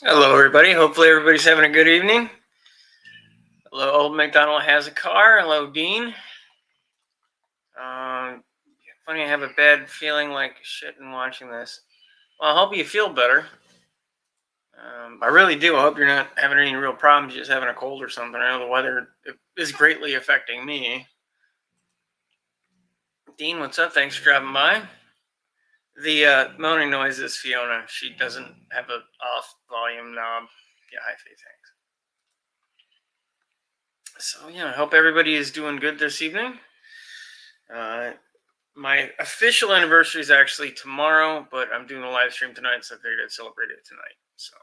Hello, everybody. Hopefully, everybody's having a good evening. Hello, Old McDonald has a car. Hello, Dean. Funny, I have a bad feeling like shit in watching this. Well, I hope you feel better. I really do. I hope you're not having any real problems, just having a cold or something. I know the weather is greatly affecting me. Dean, what's up? Thanks for dropping by. The moaning noise is Fiona. She doesn't have a off volume knob. Yeah, hi, Faith. Thanks. So yeah, I hope everybody is doing good this evening. My official anniversary is actually tomorrow, but I'm doing a live stream tonight, so I figured I'd celebrate it tonight. So,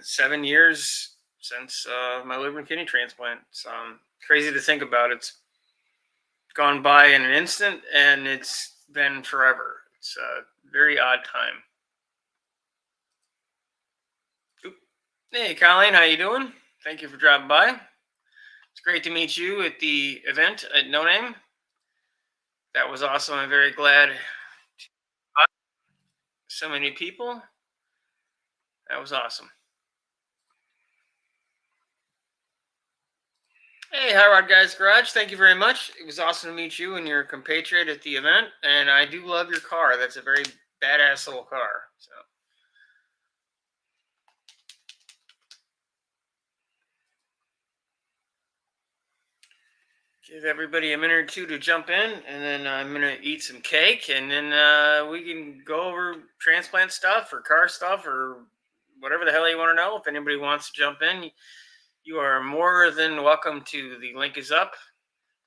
7 years since my liver and kidney transplant. It's crazy to think about. It's gone by in an instant, and it's been forever. It's a very odd time. Oop. Hey, Colleen, how you doing? Thank you for dropping by. It's great to meet you at the event at No Name. That was awesome. I'm very glad. So many people. That was awesome. Hey, Howard Guys Garage, thank you very much. It was awesome to meet you and your compatriot at the event, and I do love your car. That's a very badass little car. So, give everybody a minute or two to jump in, and then I'm gonna eat some cake, and then we can go over transplant stuff or car stuff or whatever the hell you want to know. If anybody wants to jump in, you are more than welcome to. The link is up.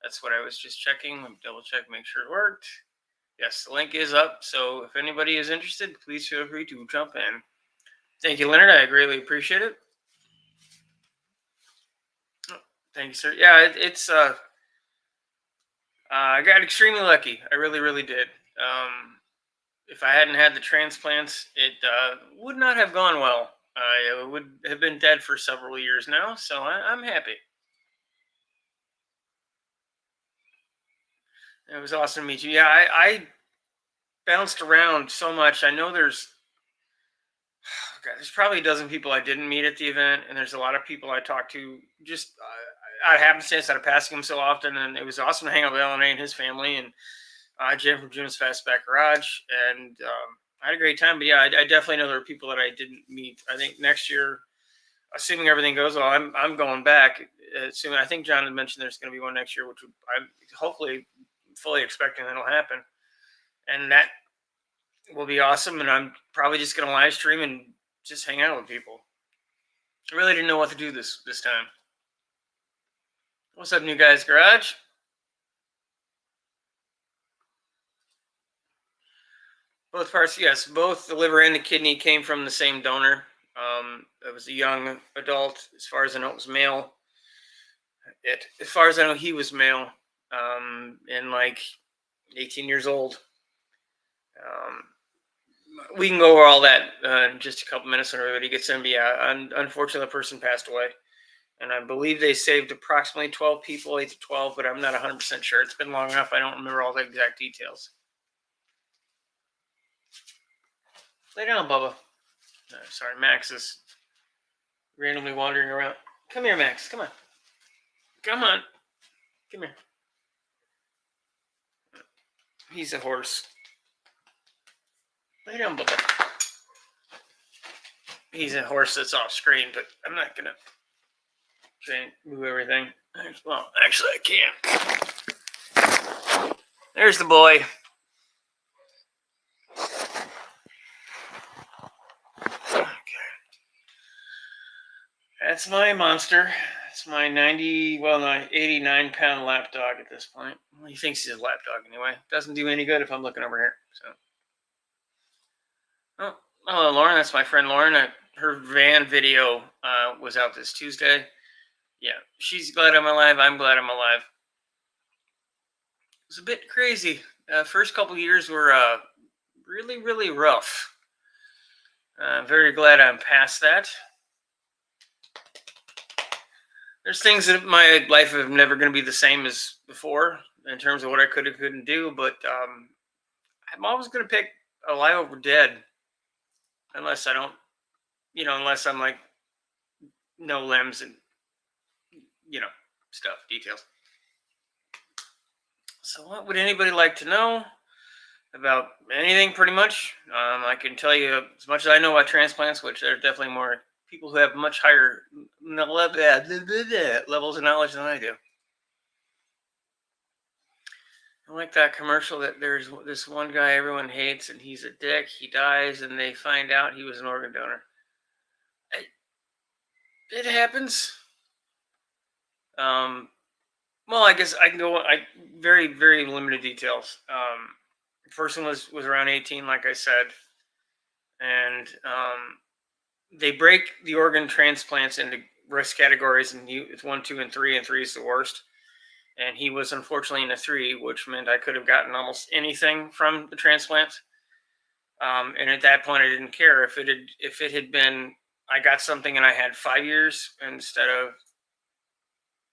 That's what I was just checking. Let me double check, make sure it worked. Yes, the link is up. So if anybody is interested, please feel free to jump in. Thank you, Leonard. I greatly appreciate it. Oh, thank you, sir. Yeah, it's I got extremely lucky. I really, really did. If I hadn't had the transplants, it would not have gone well. I would have been dead for several years now. So I'm happy. It was awesome to meet you. Yeah, I bounced around so much. I know there's probably a dozen people I didn't meet at the event, and there's a lot of people I talked to just out of happenstance, out of passing them so often. And it was awesome to hang out with LNA and his family, and Jim from Jim's Fastback Garage, and I had a great time. But yeah, I definitely know there are people that I didn't meet. I think next year, assuming everything goes well, I'm going back. Assuming I think John had mentioned there's going to be one next year, which I'm hopefully fully expecting that'll happen, and that will be awesome. And I'm probably just going to live stream and just hang out with people. I really didn't know what to do this time. What's up, New Guys Garage? Both parts, yes. Both the liver and the kidney came from the same donor. It was a young adult. As far as I know, it was male. As far as I know, he was male, and like 18 years old. We can go over all that in just a couple minutes when everybody gets in. But yeah, unfortunately, the person passed away. And I believe they saved approximately 12 people, 8 to 12, but I'm not 100% sure. It's been long enough. I don't remember all the exact details. Lay down, Bubba. Sorry, Max is randomly wandering around. Come here, Max. Come on. Come on. Come here. He's a horse. Lay down, Bubba. He's a horse that's off screen, but I'm not going to try and move everything. Well, actually, I can't. There's the boy. Okay. That's my monster. It's my 89-pound lap dog at this point. Well, he thinks he's a lap dog anyway. Doesn't do any good if I'm looking over here. So, oh, hello, Lauren. That's my friend Lauren. Her van video was out this Tuesday. Yeah, she's glad I'm alive. I'm glad I'm alive. It was a bit crazy. First couple years were really, really rough. I'm very glad I'm past that. There's things that my life is never going to be the same as before in terms of what I could and couldn't do, but I'm always going to pick alive over dead unless I don't unless I'm like no limbs and stuff details. So, what would anybody like to know about anything? Pretty much, I can tell you as much as I know about transplants, which there are definitely more people who have much higher levels of knowledge than I do. I like that commercial that there's this one guy everyone hates and he's a dick. He dies and they find out he was an organ donor. It happens. Um, well, I guess I can go. Very very limited details. The person was around 18, like I said, and they break the organ transplants into risk categories, and it's 1, 2, and 3, and 3 is the worst. And he was unfortunately in a 3, which meant I could have gotten almost anything from the transplant. And at that point, I didn't care if it had been I got something and I had 5 years instead of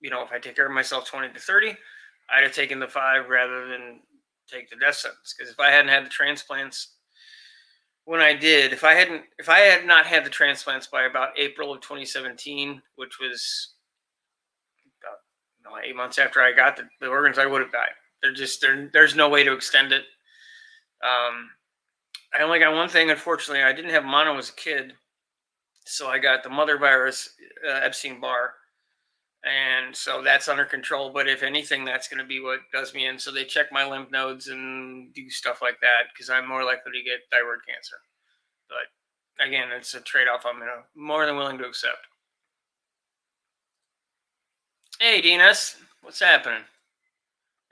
if I take care of myself 20 to 30, I'd have taken the 5 rather than take the death sentence. Because if I hadn't had the transplants when I did, if I had not had the transplants by about April of 2017, which was about 8 months after I got the organs, I would have died. There's no way to extend it. I only got one thing. Unfortunately, I didn't have mono as a kid, so I got the mother virus, Epstein-Barr, and so that's under control. But if anything, that's going to be what does me in. So they check my lymph nodes and do stuff like that because I'm more likely to get thyroid cancer. But again, it's a trade-off I'm more than willing to accept. Hey, Dinas, what's happening?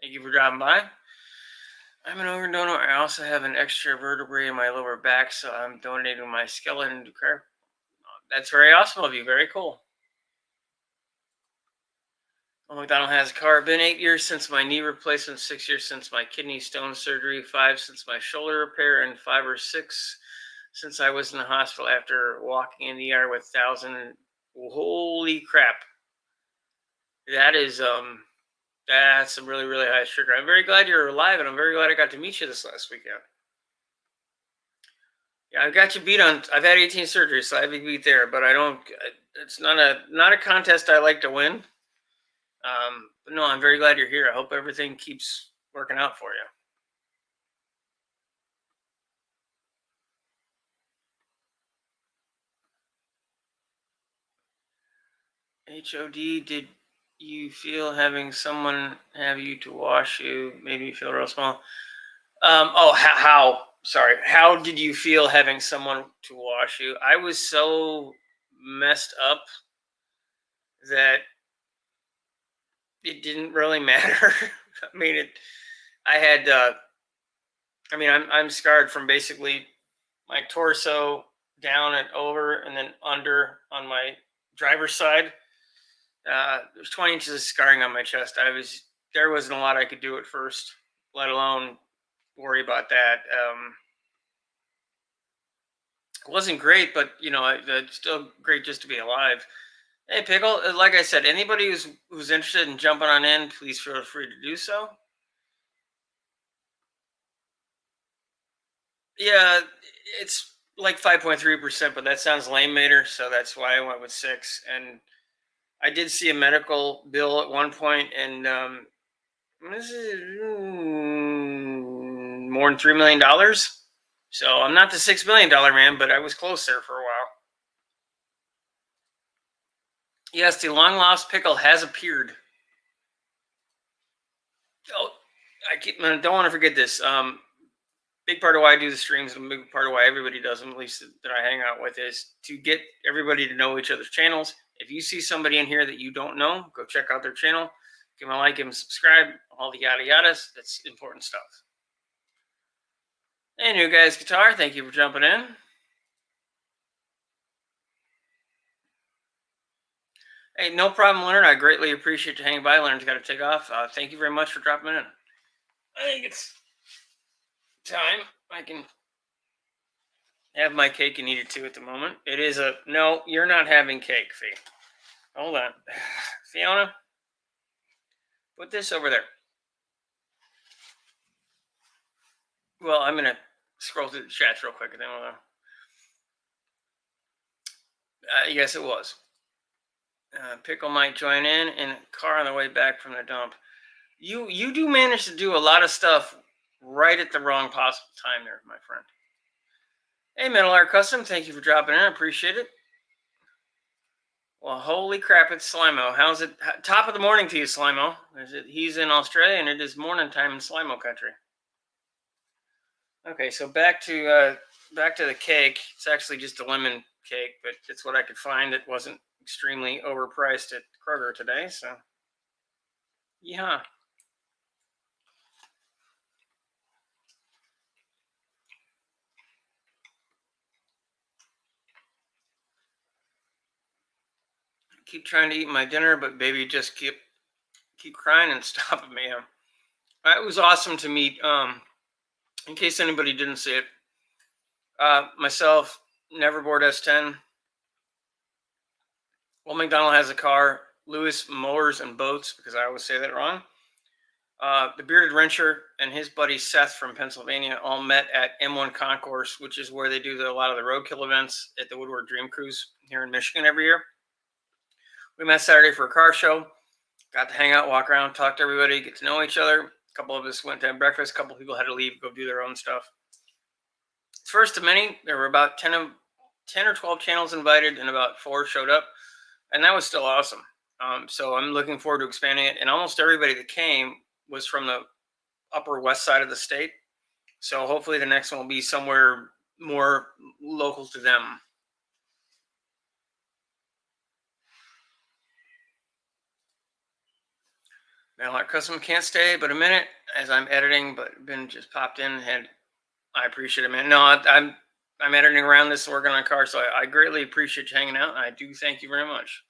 Thank you for dropping by. I'm an organ donor. I also have an extra vertebrae in my lower back, so I'm donating my skeleton to care. That's very awesome of you. Very cool. McDonald has a car. Been 8 years since my knee replacement, 6 years since my kidney stone surgery, 5 since my shoulder repair, and 5 or 6 since I was in the hospital after walking in the ER with 1,000. Holy crap! That's some really really high sugar. I'm very glad you're alive, and I'm very glad I got to meet you this last weekend. Yeah, I got you beat on. I've had 18 surgeries, so I've been beat there. But I don't. It's not a contest I like to win. But no, I'm very glad you're here. I hope everything keeps working out for you. HOD, did you feel having someone have you to wash you made me feel real small? How did you feel having someone to wash you? I was so messed up that it didn't really matter. I mean, I had. I'm scarred from basically my torso down and over, and then under on my driver's side. There's 20 inches of scarring on my chest. There wasn't a lot I could do at first, let alone worry about that. It wasn't great, but it's still great just to be alive. Hey, Pickle, like I said, anybody who's interested in jumping on in, please feel free to do so. Yeah, it's like 5.3%, but that sounds lame, Mater, so that's why I went with 6. And I did see a medical bill at one point, and this is more than $3 million. So I'm not the $6 million man, but I was close there for a while. Yes, the long lost pickle has appeared. Oh, I don't want to forget this. Big part of why I do the streams, and a big part of why everybody does them, at least that I hang out with, is to get everybody to know each other's channels. If you see somebody in here that you don't know, go check out their channel, give them a like, give them a subscribe, all the yada yadas. That's important stuff. Hey, New Guys Guitar, thank you for jumping in. Hey, no problem, Leonard. I greatly appreciate you hanging by. Leonard's got to take off. Thank you very much for dropping in. I think it's time I can have my cake and eat it too at the moment. It is no, you're not having cake, Fee. Hold on. Fiona, put this over there. Well, I'm going to scroll through the chats real quick. And then Yes, it was. Pickle might join in a car on the way back from the dump. You do manage to do a lot of stuff right at the wrong possible time there, my friend. Hey, Metal Art Custom, thank you for dropping in. I appreciate it. Well, holy crap, it's Slimo. How's it? Top of the morning to you, Slimo. He's in Australia, and it is morning time in Slimo country. Okay, so back to the cake. It's actually just a lemon cake, but it's what I could find. It wasn't extremely overpriced at Kroger today, so yeah. Keep trying to eat my dinner, but baby just keep crying and stopping me. It was awesome to meet. In case anybody didn't see it, myself, Neverboard S10. Well, McDonald has a car. Lewis Mowers and Boats, because I always say that wrong. The Bearded Wrencher and his buddy Seth from Pennsylvania all met at M1 Concourse, which is where they do a lot of the roadkill events at the Woodward Dream Cruise here in Michigan every year. We met Saturday for a car show. Got to hang out, walk around, talk to everybody, get to know each other. A couple of us went to have breakfast. A couple of people had to leave, go do their own stuff. First of many, there were about 10 or 12 channels invited, and about 4 showed up, and that was still awesome. So I'm looking forward to expanding it. And almost everybody that came was from the upper west side of the state. So hopefully the next one will be somewhere more local to them. Now, our custom can't stay but a minute as I'm editing, but Ben just popped in and I appreciate it, man. No, I'm editing around this, working on cars, so I greatly appreciate you hanging out. I do thank you very much.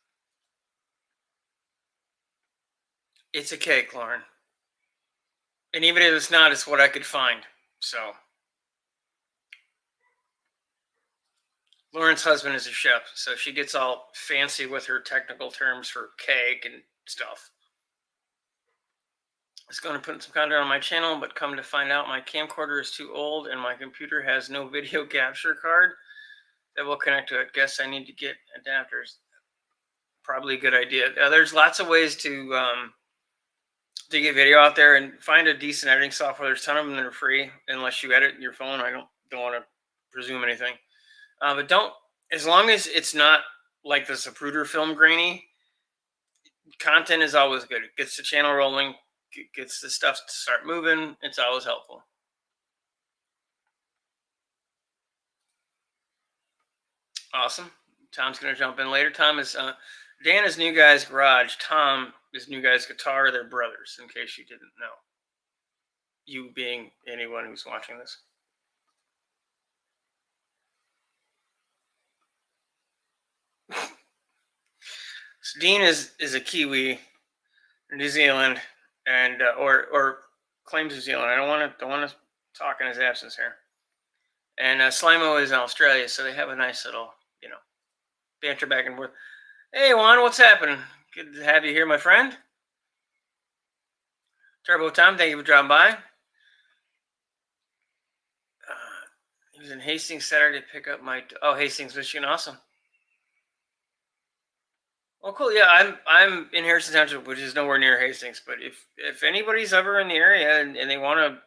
It's a cake, Lauren. And even if it's not, it's what I could find. So Lauren's husband is a chef, so she gets all fancy with her technical terms for cake and stuff. I was going to put some content on my channel, but come to find out my camcorder is too old and my computer has no video capture card that will connect to it. Guess I need to get adapters. Probably a good idea. There's lots of ways to get video out there, and find a decent editing software. There's a ton of them that are free, unless you edit your phone. I don't want to presume anything, but don't, as long as it's not like the Zapruder film grainy. Content is always good. It gets the channel rolling, gets the stuff to start moving. It's always helpful. Awesome. Tom's gonna jump in later. Tom is Dan is New Guy's Garage. Tom is New Guy's Guitar. They're brothers, in case you didn't know. You being anyone who's watching this. So Dean is a Kiwi, New Zealand, and or claims New Zealand. I don't want to talk in his absence here. And Slimo is in Australia, so they have a nice little banter back and forth. Hey Juan, what's happening? Good to have you here, my friend. Turbo Tom, thank you for dropping by. He was in Hastings Saturday to pick up my Hastings, Michigan. Awesome. Well, cool. Yeah, I'm in Harrison Township, which is nowhere near Hastings. But if anybody's ever in the area and they want to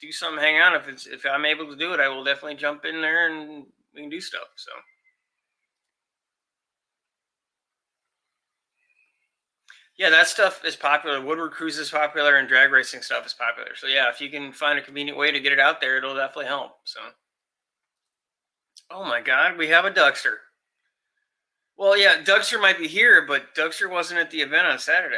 do something, hang out. If I'm able to do it, I will definitely jump in there and we can do stuff. So yeah, that stuff is popular. Woodward Cruise is popular, and drag racing stuff is popular. So yeah, if you can find a convenient way to get it out there, it'll definitely help. So, oh my God, we have a Duckster. Well, yeah, Duckster might be here, but Duckster wasn't at the event on Saturday.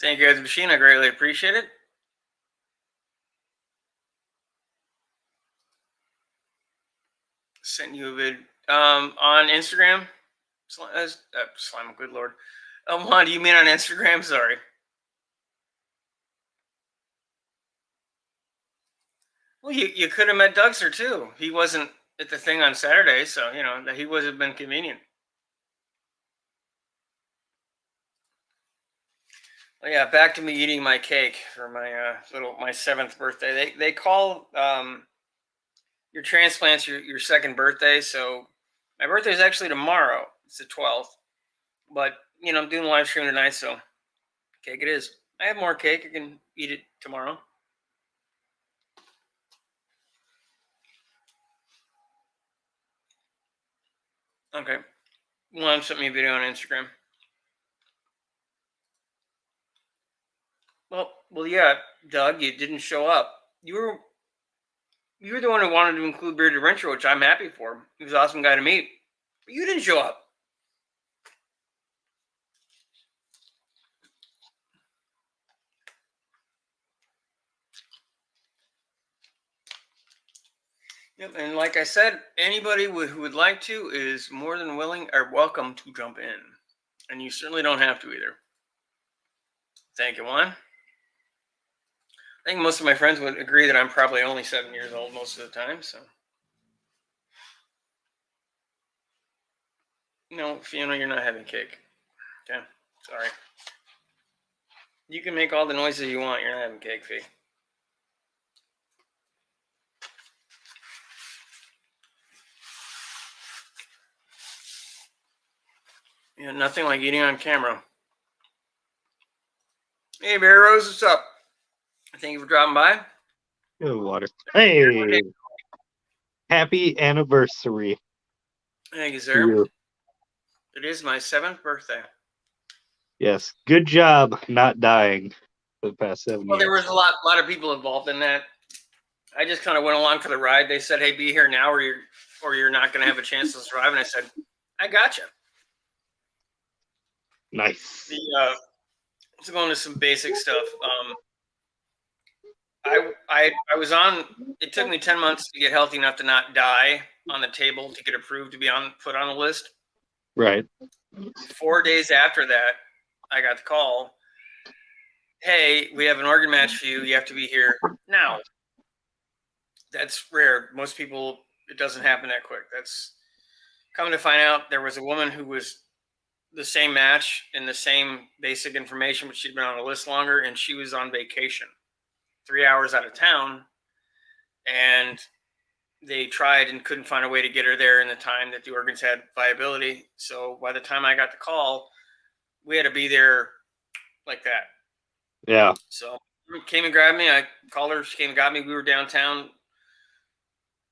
Thank you guys, machine. I greatly appreciate it. Sent you a vid on Instagram. Slime, good lord. Juan, do you mean on Instagram? Sorry. Well, you could have met Duckster too. He wasn't at the thing on Saturday, so that he would have been convenient. Well, yeah, back to me eating my cake for my my 7th birthday. They call your transplant's your second birthday. So my birthday is actually tomorrow. It's the 12th. But I'm doing the live stream tonight, so cake it is. I have more cake. I can eat it tomorrow. Okay. Lon sent me a video on Instagram. Well, yeah, Doug, you didn't show up. You were the one who wanted to include Bearded Rancher, which I'm happy for. He was an awesome guy to meet. But you didn't show up. Yep, and like I said, anybody who would like to is more than willing or welcome to jump in. And you certainly don't have to either. Thank you, Juan. I think most of my friends would agree that I'm probably only 7 years old most of the time, so. No, Fiona, you're not having cake. Okay, sorry. You can make all the noises you want. You're not having cake, Fee. Yeah, nothing like eating on camera. Hey, Bear Rose, what's up? Thank you for dropping by. Good water. Hey, happy anniversary. Thank you, sir. It is my 7th birthday. Yes, good job not dying for the past 7 years. Well, there was a lot of people involved in that. I just kind of went along for the ride. They said, "Hey, be here now, or you're not going to have a chance to survive." And I said, "I gotcha." Nice. Let's go into some basic stuff. I was on. It took me 10 months to get healthy enough to not die on the table to get approved to be put on the list. Right. 4 days after that, I got the call. Hey, we have an organ match for you. You have to be here now. That's rare. Most people, it doesn't happen that quick. That's coming to find out. There was a woman who was the same match and the same basic information, but she'd been on the list longer, and she was on vacation, 3 hours out of town, and they tried and couldn't find a way to get her there in the time that the organs had viability. So by the time I got the call, we had to be there like that. Yeah. So came and grabbed me. I called her. She came and got me. We were downtown.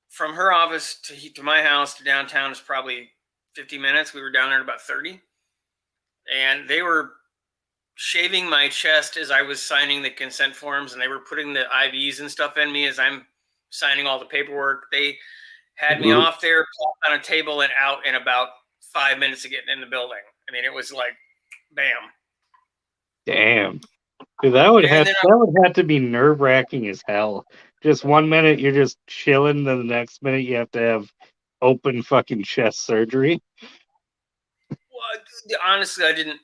From her office to my house to downtown is probably 50 minutes. We were down there at about 30. And they were shaving my chest as I was signing the consent forms, and they were putting the IVs and stuff in me as I'm signing all the paperwork. They had me off there, plopped on a table, and out in about 5 minutes of getting in the building. I mean, it was like, bam. Damn. Dude, that would have to be nerve-wracking as hell. Just 1 minute you're just chilling, then the next minute you have to have open fucking chest surgery. Well, honestly, I didn't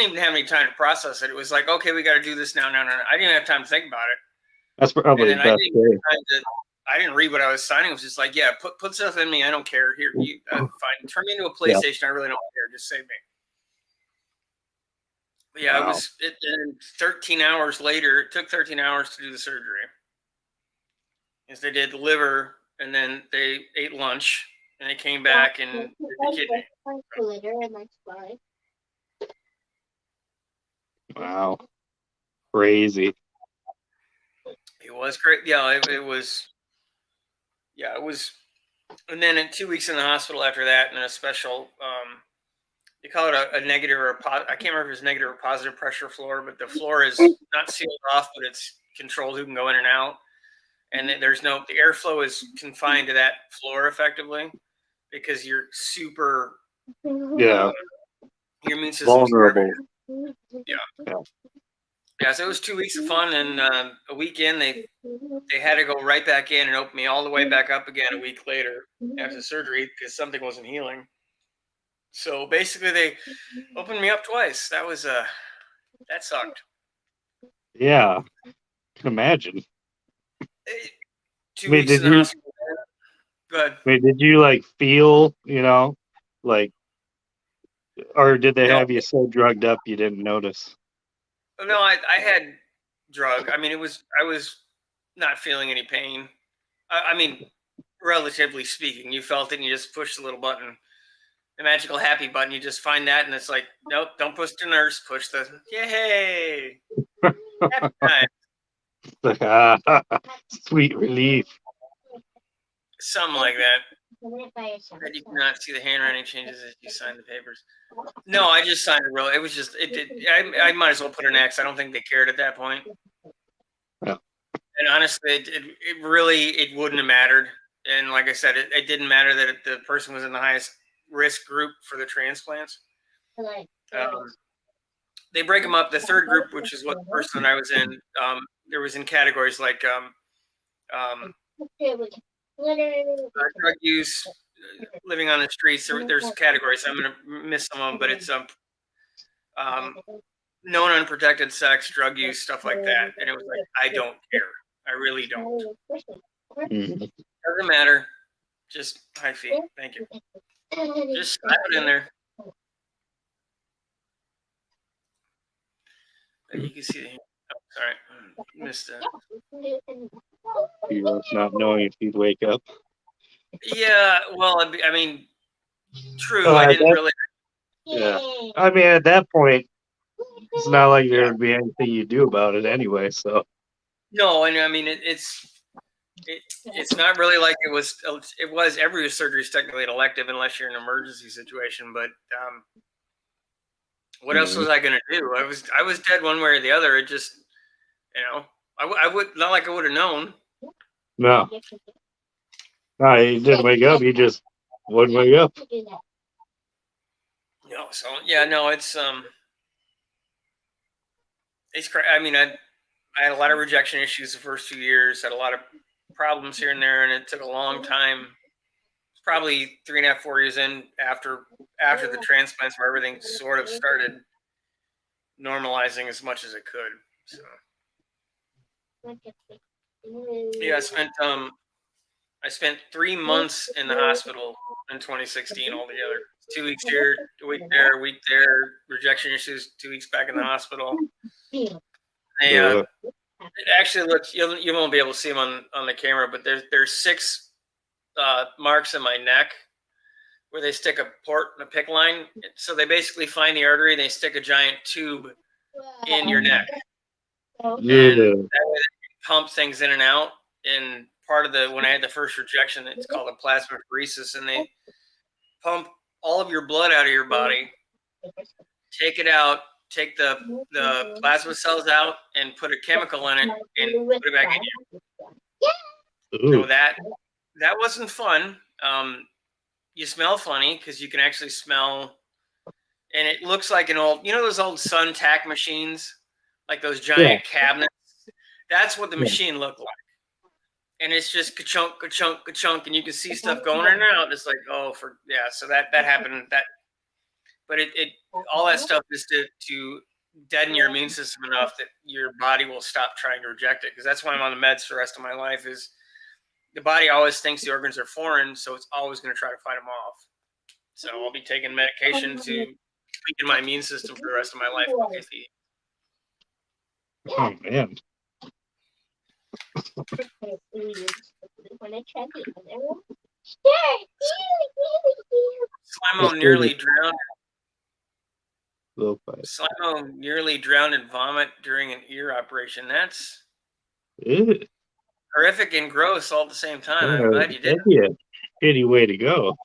even have any time to process it. It was like, okay, we got to do this now. No. I didn't have time to think about it. That's probably the best way. I didn't read what I was signing. It was just like, yeah, put stuff in me. I don't care. Here, fine. Turn me into a PlayStation. Yeah. I really don't care. Just save me. But yeah, wow. And 13 hours later, it took 13 hours to do the surgery. As they did the liver, and then they ate lunch, and they came back and did the kidney. Wow. Crazy. It was great. Yeah, it was. Yeah, it was. And then in 2 weeks in the hospital after that, and a special, they call it a negative or I can't remember if it's negative or positive pressure floor, but the floor is not sealed off, but it's controlled who can go in and out. And the airflow is confined to that floor effectively because you're super, your immune system's vulnerable. Yeah, so it was 2 weeks of fun, and a week in, they had to go right back in and open me all the way back up again a week later after the surgery because something wasn't healing. So basically, they opened me up twice. That was that sucked. Yeah, I can imagine. 2 weeks in the hospital. Go ahead. Did you feel, or did they have you so drugged up you didn't notice? No, I had drug. I mean, I was not feeling any pain. I mean, relatively speaking. You felt it and you just pushed the little button, the magical happy button. You just find that and it's like, nope, don't push the nurse, push the yay, happy time. Like, ah, sweet relief. Something like that. That you cannot see the handwriting changes as you sign the papers. No, I just signed a roll. It was just it did. I might as well put an X. I don't think they cared at that point. Yeah. And honestly, it really it wouldn't have mattered. And like I said, it didn't matter that the person was in the highest risk group for the transplants. They break them up. The third group, which is what the person that I was in, there was in categories like drug use, living on the streets. There's categories. I'm going to miss some of them, but it's known unprotected sex, drug use, stuff like that. And it was like, I don't care. I really don't. Doesn't matter. Just high fee. Thank you. Just slap it in there. You can see the. Oh, sorry, missed that. You was not knowing if you'd wake up. Yeah, well, I mean, true. Oh, I didn't really. Yeah, I mean, at that point, it's not like there would be anything you do about it anyway. So no, and I mean it's not really like it was. It was every surgery is technically an elective unless you're in an emergency situation. But what else was I gonna do? I was dead one way or the other. It just I would not like I would have known. no, you didn't wake up. You just wouldn't wake up. No, so yeah, no, it's I mean, I had a lot of rejection issues the first 2 years. Had a lot of problems here and there, and it took a long time. Probably 3.5, 4 years in after the transplants, where everything sort of started normalizing as much as it could. So yeah, I spent 3 months in the hospital in 2016 altogether. 2 weeks here, a week there, a week there. Rejection issues. 2 weeks back in the hospital. It actually looks. You won't be able to see them on the camera, but there's 6 marks in my neck where they stick a port and a PICC line. So they basically find the artery and they stick a giant tube in your neck. And that way they pump things in and out. And part of when I had the first rejection, it's called a plasmapheresis, and they pump all of your blood out of your body, take it out, take the plasma cells out, and put a chemical in it and put it back in you. So that wasn't fun. You smell funny because you can actually smell, and it looks like an old, those old Sun tack machines, like those giant cabinets. That's what the machine looked like. And it's just ka-chunk, ka-chunk, ka-chunk, and you can see stuff going in and out. It's like, so that happened. But all that stuff is to deaden your immune system enough that your body will stop trying to reject it. Because that's why I'm on the meds for the rest of my life. Is the body always thinks the organs are foreign, so it's always going to try to fight them off. So I'll be taking medication to weaken my immune system for the rest of my life. Oh man. Slimo nearly drowned. Slimo nearly drowned in vomit during an ear operation. That's horrific and gross all at the same time. I'm glad you did. That'd be a shitty way to go.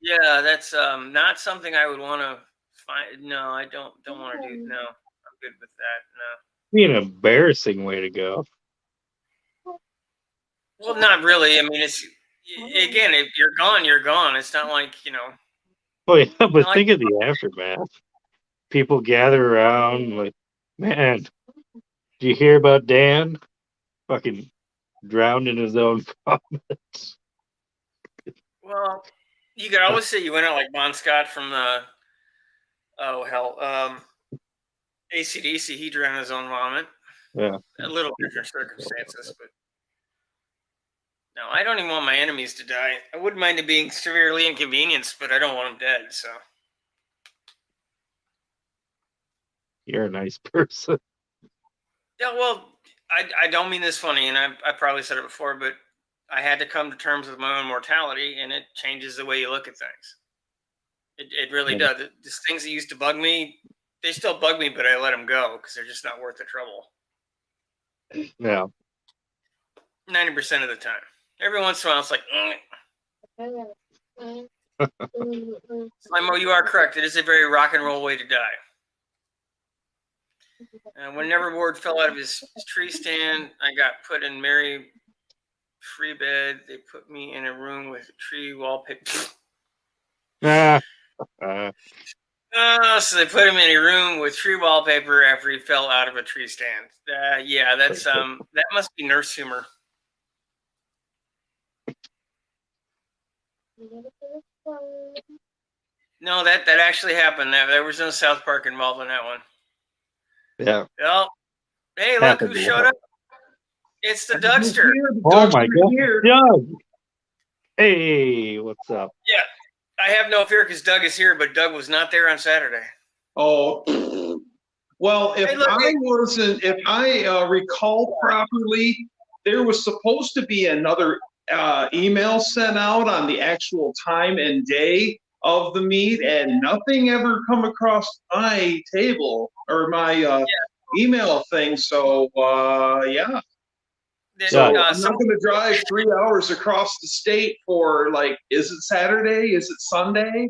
Yeah, that's not something I would want to find. No, I don't want to do. No, I'm good with that. No. Be an embarrassing way to go. Well, not really. I mean, it's again, if you're gone, you're gone. It's not like Oh yeah, but think of the aftermath. People gather around like, man, do you hear about Dan? Fucking drowned in his own vomit. Well, you could always say you went out like Bon Scott from the AC/DC. He drowned in his own vomit. Yeah, a little different circumstances, but no, I don't even want my enemies to die. I wouldn't mind it being severely inconvenienced, but I don't want them dead. So you're a nice person. Yeah, well, I don't mean this funny, and I probably said it before, but I had to come to terms with my own mortality, and it changes the way you look at things. It really does. These things that used to bug me, they still bug me, but I let them go because they're just not worth the trouble. Yeah. 90% of the time. Every once in a while, it's like, Slimo, you are correct. It is a very rock and roll way to die. When Neverboard fell out of his tree stand, I got put in Mary free bed. They put me in a room with tree wallpaper. So they put him in a room with tree wallpaper after he fell out of a tree stand. Yeah, that's that must be nurse humor. No, that actually happened. There was no South Park involved in that one. Yeah. Well, hey, look who showed up. It's the Dougster. Oh my God, Doug! Hey, what's up? Yeah, I have no fear because Doug is here, but Doug was not there on Saturday. Oh, well, if I recall properly, there was supposed to be another email sent out on the actual time and day of the meet, and nothing ever come across my table or my email thing. So yeah. So I'm not going to drive 3 hours across the state for, like, is it Saturday? Is it Sunday?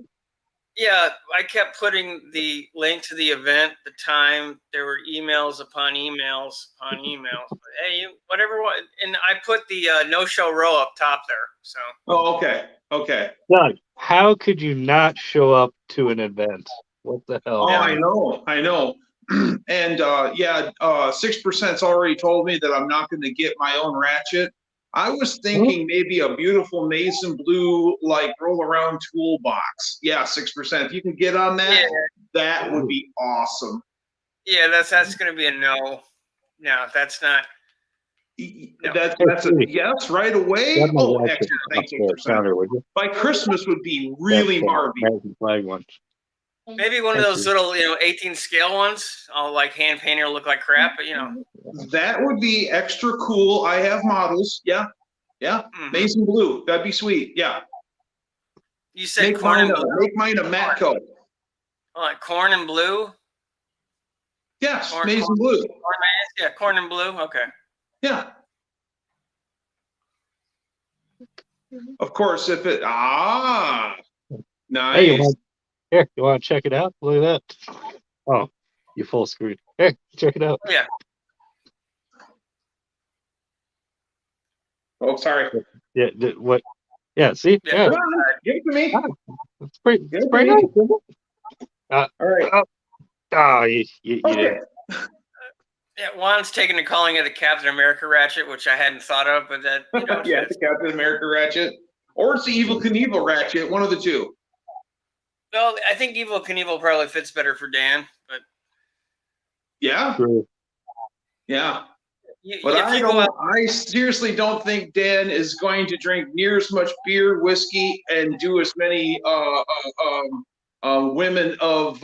Yeah, I kept putting the link to the event, the time. There were emails upon emails upon emails. But, hey, whatever. And I put the no-show row up top there. So. Oh, okay. Okay. Doug, how could you not show up to an event? What the hell? Oh, I know. And 6%'s already told me that I'm not going to get my own ratchet. I was thinking maybe a beautiful Mason blue, like, roll around toolbox. Yeah, 6%. If you can get on that, that would be awesome. Yeah, that's going to be a no. No, that's not. No. That's a yes right away. Oh, excellent. Thank you. By Christmas would be really marvelous. Maybe one of those little, 18 scale ones. All like hand painted, look like crap, but that would be extra cool. I have models. Yeah. Mason blue. That'd be sweet. Yeah. You said corn and blue. Make mine a matte coat. Like corn and blue. Yes, Mason blue. Corn and blue. Okay. Yeah. Of course, if it nice. Hey, you want to check it out? Look at that. Oh, you full screen. Hey, check it out. Yeah. Oh, sorry. Yeah. What? Yeah. See. Yeah. Give it to me. It's pretty nice. All right. You did. Yeah, Juan's taking the calling of the Captain America ratchet, which I hadn't thought of, but that yeah, the Captain America ratchet, or it's the Evil Knievel ratchet, one of the two. Well, I think Evil Knievel probably fits better for Dan, but yeah, true. Yeah. But I seriously don't think Dan is going to drink near as much beer, whiskey, and do as many women of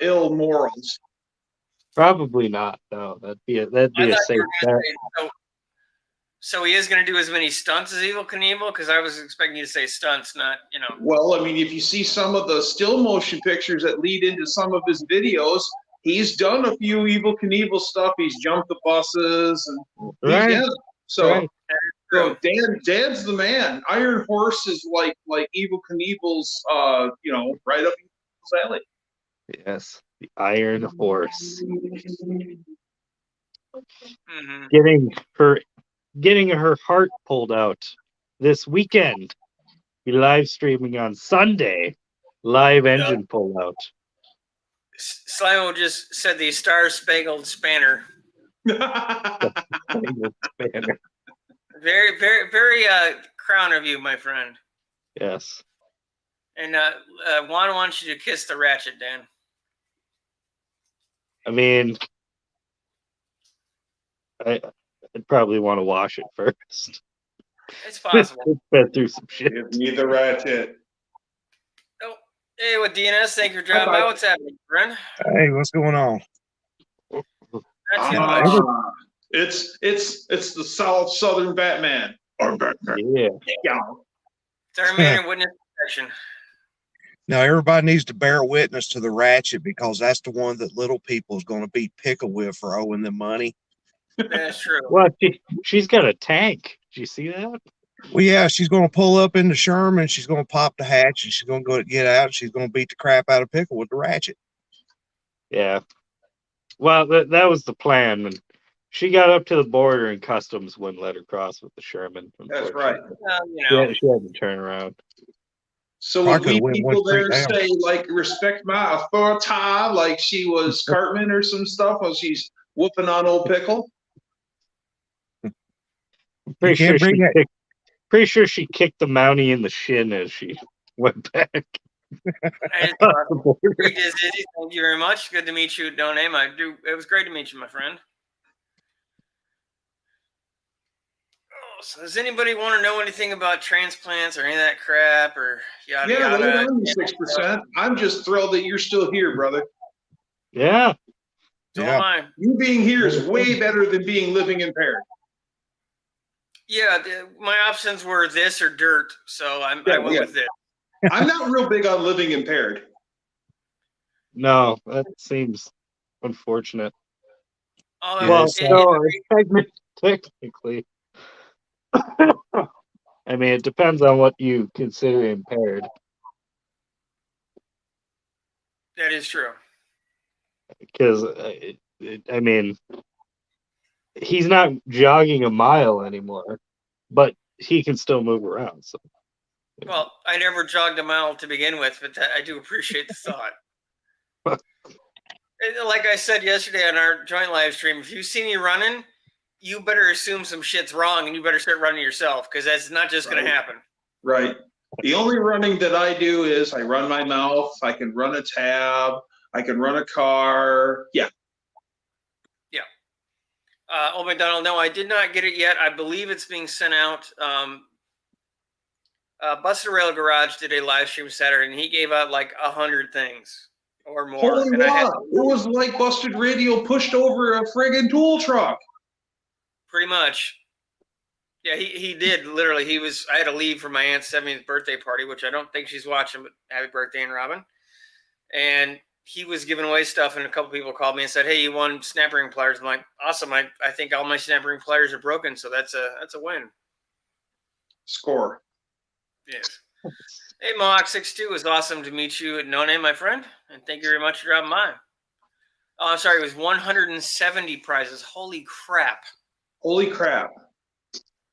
ill morals. Probably not. No, that'd be a safe bet. So he is going to do as many stunts as Evil Knievel? Because I was expecting you to say stunts, not, Well, I mean, if you see some of the still motion pictures that lead into some of his videos, he's done a few Evil Knievel stuff. He's jumped the buses, and so Dan's the man. Iron Horse is like Evil Knievel's, right up his alley. Yes, the Iron Horse. Mm-hmm. Getting her heart pulled out this weekend. Be live streaming on Sunday. Live engine pull out. Slimo just said the Star Spangled Spanner. Very, very, very crown of you, my friend. Yes. And Juan wants you to kiss the ratchet, Dan. I mean, I'd probably want to wash it first. It's possible. Been through some shit. Give me the ratchet. Oh, hey, with DNS, thank you for dropping by. What's happening, friend? Hey, what's going on? It's the Southern Batman. Yeah. It's our man in witness protection. Now everybody needs to bear witness to the ratchet because that's the one that little people is going to beat pickle with for owing them money. That's true. Well, she's got a tank. Did you see that? Well, yeah, she's going to pull up into Sherman. She's going to pop the hatch and she's going to go get out. And she's going to beat the crap out of pickle with the ratchet. Yeah. Well, that was the plan. And she got up to the border and customs wouldn't let her cross with the Sherman. That's right. She had to turn around. So would we people there say, like, respect my authority, like she was Cartman or some stuff while she's whooping on old Pickle? Pretty sure she kicked the Mountie in the shin as she went back. Thank you very much. Good to meet you. Don't name. It was great to meet you, my friend. So does anybody want to know anything about transplants or any of that crap or yada yada? 6%. I'm just thrilled that you're still here, brother. Yeah. So am I. You being here is way better than being living impaired. Yeah, my options were this or dirt, so I went with it. I'm not real big on living impaired. No, that seems unfortunate. Although, technically. I mean, it depends on what you consider impaired. That is true. Because, I mean, he's not jogging a mile anymore, but he can still move around. So, well, I never jogged a mile to begin with, but I do appreciate the thought. Like I said yesterday on our joint live stream, if you see me running, you better assume some shit's wrong and you better start running yourself because that's not just going to happen. Right. The only running that I do is I run my mouth. I can run a tab. I can run a car. Yeah. Yeah. Old McDonald, no, I did not get it yet. I believe it's being sent out. Busted Rail Garage did a live stream Saturday and he gave out like 100 things or more. Holy wow. It was like Busted Radio pushed over a friggin' tool truck. Pretty much. Yeah, he did literally. I had to leave for my aunt's 70th birthday party, which I don't think she's watching, but happy birthday, Aunt Robin. And he was giving away stuff, and a couple people called me and said, "Hey, you won snap ring pliers." I'm like, "Awesome! I think all my snap ring pliers are broken, so that's a win." Score. Yes. Hey, Mohawk62, it was awesome to meet you at No Name, my friend, and thank you very much for dropping by. Oh, I'm sorry, it was 170 prizes. Holy crap! Holy crap!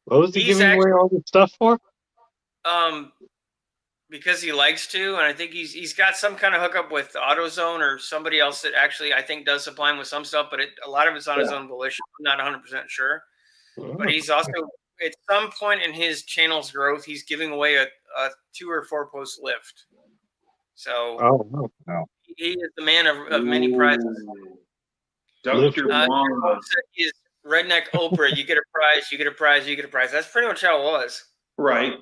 What was he giving away all the stuff for? Because he likes to, and I think he's got some kind of hookup with AutoZone or somebody else that actually I think does supply him with some stuff, but a lot of it's on his own volition. I'm not 100% sure, but he's also at some point in his channel's growth, he's giving away a 2 or 4 post lift. So he is the man of many prizes. He is Redneck Oprah, you get a prize, you get a prize, you get a prize. That's pretty much how it was. Right.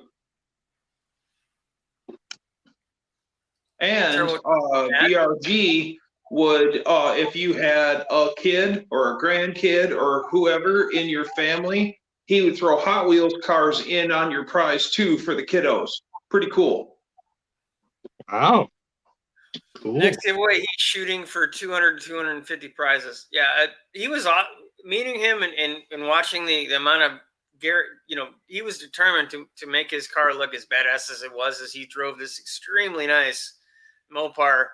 And BRG would, if you had a kid or a grandkid or whoever in your family, he would throw Hot Wheels cars in on your prize too for the kiddos. Pretty cool. Wow. Cool. Next giveaway, he's shooting for 200 to 250 prizes. Yeah, he was meeting him and watching the amount of Garrett, he was determined to make his car look as badass as it was as he drove this extremely nice Mopar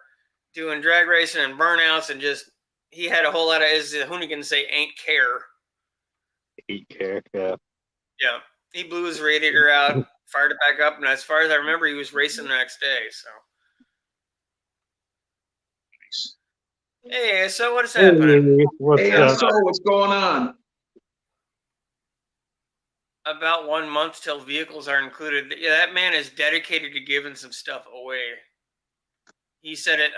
doing drag racing and burnouts and just he had a whole lot of, as the Hoonigan say, ain't care. Ain't care, yeah. Yeah. He blew his radiator out, fired it back up, and as far as I remember, he was racing the next day. So hey, so what's happening? What's going on? About 1 month till vehicles are included. Yeah, that man is dedicated to giving some stuff away. He said it.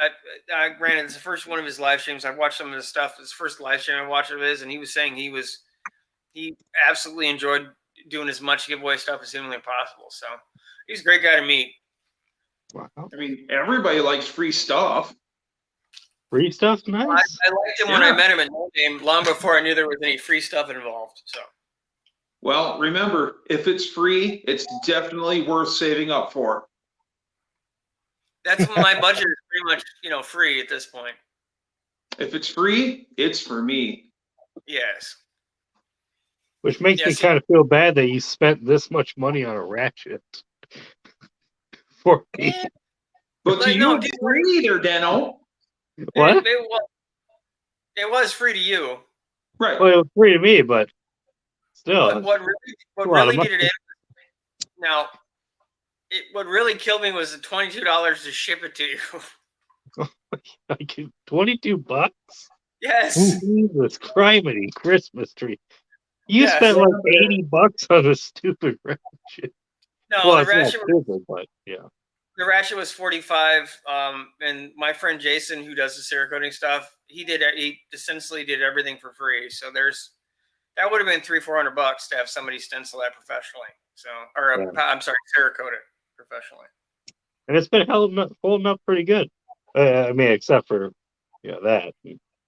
Granted, it's the first one of his live streams. I've watched some of his stuff. It's the first live stream I watched of his, and he was saying he absolutely enjoyed doing as much giveaway stuff as humanly possible. So he's a great guy to meet. Wow. I mean, everybody likes free stuff. Free stuff's nice. I liked him when I met him at No Name long before I knew there was any free stuff involved. So. Well, remember, if it's free, it's definitely worth saving up for. That's my budget is pretty much, free at this point. If it's free, it's for me. Yes. Which makes me kind of feel bad that you spent this much money on a ratchet for me. But to you, it's free either, Deno. What? It was free to you. Right. Well, it was free to me, but still. What really did it in? Now, what really killed me was the $22 to ship it to you. Like $22? Yes. Jesus criminy Christmas tree. You spent like $80 on a stupid ratchet. No, well, the ratchet but yeah. The ratchet was $45. And my friend Jason, who does the Cerakoting stuff, he essentially did everything for free. So that would have been $300-400 to have somebody stencil that professionally. So, I'm sorry, Cerakote it professionally. And it's been holding up pretty good. I mean, except for that.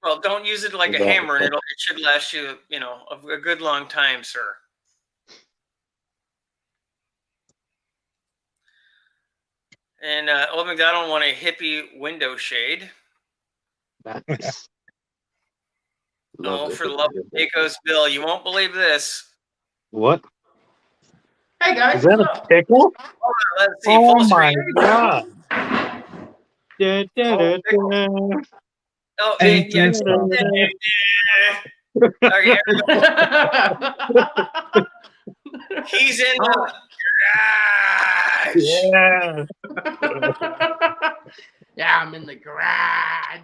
Well, don't use it like a hammer, and it should last you, a good long time, sir. And Old McDonald want a hippie window shade. Nice. For the love of Pecos Bill, you won't believe this. What? Hey guys, is that a pickle? Let's see. Oh my god! Oh, yeah. Okay, he's in the garage. Yeah. Yeah, I'm in the garage.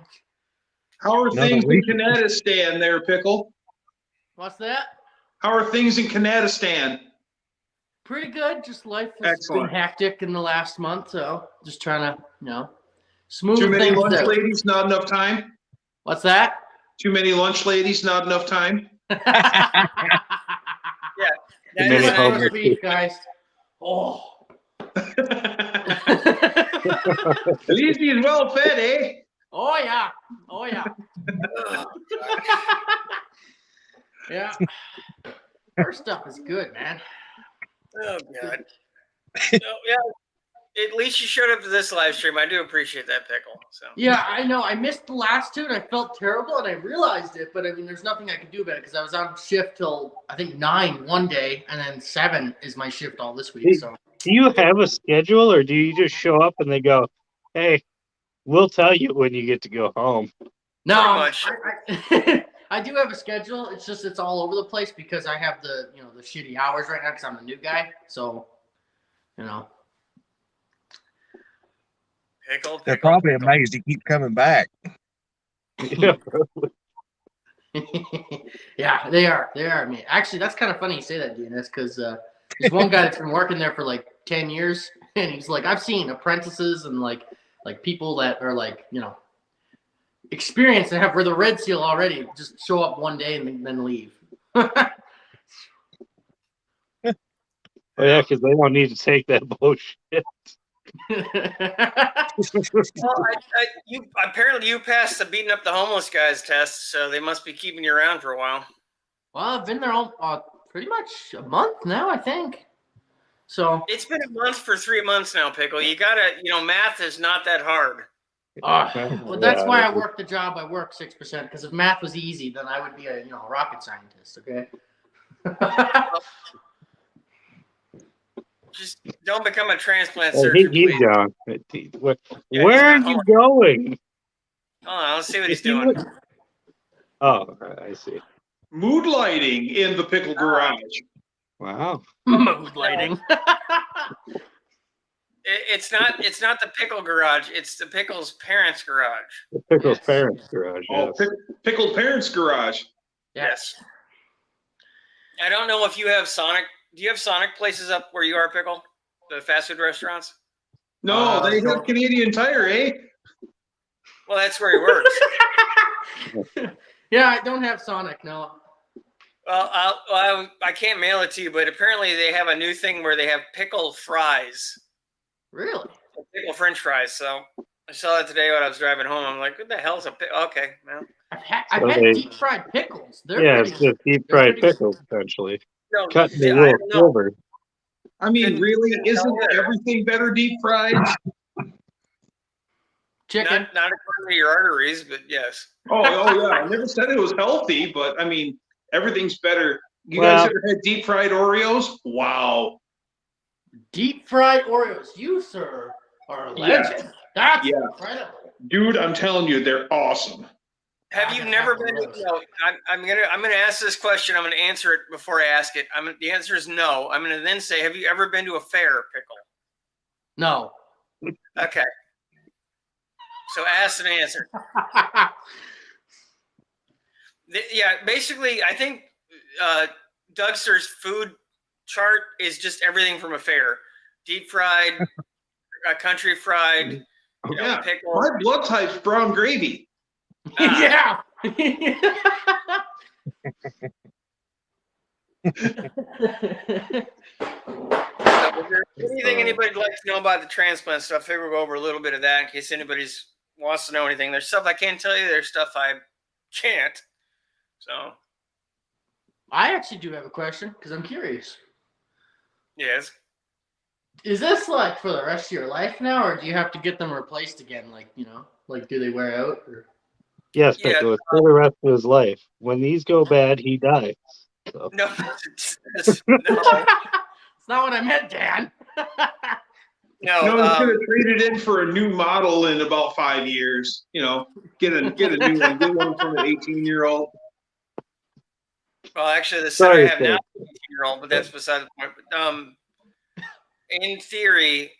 How are things in Kanadistan there, Pickle? What's that? How are things in Kanadistan? Pretty good. Just life has been hectic in the last month, so just trying to, smooth Too many things lunch out. ladies, not enough time? What's that? Too many lunch ladies, not enough time? Yeah. That is my speech, guys. Oh. At least he's well fed, eh? Oh yeah. Oh yeah. Yeah. Our stuff is good, man. Oh god. Yeah. At least you showed up to this live stream. I do appreciate that, Pickle. So. Yeah, I know. I missed the last two, and I felt terrible, and I realized it. But I mean, there's nothing I could do about it because I was on shift till I think 9 one day, and then 7 is my shift all this week. So. Do you have a schedule, or do you just show up and they go, "Hey, we'll tell you when you get to go home"? No, I do have a schedule. It's just it's all over the place because I have the the shitty hours right now because I'm a new guy. So, They're probably amazed you keep coming back. Yeah, yeah, they are. They are. I mean, actually, that's kind of funny you say that, DNS, because there's one guy that's been working there for like 10 years, and he's like, I've seen apprentices and like people that are like experienced and have the red seal already just show up one day and then leave. Oh yeah, because they don't need to take that bullshit. Well, apparently you passed the beating up the homeless guys test, so they must be keeping you around for a while. Well, I've been there pretty much a month now, I think. So it's been a month for 3 months now, Pickle. You gotta, math is not that hard. Well, that's why I work the job I work 6%. Because if math was easy, then I would be a rocket scientist. Okay. Just don't become a transplant surgeon. He's gone. Where are you going? Hold on, let's see what he's doing. Oh, I see. Mood lighting in the Pickle garage. Wow. Mood lighting. It's not the Pickle garage. It's the Pickle's parents' garage. The Pickle's parents' garage. Oh, yes. Pickled parents' garage. Yes. I don't know if you have Sonic. Do you have Sonic places up where you are, Pickle? The fast food restaurants? No, they have Canadian Tire, eh? Well, that's where he works. Yeah, I don't have Sonic, no. Well, I can't mail it to you, but apparently they have a new thing where they have pickle fries. Really? Pickle French fries. So I saw that today when I was driving home. I'm like, what the hell is a pickle? Okay, man. I've had deep fried pickles. They're it's just deep fried pickles, essentially. No, Cutting the I real don't know. silver. I mean, Couldn't- really, couldn't isn't tell you. everything better deep fried? Chicken. Not according to your arteries, but yes. Oh yeah. I never said it was healthy, but I mean, everything's better. You Well- guys ever had deep fried Oreos? Wow. Deep fried Oreos. You, sir, are a Yeah. legend. That's Yeah. incredible. Dude, I'm telling you, they're awesome. Have I you gotta never have one been? of those. No, I'm gonna ask this question. I'm gonna answer it before I ask it. The answer is no. I'm gonna then say, have you ever been to a fair, Pickle? No. Okay. So ask and answer. Yeah, basically, I think Dougster's food chart is just everything from a fair: deep fried, country fried, Yeah. pickle. My blood type's brown gravy. Yeah. So is there anything anybody'd like to know about the transplant stuff? I figure we'll go over a little bit of that in case anybody's wants to know anything. There's stuff I can't tell you. There's stuff I can't. So I actually do have a question because I'm curious. yes. Is this like for the rest of your life now, or do you have to get them replaced again? Like, like do they wear out? Or... Yes, Yeah, Pickle, it's for the rest of his life. When these go bad, he dies. So. No, no. It's not what I meant, Dan. No, he's gonna trade it in for a new model in about 5 years. Get a new one. Get one from an 18-year-old. Well, actually, the set Sorry, I have now sir. is 18-year-old, but that's beside the point. But, in theory,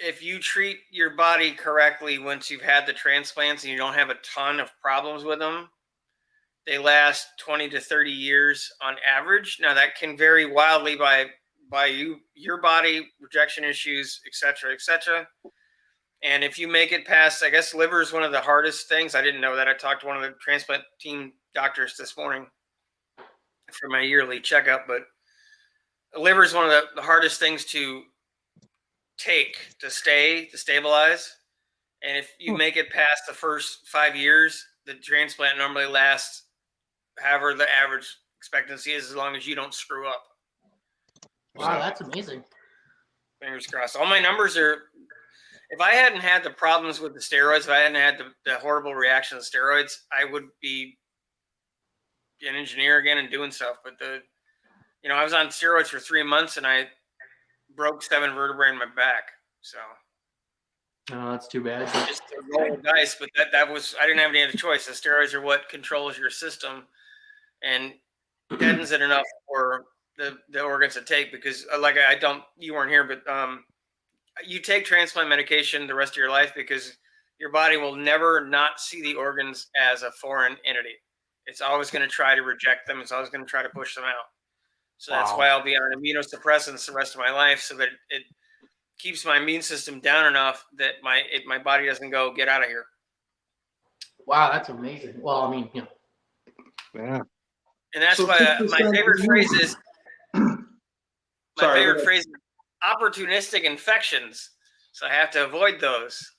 if you treat your body correctly once you've had the transplants and you don't have a ton of problems with them, they last 20 to 30 years on average. Now, that can vary wildly by your body, rejection issues, et cetera, et cetera. And if you make it past, I guess liver is one of the hardest things. I didn't know that. I talked to one of the transplant team doctors this morning for my yearly checkup, but liver is one of the hardest things to take to stabilize. And if you make it past the first 5 years, the transplant normally lasts however the average expectancy is, as long as you don't screw up. Wow, that's amazing. Fingers crossed. All my numbers are. If I hadn't had the problems with the steroids, if I hadn't had the horrible reaction to steroids, I would be an engineer again and doing stuff. But I was on steroids for 3 months and I broke 7 vertebrae in my back. So Oh, that's too bad. just a roll of dice. But that was, I didn't have any other choice. The steroids are what controls your system and deadens it enough for the organs to take. Because you weren't here, but you take transplant medication the rest of your life because your body will never not see the organs as a foreign entity. It's always going to try to reject them. It's always going to try to push them out. So that's why I'll be on immunosuppressants the rest of my life, so that it keeps my immune system down enough that my body doesn't go, get out of here. Wow, that's amazing. Well, I mean, Yeah. And that's So why 6% my favorite phrase is Sorry, opportunistic infections. So I have to avoid those.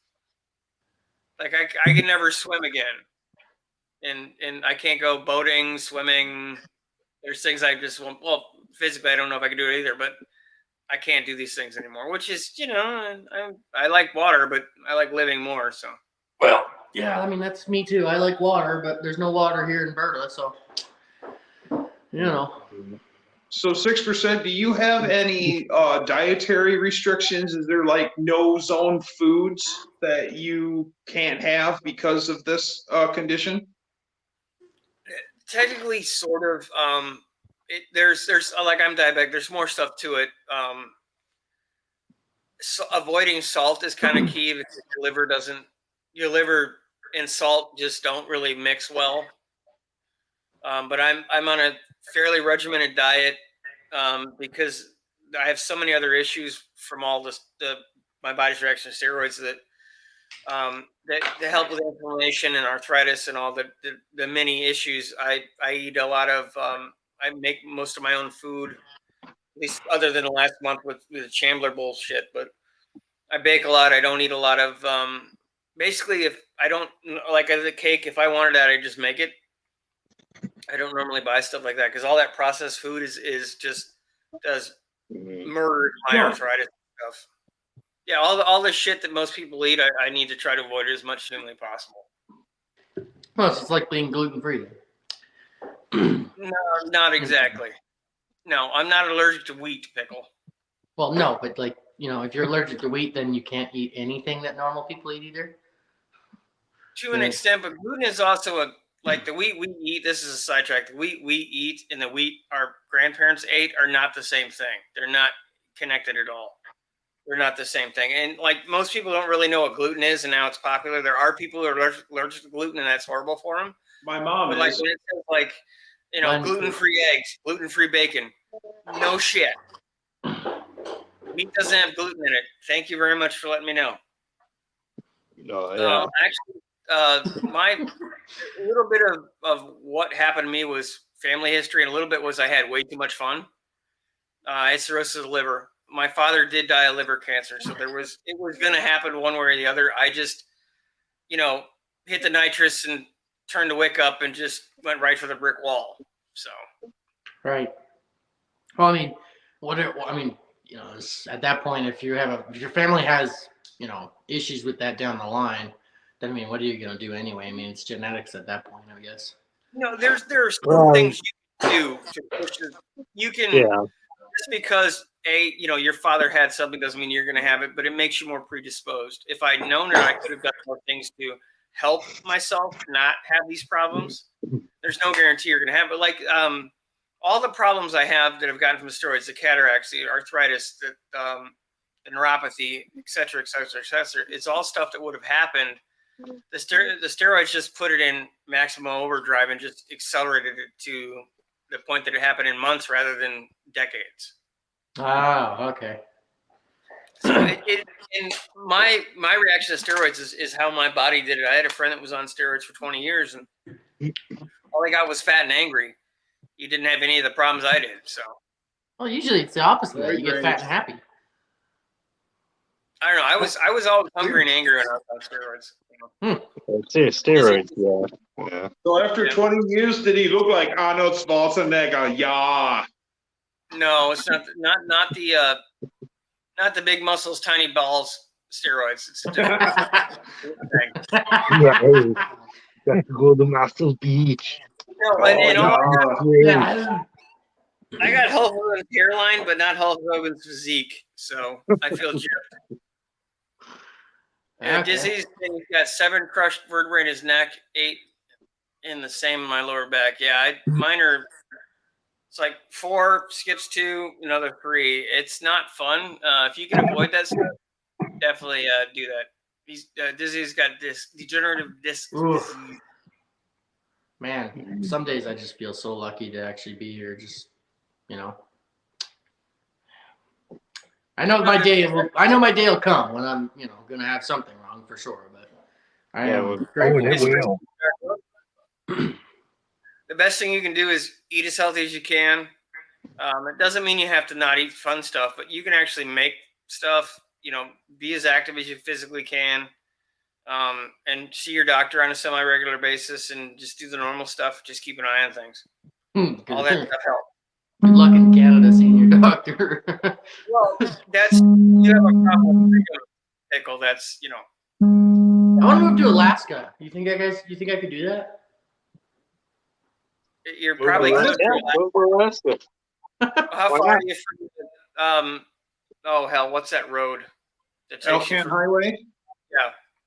Like I can never swim again, and I can't go boating, swimming. There's things I just won't. Well, physically, I don't know if I can do it either, but I can't do these things anymore. Which is, I like water, but I like living more. So. well, yeah, I mean that's me too. I like water, but there's no water here in Berta, so So 6%. Do you have any dietary restrictions? Is there like no zone foods that you can't have because of this condition? Technically, sort of. There's like I'm diabetic. There's more stuff to it. So avoiding salt is kind of key because your liver and salt just don't really mix well. But I'm on a fairly regimented diet because I have so many other issues from all my body's reaction to steroids that help with inflammation and arthritis and all the many issues. I eat a lot of. I make most of my own food, at least other than the last month with the Chandler bullshit. But I bake a lot. I don't eat a lot of. Basically, if I don't like the cake, if I wanted that, I just make it. I don't normally buy stuff like that because all that processed food is just does murder my arthritis and stuff. Yeah, all the shit that most people eat, I need to try to avoid it as much as humanly possible. Well, it's like being gluten free. No, not exactly. No, I'm not allergic to wheat, Pickle. Well, no, but like, if you're allergic to wheat, then you can't eat anything that normal people eat either. To an extent, but gluten is also like the wheat we eat. This is a sidetrack. The wheat we eat and the wheat our grandparents ate are not the same thing. They're not connected at all. They're not the same thing. And like most people don't really know what gluten is, and now it's popular. There are people who are allergic to gluten, and that's horrible for them. My mom But like is. when it says like, gluten-free eggs, gluten-free bacon, no shit. Meat doesn't have gluten in it. Thank you very much for letting me know. Actually, a little bit of what happened to me was family history, and a little bit was I had way too much fun. I had cirrhosis of the liver. My father did die of liver cancer, so it was going to happen one way or the other. I just, hit the nitrous and turned the wick up and just went right for the brick wall. So. Right. Well, at that point, if your family has, issues with that down the line, then what are you going to do anyway? It's genetics at that point, I guess. There are certain things you can do to push it. You can, just because your father had something doesn't mean you're going to have it, but it makes you more predisposed. If I'd known it, I could have done more things to help myself not have these problems. There's no guarantee you're going to have, but like all the problems I have that have gotten from the steroids, the cataracts, the arthritis, the neuropathy, et cetera, et cetera, et cetera, it's all stuff that would have happened. The steroids just put it in maximum overdrive and just accelerated it to the point that it happened in months rather than decades. Oh, okay. So and my reaction to steroids is how my body did it. I had a friend that was on steroids for 20 years, and all he got was fat and angry. He didn't have any of the problems I did. So. Well, usually it's the opposite. You get fat and happy. I don't know. I was always hungry and angry when I was on steroids. Steroids, yeah. So after 20 years, did he look like Arnold Schwarzenegger? Yeah. No, it's not the big muscles, tiny balls steroids. It's a different thing. Yeah, hey, got to go to Muscle Beach. No, I got Hulk Hogan's hairline, but not Hulk Hogan's physique. So I feel gypped. Dizzy's got 7 crushed vertebrae in his neck, 8 in the same in my lower back. Yeah, mine are. It's like 4, skips 2, another 3. It's not fun. If you can avoid that stuff, definitely do that. Dizzy's got degenerative disc disease. Man, some days I just feel so lucky to actually be here. Just, I know my day will come when I'm, going to have something wrong for sure. But I am grateful. The best thing you can do is eat as healthy as you can. It doesn't mean you have to not eat fun stuff, but you can actually make stuff, be as active as you physically can, and see your doctor on a semi-regular basis and just do the normal stuff. Just keep an eye on things. All that stuff helps. Good luck in Canada seeing your doctor. Well, you have a problem with Pickle. That's, I want to move to Alaska. You think I could do that? You're probably Alaska. How far are you from oh hell, what's that road? Elkan Highway?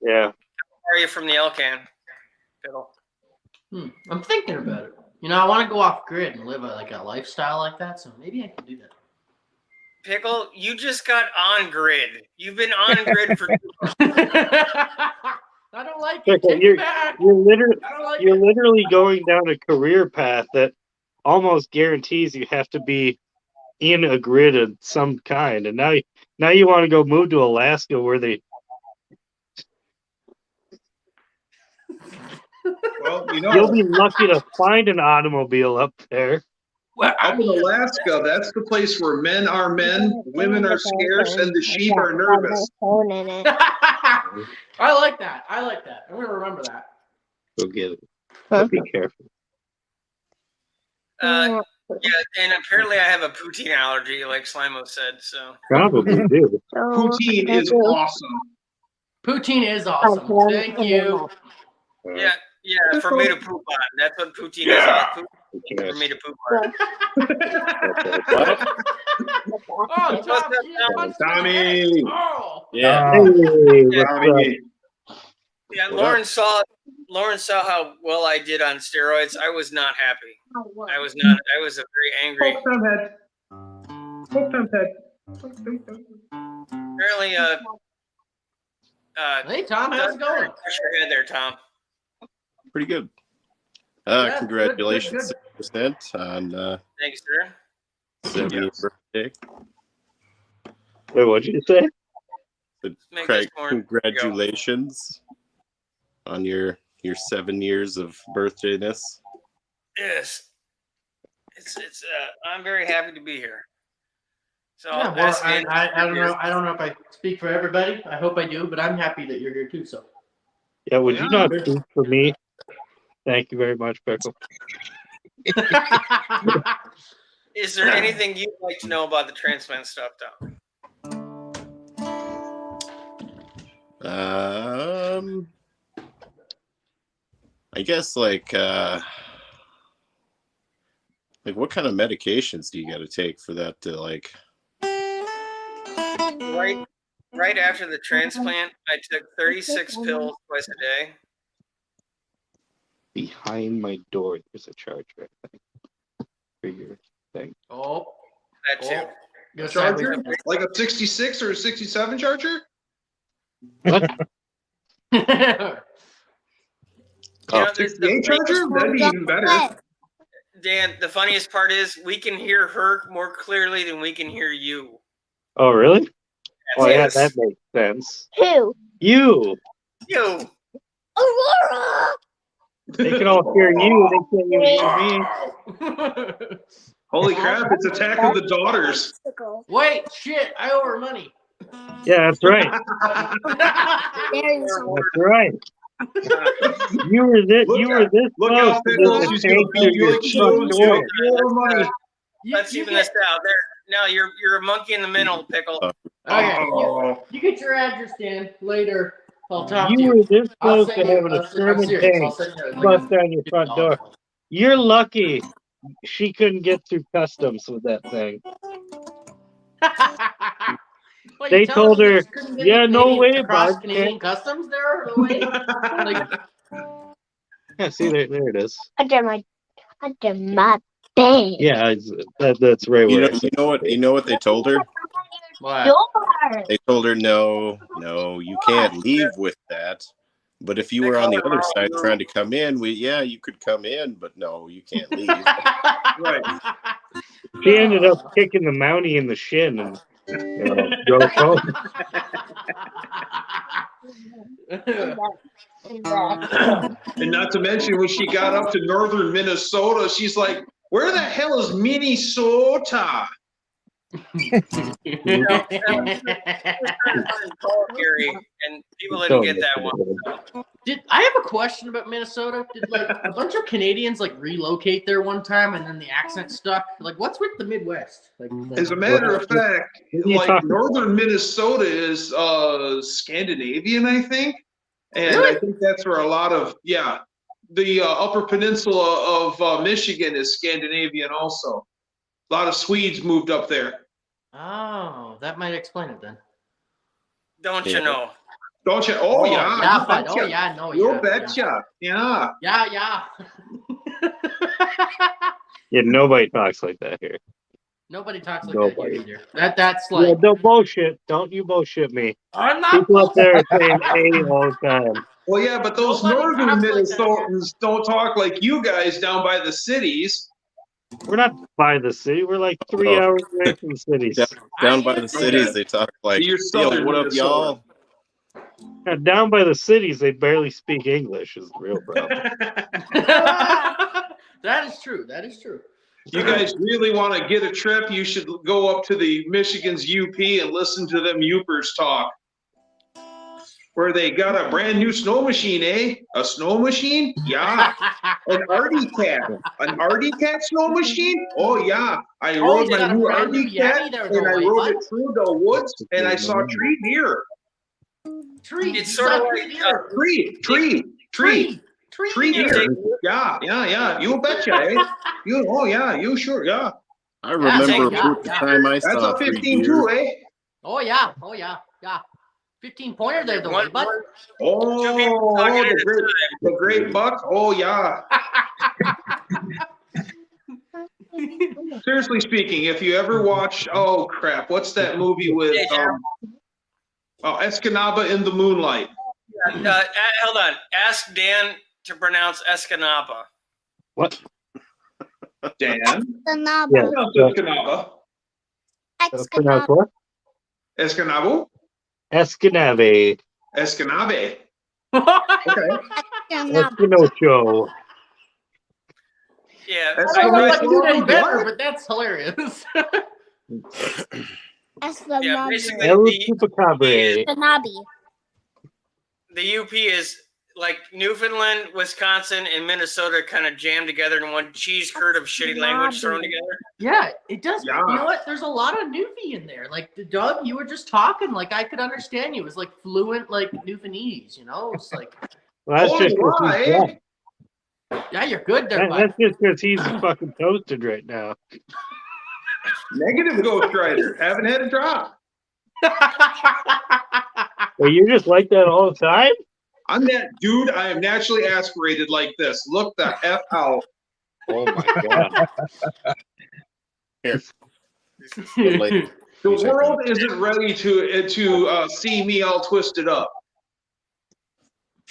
Yeah. How far are you from the Elkan? Pickle? I'm thinking about it. I want to go off grid and live a lifestyle like that, so maybe I can do that. Pickle, you just got on grid. You've been on grid for I don't like it. Take it back. You're literally going down a career path that almost guarantees you have to be in a grid of some kind. And now you want to go move to Alaska where they. Well, you'll be lucky to find an automobile up there. Well, up in Alaska, that's the place where men are men, women are scarce, and the sheep are nervous. I like that. I'm going to remember that. Go get it. But be careful. Yeah, and apparently I have a poutine allergy, like Slimo said. So Probably do. Poutine is awesome. Poutine is awesome. Thank you. yeah, for me to poop on. That's what poutine is. Poutine for me to poop on. Oh, What's up, Tom, Tommy. Oh. Yeah. Hey, what's up? Tommy. Yeah, Lauren saw how well I did on steroids. I was not happy. I was a very angry. Poke Tom's head. Poke Tom's head. Apparently, Hey, Tom, how's it going? Touch your head there, Tom. Pretty good. Yeah, Congratulations, good. 6% on Thanks, sir. 70th birthday. Wait, what'd you say? Make Craig, this more- congratulations on your 7 years of birthdayness. Yes, it's I'm very happy to be here. So Yeah, well, I don't know. I don't know if I speak for everybody. I hope I do, but I'm happy that you're here too. So. Yeah, would you not speak for me? Thank you very much, Pickle. Is there anything you'd like to know about the transplant stuff, Tom? I guess like what kind of medications do you got to take for that to like? Right after the transplant, I took 36 pills twice a day. Behind my door, there's a charger, I think, for your thing. Oh, That too. Go Charger? sideways. Like a 66 or a 67 Charger? What? You know, the 68 Charger? That'd be even better. Dan, the funniest part is we can hear her more clearly than we can hear you. Oh, really? Oh, yeah, Yes. that makes sense. Who? You! You. Aurora! They can all hear you, they can't even hear me. Holy crap, it's Attack of the Daughters. Wait, shit! I owe her money. Yeah, that's right. There's That's right. You were this Look close out, to Pickles. getting She's a going tank to through beat you your like she front owes door. you your money. Let's even this out. There. Now you're a monkey in the middle, Pickle. Okay, Oh. you get your address, Dan. Later, I'll talk to You you. were this I'll close send to you. having a I'm Sherman serious. I'll tank send you. bust down your front door. You're lucky she couldn't get through customs with that thing. What, They you telling told me they her, just couldn't get yeah, no Canadian- way, across bud. Canadian customs there. No way. Like, Yeah, see, there it is. under my bed. Yeah, that's right You where know, you know what they told her? what? Door. They told her no, you can't leave with that. But if you were on the other side trying to come in, you could come in, but no, you can't leave. Right. She ended up kicking the Mountie in the shin and drove home. And not to mention, when she got up to northern Minnesota, she's like, where the hell is Minnesota? You know, Gary, and people didn't get that one. I have a question about Minnesota? Did like a bunch of Canadians like relocate there one time and then the accent stuck? Like, what's with the Midwest? Like, As a matter of fact, like northern Minnesota is Scandinavian, I think. And Really? I think that's where a lot of, the upper peninsula of Michigan is Scandinavian also. A lot of Swedes moved up there. Oh, that might explain it then. Don't you know? Don't you? Oh, yeah. Yeah, You but betcha. yeah, no, You yeah, betcha. Yeah. yeah. Yeah, nobody talks like that here. Nobody talks like Nobody. that here either. That's Yeah, like don't bullshit. Don't you bullshit me. I'm not. People up there are saying "hey" all the time. Well, yeah, but those Nobody northern talks like that Minnesotans don't talk like you guys down by the cities. We're not by the city. We're like 3 hours away from cities. Down by the cities, they talk like, You're yo, southern what up, Minnesota. y'all? Now, down by the cities, they barely speak English. Is the real problem. That is true. That is true. You guys really want to get a trip, you should go up to the Michigan's UP and listen to them Yoopers talk. where they got a brand new snow machine, eh? A snow machine? Yeah. An Artie Cat. An Artie Cat snow machine? Oh, yeah. I Oh, rode they my got a new brand new Artie Cat, Yeti there, and though, I eh, rode bud? it through the woods, and I saw tree deer. Tree. It's you sort of saw like, Tree deer. deer. Yeah. You betcha, eh? You sure, yeah. I remember take- about the time I That's saw a 3 15 deer. too, eh? Oh yeah. 15 pointer there, though, eh, bud. Oh, the great buck. Oh, yeah. Seriously speaking, if you ever watch, oh crap, what's that movie with Escanaba in the Moonlight? Hold on. Ask Dan to pronounce Escanaba. What? Dan? Escanaba. Yeah. Pronounce Escanaba. Pronounce what? Escanabo? Escanave. Escanabe. Okay. Escanaba. Espinocho. Yeah. I don't know if I can do any What? better, but that's hilarious. Yeah, basically El the Chupacabra. Escanabi. UP is like Newfoundland, Wisconsin, and Minnesota kind of jammed together in one cheese curd of shitty language thrown together. Yeah, it does. Yeah. You know what? There's a lot of Newfie in there. Like, Doug, you were just talking. Like, I could understand you. It was like fluent, like Newfoundlandese. You know, it's like, Well, that's just 'cause he's Why? drunk. yeah, you're good there, bud. That's just because he's fucking toasted right now. Negative Ghost Rider. Haven't had a drop. Well, you're just like that all the time? I'm that dude. I am naturally aspirated like this. Look the F out. Oh my god. Here. Like, The world isn't ready to see me all twisted up.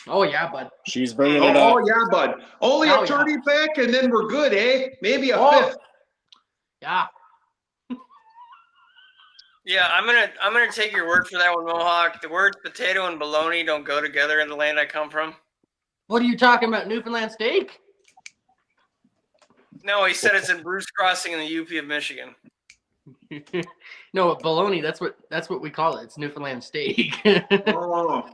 Oh yeah, bud. she's bringing it up. Oh, yeah, bud. Only Oh, a 30 pack and then we're good, eh? Maybe a Oh. fifth. Yeah. Yeah, I'm gonna take your word for that one, Mohawk. The words potato and bologna don't go together in the land I come from. What are you talking about? Newfoundland steak? No, he said it's in Bruce Crossing in the UP of Michigan. No, bologna. That's what we call it. It's Newfoundland steak. Oh,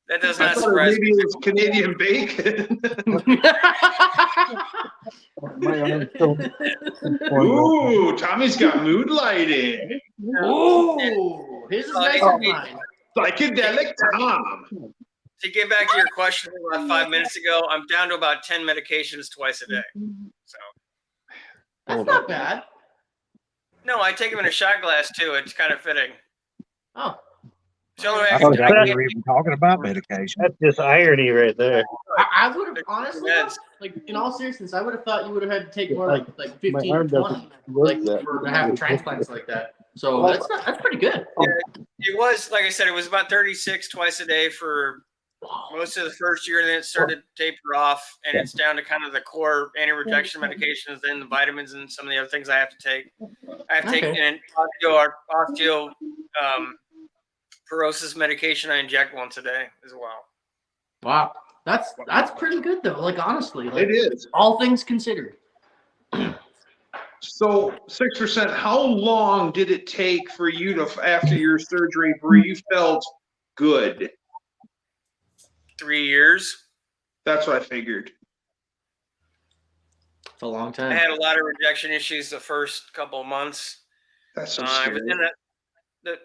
That does I not thought surprise maybe me. it was Canadian bacon. My arm's so Ooh, Tommy's got mood lighting. Ooh, his is nice Oh, and mine. Psychedelic Tom. To get back to your question about 5 minutes ago, I'm down to about 10 medications twice a day. So That's not bad. no, I take them in a shot glass too. It's kind of fitting. Oh, It's the only way I I can forgot drink we were it. even talking about medication. That's just irony right there. I would have honestly, Meds. like in all seriousness, I would have thought you would have had to take more like My 15 or arm 20, doesn't work like that for to have transplants like that. So that's pretty good. It was, like I said, it was about 36 twice a day for most of the first year, and then it started to taper off, and it's down to kind of the core anti-rejection medications, then the vitamins and some of the other things I have to take. I have to take an osteoporosis medication I inject once a day as well. Wow, that's pretty good though. Like honestly, like It is. all things considered. So 6%, how long did it take for you to, after your surgery, where you felt good? 3 years. That's what I figured. It's a long I time. had a lot of rejection issues the first couple of months. That's so I scary. was in that.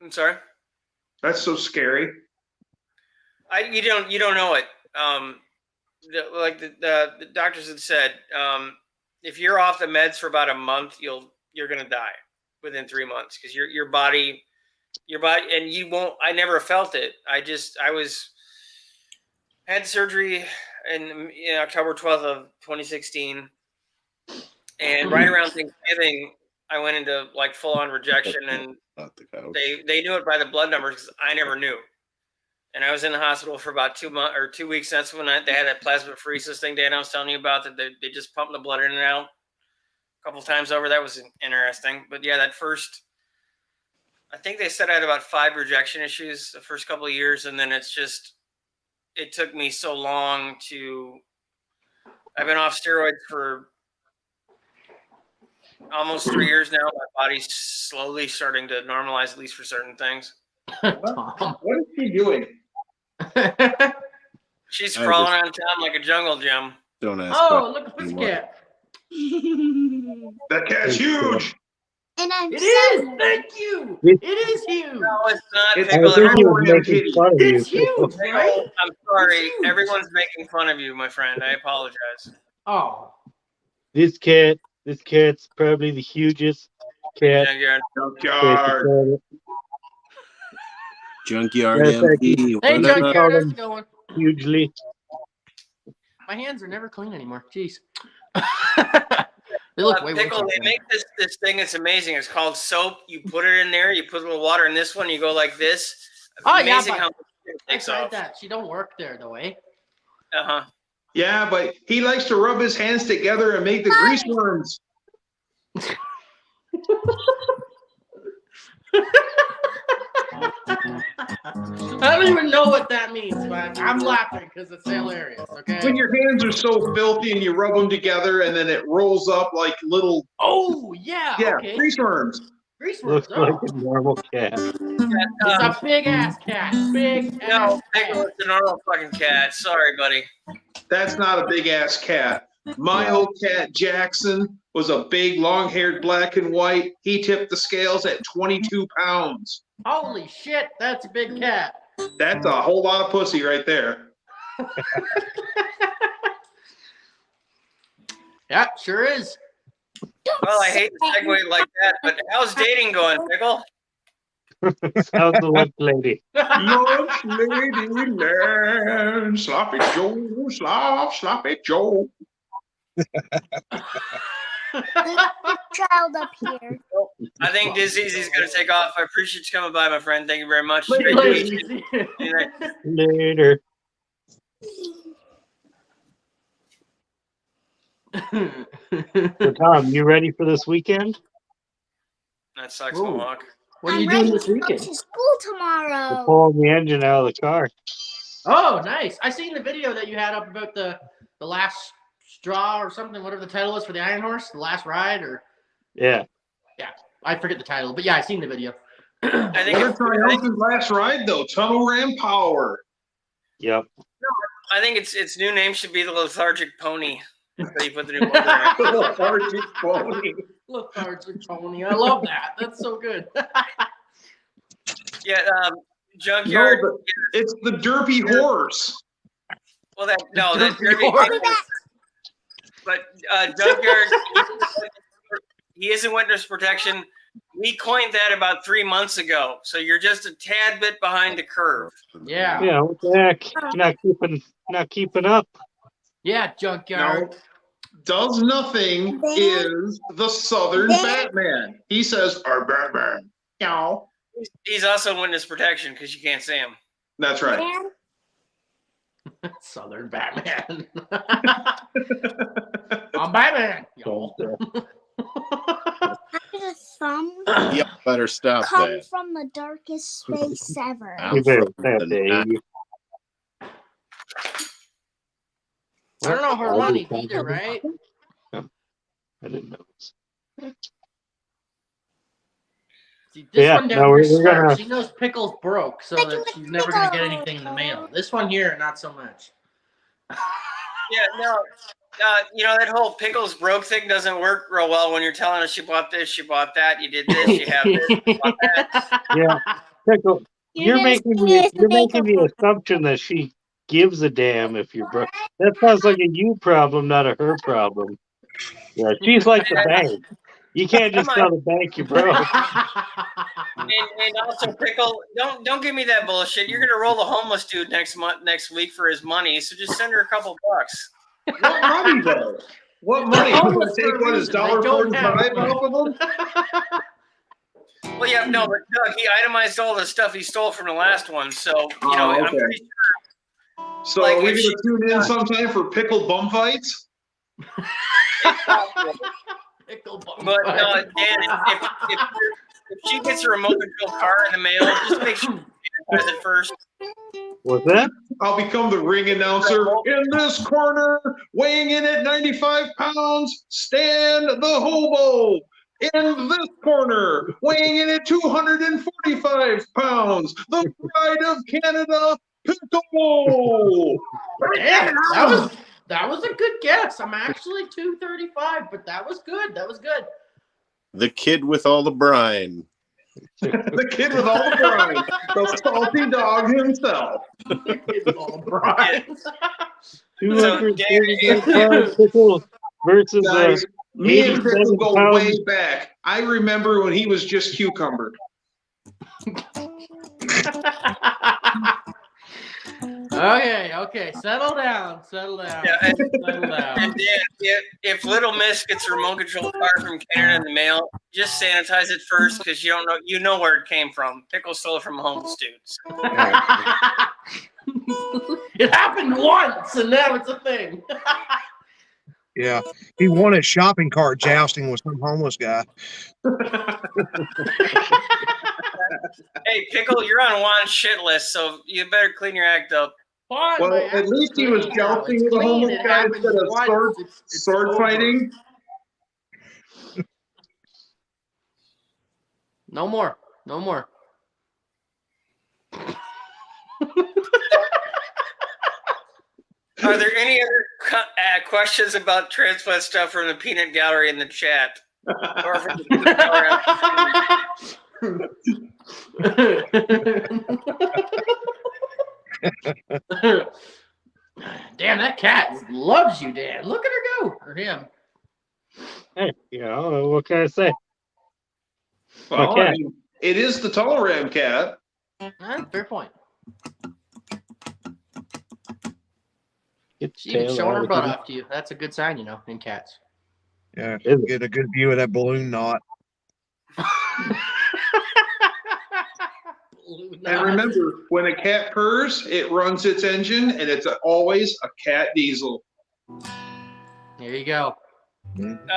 I'm sorry. That's so scary. You don't know it. The doctors had said, if you're off the meds for about a month, you're gonna die within 3 months because your body, and you won't. I never felt it. I had surgery in October 12th of 2016, and right around Thanksgiving, I went into like full on rejection, and Not the couch. they knew it by the blood numbers because I never knew. And I was in the hospital for about 2 months or 2 weeks. That's when they had that plasmapheresis thing, Dan, I was telling you about, that they just pumped the blood in and out a couple times over. That was interesting. But yeah, that first, I think they said I had about 5 rejection issues the first couple of years. And then it took me so long I've been off steroids for almost 3 years now. My body's slowly starting to normalize, at least for certain things. Tom. What is he doing? She's I crawling just- around town like a jungle gym. Don't ask. Oh, about look at it this anymore. cat. That cat's huge. And I'm It is. seven. Thank you. It- It is huge. No, it's not, It's I Pickle. think he was Ram making kitty. fun of you. It's huge, right? Pickle, I'm sorry. It's huge. Everyone's making fun of you, my friend. I apologize. Oh. This cat's probably the hugest cat. Junkyard. Junkyard. Junkyard Yes, thank MP. Hey, what Junkyard. up? Junkyard, how's it going? Hugely. My hands are never clean anymore. Jeez. They look way worse. Pickle, on they camera. make this thing. It's amazing. It's called soap. You put it in there. You put a little water in this one. You go like this. Oh, yeah, Amazing but how much it I takes tried off. that. She don't work there though, eh? Uh-huh. Yeah, but he likes to rub his hands together and make the grease worms. I don't even know what that means, but I'm laughing because it's hilarious. Okay. When your hands are so filthy and you rub them together and then it rolls up like little, Oh yeah. Okay. grease worms. Grease worms. Looks like Oh. a normal cat. It's a big ass cat. Big No, ass Pickle cat. is a normal fucking cat. Sorry, buddy. That's not a big ass cat. My old cat Jackson was a big, long-haired black and white. He tipped the scales at 22 pounds. Holy shit, that's a big cat. That's a whole lot of pussy right there. Yeah, sure is. Well, I hate to segue like that, but how's dating going, Pickle? Sounds the lunch lady. Lunch lady land, sloppy Joe, sloppy Joe. Child up here. I think Dizzy's going to take off. I appreciate you coming by, my friend. Thank you very much. Later, Great to meet you. ladies. Later. So Tom, you ready for this weekend? That sucks, Ooh. Mohawk. What are you I'm doing ready this to go weekend? to school We're tomorrow. pulling the engine out of the car. Oh, nice. I seen the video that you had up about the last straw or something, whatever the title is for the Iron Horse, the last ride, or Yeah. I forget the title, but yeah, I seen the video. I think, What a triumphant last ride though, Tunnel Ram Power. Yep. its new name should be the Lethargic Pony. So you put the new motor in it. Lethargic pony. Lethargic pony. I love that. That's so good. Yeah, No, Junkyard. but it's the derpy horse. Well, that Derpy derby, horse. but Junkyard, he is in witness protection. We coined that about 3 months ago, so you're just a tad bit behind the curve. Yeah. Yeah, what the heck? You're not keeping up. Yeah, Junkyard. No, does nothing is the Southern Batman. He says, "Our Batman." No, He's also in witness protection because you can't see him. that's right. And Southern Batman. I'm Batman. Y'all. a thumb Yep, better stop come that. from the darkest space ever. I'm You better from stop the that. I don't know her money either, right? I didn't know. See, this Yeah, one down no, here we're smart. gonna- She knows Pickle's broke, so that she's never gonna get anything in the mail. This one here, not so much. Yeah, no. That whole Pickles broke thing doesn't work real well when you're telling us you bought this, you bought that, you did this, you have this, you bought that. Yeah. Pickle, you're making the assumption that she gives a damn if you're broke. That sounds like a you problem, not a her problem. Yeah, she's like the bank. You can't just tell the bank you're broke. And also, Pickle, don't give me that bullshit. You're gonna roll the homeless dude next week for his money, so just send her a couple bucks. What money though? What money? They're You homeless want to take for a what is reason. They don't have $1.45 money. off of them? Well, yeah, no, but Doug, he itemized all the stuff he stole from the last one, so I'm okay. pretty So Like, are we if gonna tune in sometime for pickled bum fights? sure. Pickle bum But fight. Dan, if she gets a remote control car in the mail, just make sure she has it first. What's that? I'll become the ring announcer. In this corner, weighing in at 95 pounds, Stan the Hobo. In this corner, weighing in at 245 pounds, the Pride of Canada, Pickle! Damn, that was a good guess. I'm actually 235, but that was good. That was good. The kid with all the brine. The kid with all the brine. The salty dog himself. The kid with all the brine. 235 Pickle versus Guys, me and Pickle 87 go pounds. way back. I remember when he was just cucumber. Okay. Settle down. Yeah, Settle down. And Dan, if Little Miss gets a remote control car from Canada in the mail, just sanitize it first because you know where it came from. Pickle stole it from Homes Dudes. It happened once, and now it's a thing. Yeah, he won at shopping cart jousting with some homeless guy. Hey, Pickle, you're on Juan's shit list, so you better clean your act up. Fine, Well, my at act least is he was clean now. jousting It's with a clean. homeless It guy happens instead of once. It's sword over. fighting. No more. Are there any other questions about transplant stuff from the peanut gallery in the chat? Or from the peanut gallery? Damn, that cat loves you, Dan. Look at her go. Or him. Hey, what can I say? Well, cat. I mean, it is the Tolerant cat. Fair point. Get the She even tail showing out her of butt here. off to you. That's a good sign, in cats. Yeah, Is it? get a good view of that balloon knot. And remember, when a cat purrs, it runs its engine, and it's always a cat diesel. There you go.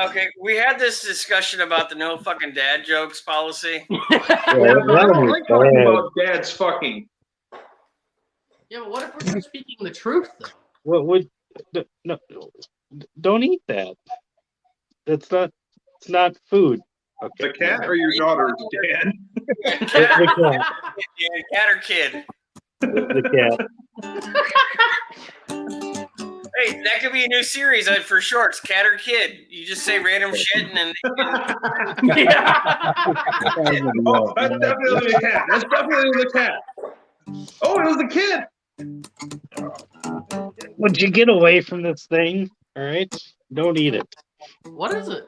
Okay, we had this discussion about the no fucking dad jokes policy. Yeah, but I don't like talking about dads fucking. Yeah, but what if we're just speaking the truth, though? What would no? Don't eat that. It's not food. Okay. The cat or your daughter, Dan? The cat. Yeah, cat or kid. The cat. Hey, that could be a new series for shorts. Cat or kid. You just say random shit and then. Oh, that's definitely the cat. That's definitely the cat. Oh, it was the kid. Would you get away from this thing? All right. Don't eat it. What is it?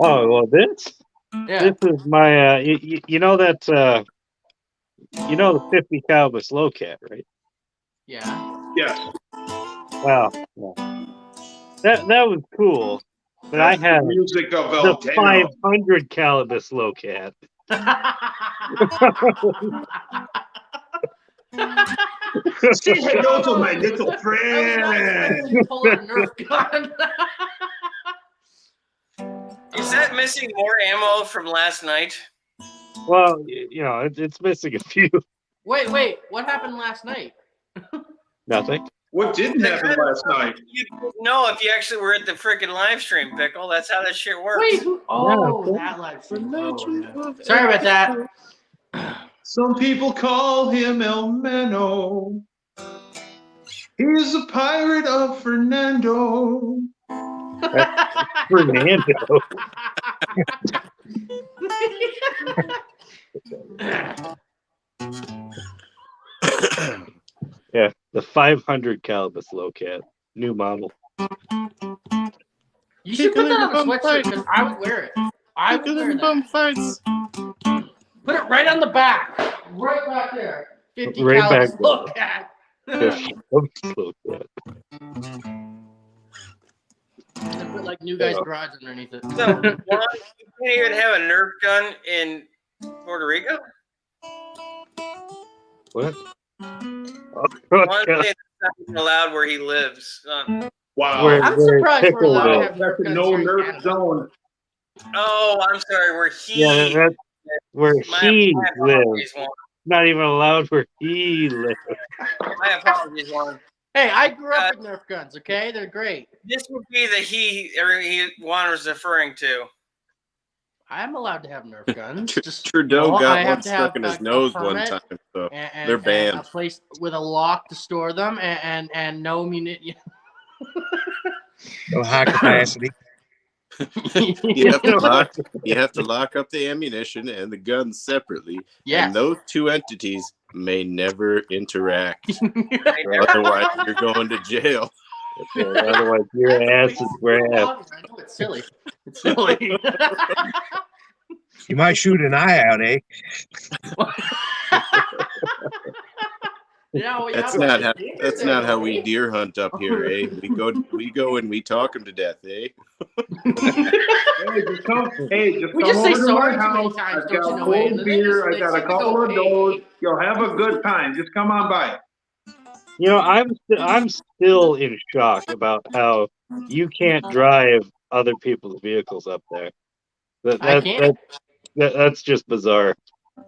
Oh well, this. Yeah. This is my. You know that. You know the 50 caliber slow cat, right? Yeah. Yes. Well, that was cool, but That's I had the music of the El 500 caliber slow cat. Say hello to my little friend. Pull out a Nerf gun. Is that missing more ammo from last night? Well, it's missing a few. Wait. What happened last night? Nothing. What didn't happen last night? You know if you actually were at the freaking live stream, Pickle. That's how that shit works. Wait. Oh, Yeah. that live stream. Oh, yeah. Sorry about that. Some people call him El Mano. He's a pirate of Fernando. Fernando. Yeah, the 500 caliber slow cat, new model. You should put that on a sweatshirt because I would wear it. I would wear that. Put it right on the back. Right back there. 50 Right caliber back slow cat. Slow cat. And put like New Guys Garage underneath it. So, Juan, you can't even have a Nerf gun in Puerto Rico? What? One thing that's not even allowed where he lives. Wow. I'm surprised we're allowed to have That's Nerf a guns no here in Nerf Canada. zone. Oh, I'm sorry. Where he Yeah, that's where he my lives. apologies, Juan. Not even allowed where he lives. My apologies, Juan. Hey, I grew up with Nerf guns, okay? They're great. This would be the he Juan was referring to. I'm allowed to have Nerf guns. Just Trudeau I got have one to stuck have in his a nose one permit time, so and they're a banned. place with a lock to store them, and no munition. No high capacity. You have to lock up the ammunition and the guns separately, Yes. and those two entities may never interact. They never- Otherwise, you're going to jail. Otherwise, your ass is grass. I know it's silly. It's silly. You might shoot an eye out, eh? Yeah, well, That's yeah, not but how. it's That's there, not how though, we eh? deer hunt up here, eh? We go and we talk them to death, eh? Hey, just come We just say over to sorry my too many house. times, I've don't you got know, eh? And cold then they beer. I seem got a to couple go, of hey, doors. hey. You'll have a good time. Just come on by. You know, I'm still in shock about how you can't drive other people's vehicles up there. I can't. That's just bizarre.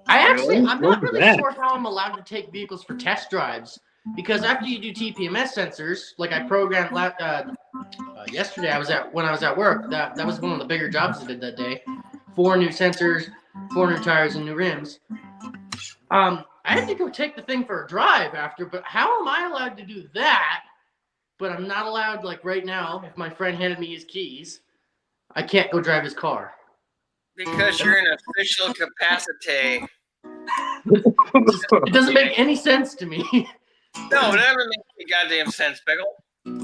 I'm What not is really that? sure how I'm allowed to take vehicles for test drives because after you do TPMS sensors, like I programmed yesterday, when I was at work. That was one of the bigger jobs I did that day. 4 new sensors, 4 new tires, and new rims. I had to go take the thing for a drive after, but how am I allowed to do that? But I'm not allowed, like right now, if my friend handed me his keys, I can't go drive his car. Because you're in official capacity. It doesn't make any sense to me. No, it never makes any goddamn sense, Pickle.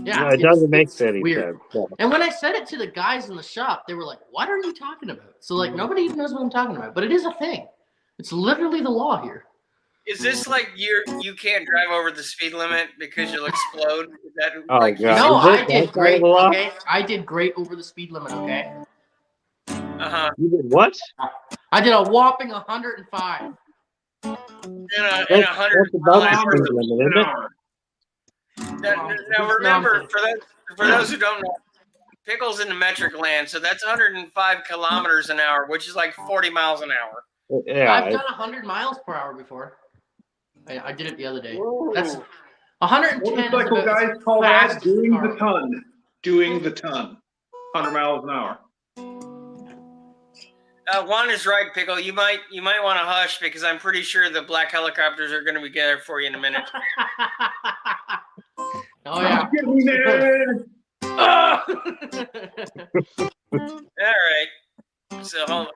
Yeah, No, it doesn't make it's any weird. sense. No. And when I said it to the guys in the shop, they were like, "What are you talking about?" So like nobody even knows what I'm talking about, but it is a thing. It's literally the law here. Is this like you can't drive over the speed limit because you'll explode? Is that Oh, like God. No, Is it I that did kind great. of a law? Okay, I did great over the speed limit. Okay, You did what? I did a whopping 105. in a That's 100 about mile the an speed hour? limit, isn't it? Now remember, for those who don't know, Pickle's in the metric land, so that's 105 kilometers an hour, which is like 40 miles an hour. Yeah. I've done 100 miles per hour before. I did it the other day. That's 110 is Motorcycle about guys call that fast doing car. the ton. Doing the ton. 100 miles an hour. Juan is right, Pickle. You might want to hush because I'm pretty sure the black helicopters are going to be there for you in a minute. Oh yeah. Get me there. All right. So hold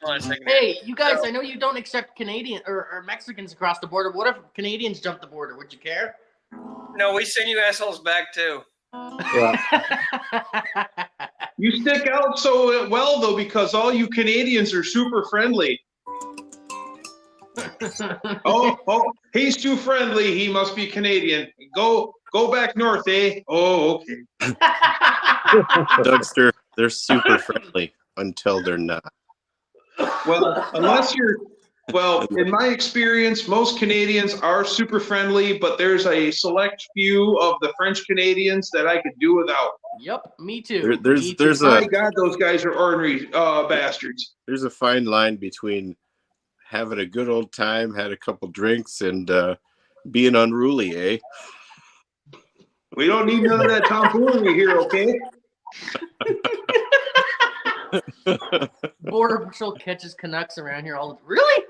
on a second. Hey, you guys, I know you don't accept Canadian or Mexicans across the border. What if Canadians jump the border? Would you care? No, we send you assholes back too. You stick out so well though because all you Canadians are super friendly. Oh, he's too friendly. He must be Canadian. Go back north, eh? Oh, okay. Dougster, they're super friendly until they're not. Well, in my experience, most Canadians are super friendly, but there's a select few of the French Canadians that I could do without. Yep, me too. My God, those guys are ornery bastards. There's a fine line between having a good old time, had a couple drinks, and being unruly, eh? We don't need none of that tomfoolery here, okay? Border Patrol catches Canucks around here all the time. Really?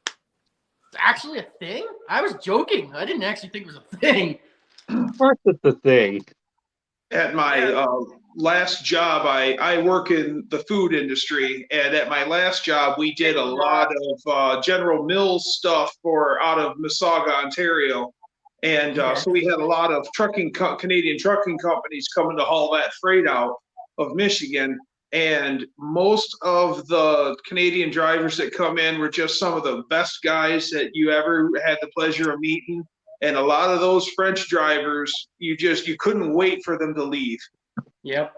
It's actually a thing? I was joking. I didn't actually think it was a thing. Of course it's a thing. At my last job, I work in the food industry, and at my last job, we did a lot of General Mills stuff out of Mississauga, Ontario. And so we had a lot of Canadian trucking companies coming to haul that freight out of Michigan. And most of the Canadian drivers that come in were just some of the best guys that you ever had the pleasure of meeting. And a lot of those French drivers, you couldn't wait for them to leave. Yep.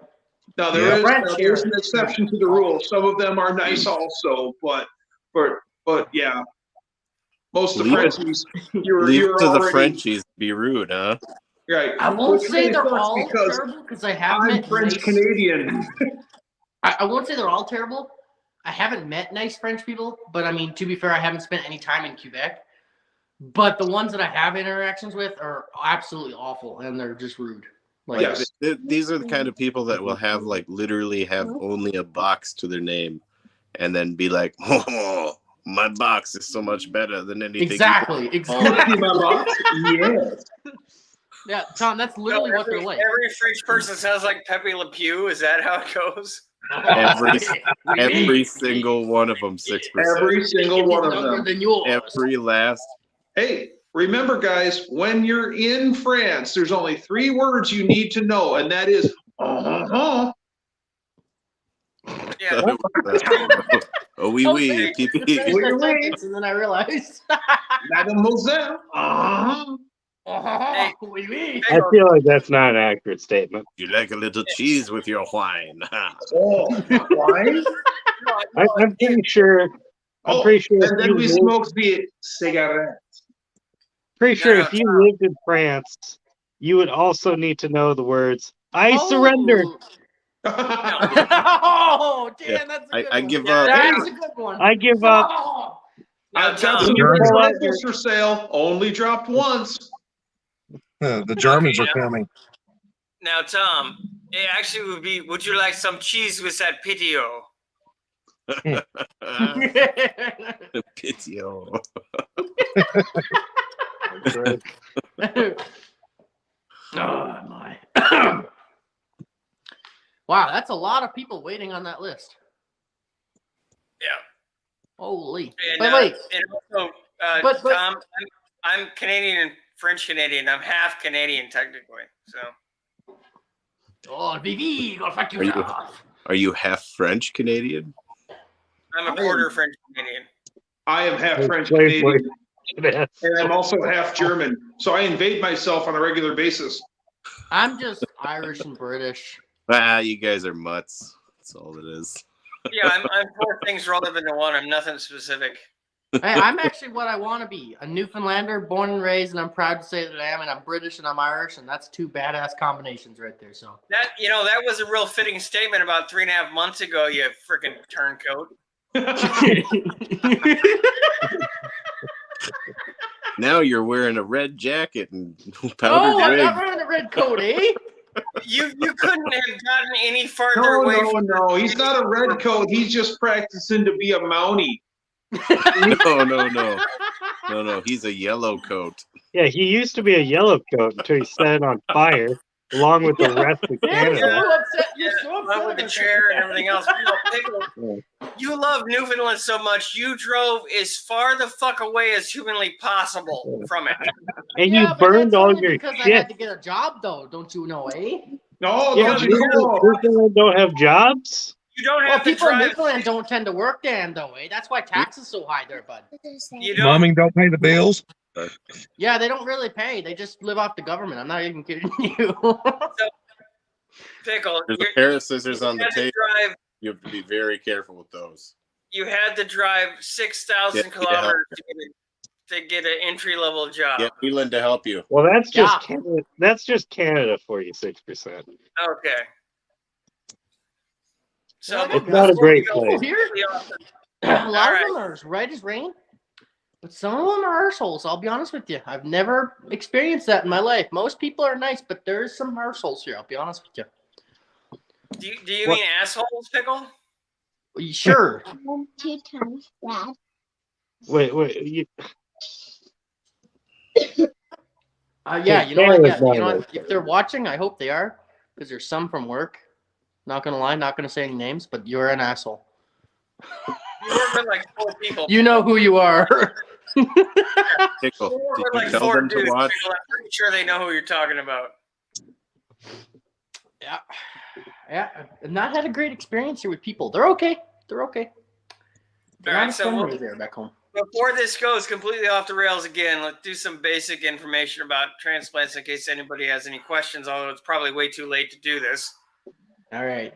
Now there's an exception to the rule. Some of them are nice also, but yeah. Most of the Frenchies, you're to already, the Frenchies be rude, huh? Right. I won't say they're all because terrible because I have I'm met French Canadian. I won't say they're all terrible. I haven't met nice French people, but I mean, to be fair, I haven't spent any time in Quebec. But the ones that I have interactions with are absolutely awful, and they're just rude. Like, Yes. These are the kind of people that will have like literally have only a box to their name, and then be like, "Oh, my box is so much better than anything." exactly. Oh, see my box? Yes. Yeah, Tom, that's literally what they're like. Every French person sounds like Pepe Le Pew. Is that how it goes? Every single one of them 6%. Every single one of Younger them. than yours. Every last. Hey, remember, guys, when you're in France, there's only 3 words you need to know, and that is uh-huh. Yeah. Oh, oui, I was oui, waiting pee, to pee. finish that sentence, and then I realized. Mademoiselle. Uh-huh. Hey. Oui, oui. I feel like that's not an accurate statement. You like a little cheese with your wine. Oh, wine? I'm pretty sure. I'm Oh, pretty sure if and then you we lived, smoked the cigarette. if you lived in France, you would also need to know the words "I surrender." Oh, Dan, Yeah, that's a good I one. give up. That's a good one. I give up. Oh. Now, I've got Tom, some you new pull out rifles for sale, only dropped once. The Germans Okay, are coming. now, Tom, it actually would be, would you like some cheese with that pitio? Pitio. Oh my. Wow, that's a lot of people waiting on that list. Yeah. Holy. And, But wait, and also, but- Tom, I'm Canadian and French Canadian. I'm half Canadian technically. So. oh, Vivi, go fuck yourself. Are you half French Canadian? I'm a quarter French Canadian. I am half French Wait, Canadian, wait. and I'm also half German. So I invade myself on a regular basis. I'm just Irish and British. You guys are mutts. That's all it is. Yeah, I'm 4 things rolled into one. I'm nothing specific. Hey, I'm actually what I want to be. A Newfoundlander, born and raised, and I'm proud to say that I am, and I'm British and I'm Irish, and that's 2 badass combinations right there. So That that was a real fitting statement about 3.5 months ago. You freaking turncoat. Now you're wearing a red jacket and powdered oh, I'm wig. not wearing a red coat, eh? You couldn't have gotten any farther No, away no, from no. He's not a red coat. He's just practicing to be a Mountie. No. He's a yellow coat. Yeah, he used to be a yellow coat until he set it on fire, along with the rest of Dan, you're Canada. so upset. You're so upset with the about chair that. and everything else. You love Newfoundland so much, you drove as far the fuck away as humanly possible from it. And Yeah, you but burned that's all only your because I shit. had to get a job, though. Don't you know, eh? No, Yeah, don't you know? Newfoundland don't have jobs. You don't Well, have to people in drive. Newfoundland don't tend to work, Dan, though, eh? That's why taxes so high there, bud. You don't. Mumming don't pay the bills. Yeah, they don't really pay. They just live off the government. I'm not even kidding you. Pickle. There's a pair of scissors on the had to table. drive. You have to be very careful with those. You had to drive 6,000 Yeah, kilometers to get an entry level job. Get Leland to help you. Well, that's just Yeah. Canada. That's just Canada for you, 6%. Okay. So It's not a great People place. here, a lot All of right. them are as right as rain, but some of them are arseholes. I'll be honest with you. I've never experienced that in my life. Most people are nice, but there's some arseholes here. I'll be honest with you. Do you mean assholes, Pickle? Sure. 2 times that. Wait. Yeah, you know what? Canada's Yeah, not you know like what? If they're watching, I hope they are, because there's some from work. Not gonna lie, not gonna say any names, but you're an asshole. You work with like 4 people. You know who you are. Pickle, You work did with you like tell 4 them to dudes. watch? Pickle. I'm pretty sure they know who you're talking about. Yeah, I've not had a great experience here with people. They're okay. They're okay. They're All right, not so friendly there back home. Before this goes completely off the rails again, let's do some basic information about transplants in case anybody has any questions, although it's probably way too late to do this. All right.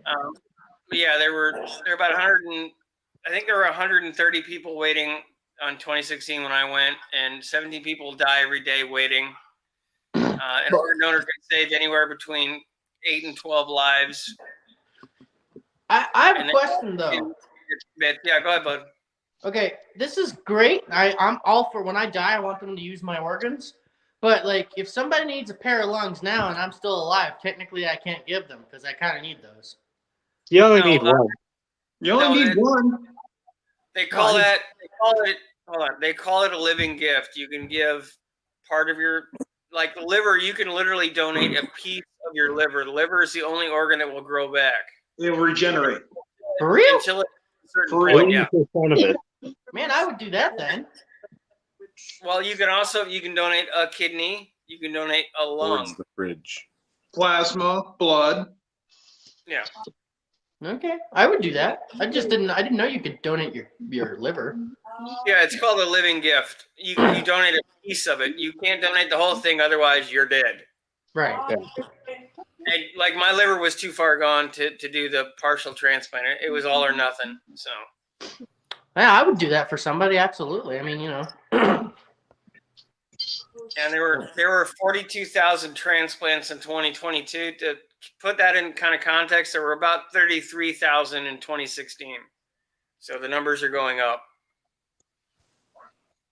But yeah, there were about 130 people waiting on 2016 when I went, and 17 people die every day waiting. An organ donor can save anywhere between 8 and 12 lives. I have a question though. Yeah, go ahead, bud. Okay, this is great. I'm all for when I die, I want them to use my organs. But like, if somebody needs a pair of lungs now and I'm still alive, technically I can't give them because I kind of need those. You only No, need one. You only need one. They call that. They call it. Hold on. They call it a living gift. You can give part of your, like the liver. You can literally donate a piece of your liver. The liver is the only organ that will grow back. It'll regenerate. For real? Until a certain For point. real? Yeah. 80% of it. Man, I would do that then. Well, you can donate a kidney. You can donate a lung. Towards the fridge. Plasma, blood. Yeah. Okay, I would do that. I didn't know you could donate your liver. Yeah, it's called a living gift. You donate a piece of it. You can't donate the whole thing, otherwise you're dead. Right. And like my liver was too far gone to do the partial transplant. It was all or nothing. So Yeah, I would do that for somebody. Absolutely. I mean, you know. and there were 42,000 transplants in 2022. To put that in kind of context, there were about 33,000 in 2016. So the numbers are going up.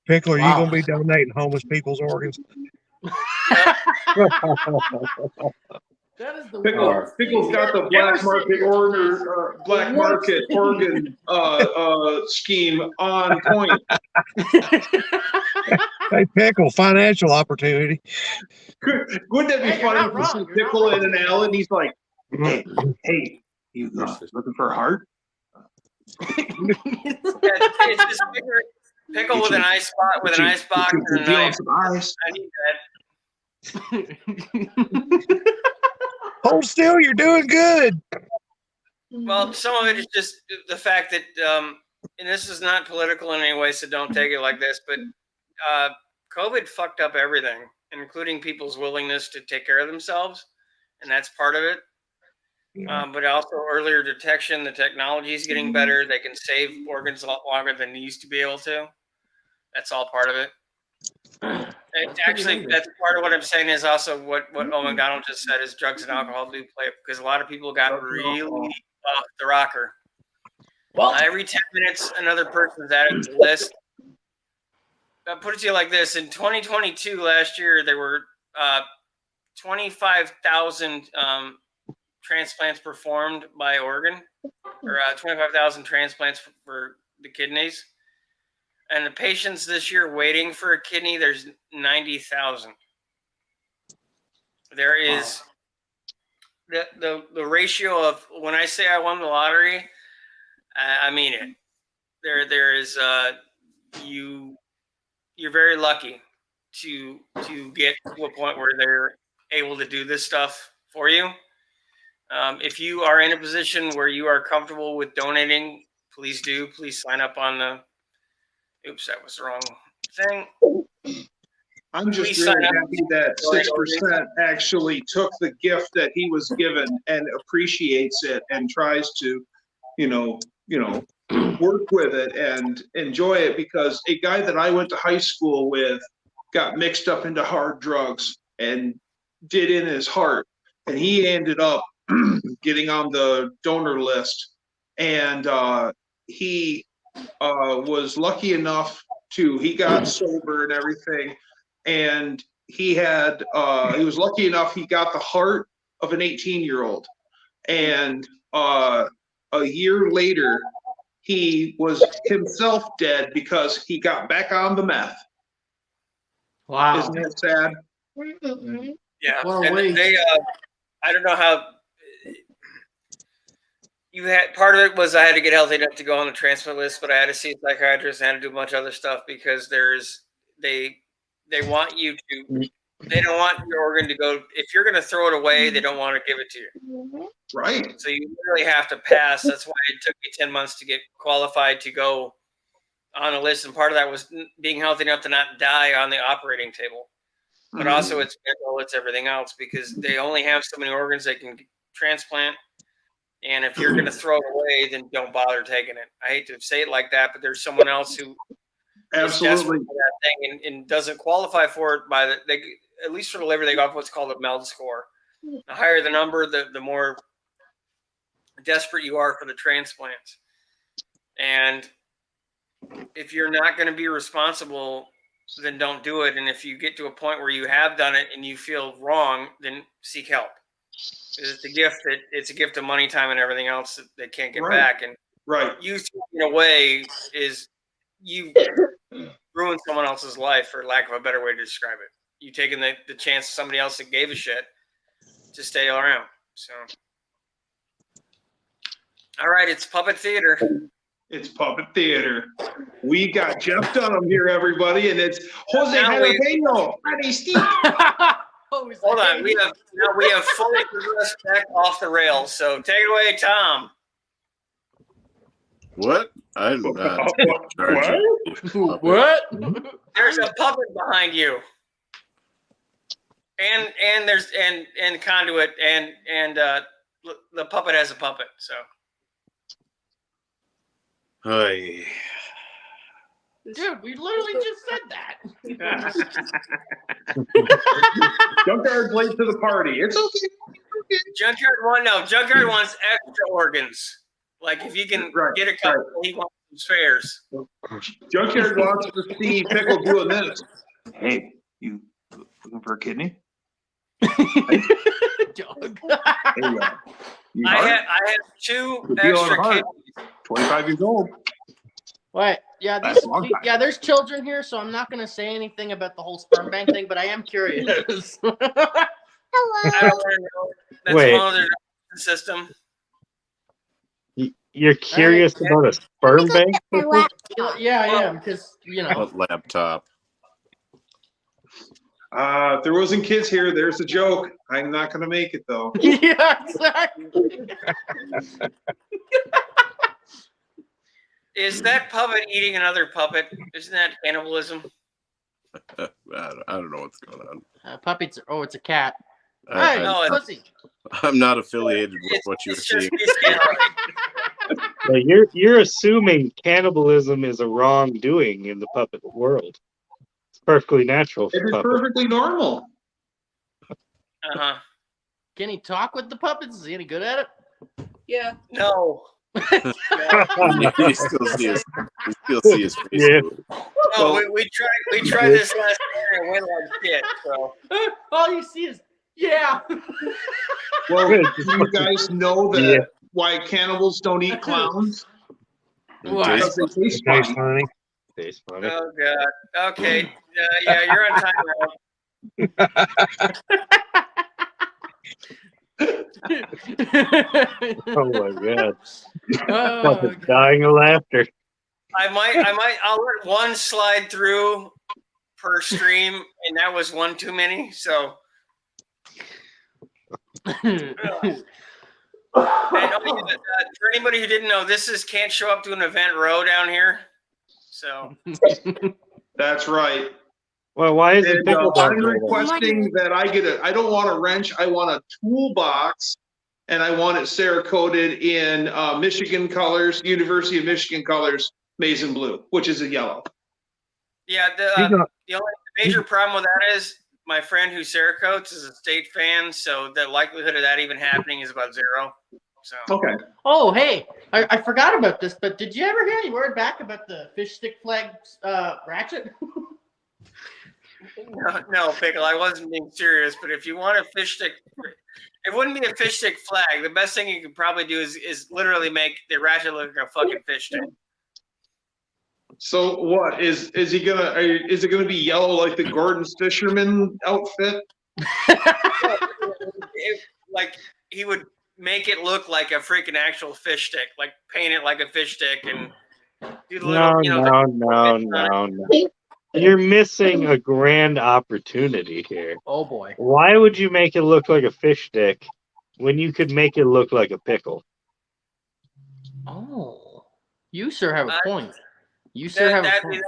Pickle, are you Wow. going to be donating homeless people's organs? That is the Pickle's got the black market organ scheme on point. Hey, Pickle, financial opportunity. Wouldn't that be Hey, you're funny not if you wrong. see You're not Pickle in wrong. an alley and he's like, hey, you looking for a heart? It's just pickle with an ice spot, with an ice box and a knife. I need that. Hold still, you're doing good. Well, some of it is just the fact that, and this is not political in any way, so don't take it like this, but COVID fucked up everything, including people's willingness to take care of themselves, and that's part of it. But also earlier detection, the technology is getting better. They can save organs a lot longer than they used to be able to. That's all part of it. Actually, that's part of what I'm saying is also what Owen McDonald just said is drugs and alcohol do play, because a lot of people got really off the rocker. Well, Every 10 minutes, another person's added to the list. I'll put it to you like this. In 2022, last year, there were 25,000 transplants performed by organ, or 25,000 transplants for the kidneys. And the patients this year waiting for a kidney, there's 90,000. There is the ratio of, when I say I won the lottery, I mean it. There is you're very lucky to get to a point where they're able to do this stuff for you. If you are in a position where you are comfortable with donating, please do. Please sign up on the. Oops, that was the wrong thing. I'm just Please really sign up. happy that 6% actually took the gift that he was given and appreciates it and tries to, work with it and enjoy it, because a guy that I went to high school with got mixed up into hard drugs and did in his heart, and he ended up getting on the donor list, and he was lucky enough he got sober and everything, and he was lucky enough he got the heart of an 18-year-old, and a year later he was himself dead because he got back on the meth. wow. Isn't that sad? Yeah, Well, and wait. they. I don't know how. You had part of it was I had to get healthy enough to go on the transplant list, but I had to see a psychiatrist and I had to do a bunch of other stuff because they want you to. They don't want your organ to go. If you're going to throw it away, they don't want to give it to you. Right. So you really have to pass. That's why it took me 10 months to get qualified to go on a list. And part of that was being healthy enough to not die on the operating table. But also it's mental, it's everything else, because they only have so many organs they can transplant. And if you're going to throw it away, then don't bother taking it. I hate to say it like that, but there's someone else who is desperate for that thing and doesn't qualify for it by at least for the liver, they got what's called a MELD score. The higher the number, the more desperate you are for the transplants. And if you're not going to be responsible then don't do it. And if you get to a point where you have done it and you feel wrong, then seek help. It's a gift it's a gift of money, time, and everything else that they can't get back. And you taking away is you ruin someone else's life, for lack of a better way to describe it. You taking the chance of somebody else that gave a shit to stay around. So, all right, it's puppet theater. It's puppet theater. We got Jeff Dunham here, everybody, and it's Jose Jalapeno, Freddie Steve. Hold on, we have fully progressed back off the rails. So take it away, Tom. What? I'm not What? There's a puppet behind you, and there's and conduit and the puppet has a puppet. So. Hey. Dude, we literally just said that. Junkyard's late to the party. It's okay. Junkyard wants extra organs. Like if you can get a couple, he wants some spares. Junkyard wants to see Pickle doing this. Hey, you looking for a kidney? I have 2 extra kidneys. 25 years old. What? Yeah, there's children here, so I'm not going to say anything about the whole sperm bank thing, but I am curious. Hello. I don't want to know. That's Wait. one of their system. You're curious about a sperm bank? Yeah, I am, because, What laptop? If there wasn't kids here, there's a joke. I'm not going to make it, though. Yeah, exactly. Is that puppet eating another puppet? Isn't that cannibalism? I don't know what's going on. Puppies. Oh, it's a cat. I- Hey, no, pussy. I'm not affiliated with what you're seeing. Well, you're assuming cannibalism is a wrongdoing in the puppet world. It's perfectly natural It for is puppets. perfectly normal. Uh-huh. Can he talk with the puppets? Is he any good at it? Yeah. No. You still see his face. Yeah. No, we tried this last year and went like shit. So All you see is, yeah. Well, do you guys know that why cannibals don't eat clowns? Why? Because they taste Nice, funny. honey. Tastes funny. oh god. Okay. Yeah, you're on time now. Oh my god. Oh, Puppet's dying of laughter. I'll let one slide through per stream, and that was one too many. So and for anybody who didn't know, this is Can't Show Up to an Event Row down here. So That's right. Well, why is it And pickle I'm dog? requesting that I don't want a wrench. I want a toolbox, and I want it Cerakoted in Michigan colors, University of Michigan colors, maize and blue, which is a yellow. yeah, the only major problem with that is my friend who Cerakotes is a state fan, so the likelihood of that even happening is about 0. So Okay. Oh, hey, I forgot about this, but did you ever hear any word back about the fish stick flag ratchet? no, Pickle, I wasn't being serious, but if you want a fish stick, it wouldn't be a fish stick flag. The best thing you could probably do is literally make the ratchet look like a fucking fish stick. So what is he gonna? Is it gonna be yellow like the Gordon's fisherman outfit? Like he would make it look like a freaking actual fish stick, like paint it like a fish stick and do the little, No. You're missing a grand opportunity here. Oh boy. Why would you make it look like a fish stick when you could make it look like a pickle? Oh, you sure have a point. You sure have a point.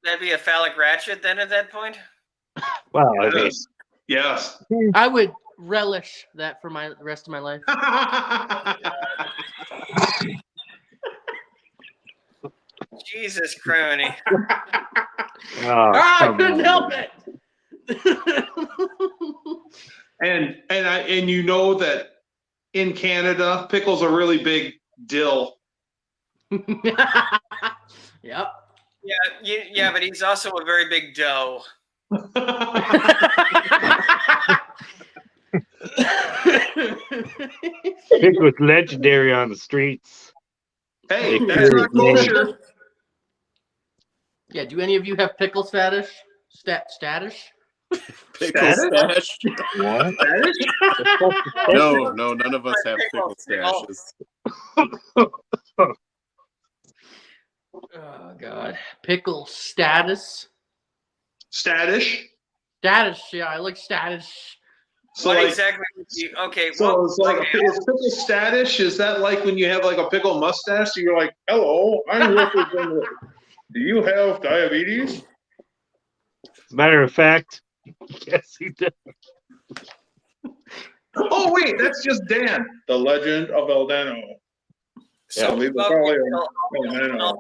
That'd be a phallic ratchet then at that point? Well, I mean, Yes. I would relish that for the rest of my life. Jesus criminy. I couldn't help it. And you know that in Canada, pickles are really big dill. Yep. Yeah, but he's also a very big doe. Pick was legendary on the streets. Hey, They that's fear not his name. kosher. Yeah, do any of you have pickle status? Status? Pickle stash? What? No, none of us have pickle stashes. Oh God, pickle status. Status. Status, yeah, I like status. So What like, exactly? Okay, so well, it's like okay, is pickle status? Is that like when you have like a pickle mustache? So you're like, hello, I'm representing. Do you have diabetes? Matter of fact, yes, he does. Oh wait, that's just Dan, the legend of Eldano. so we will okay, call him so, Eldano.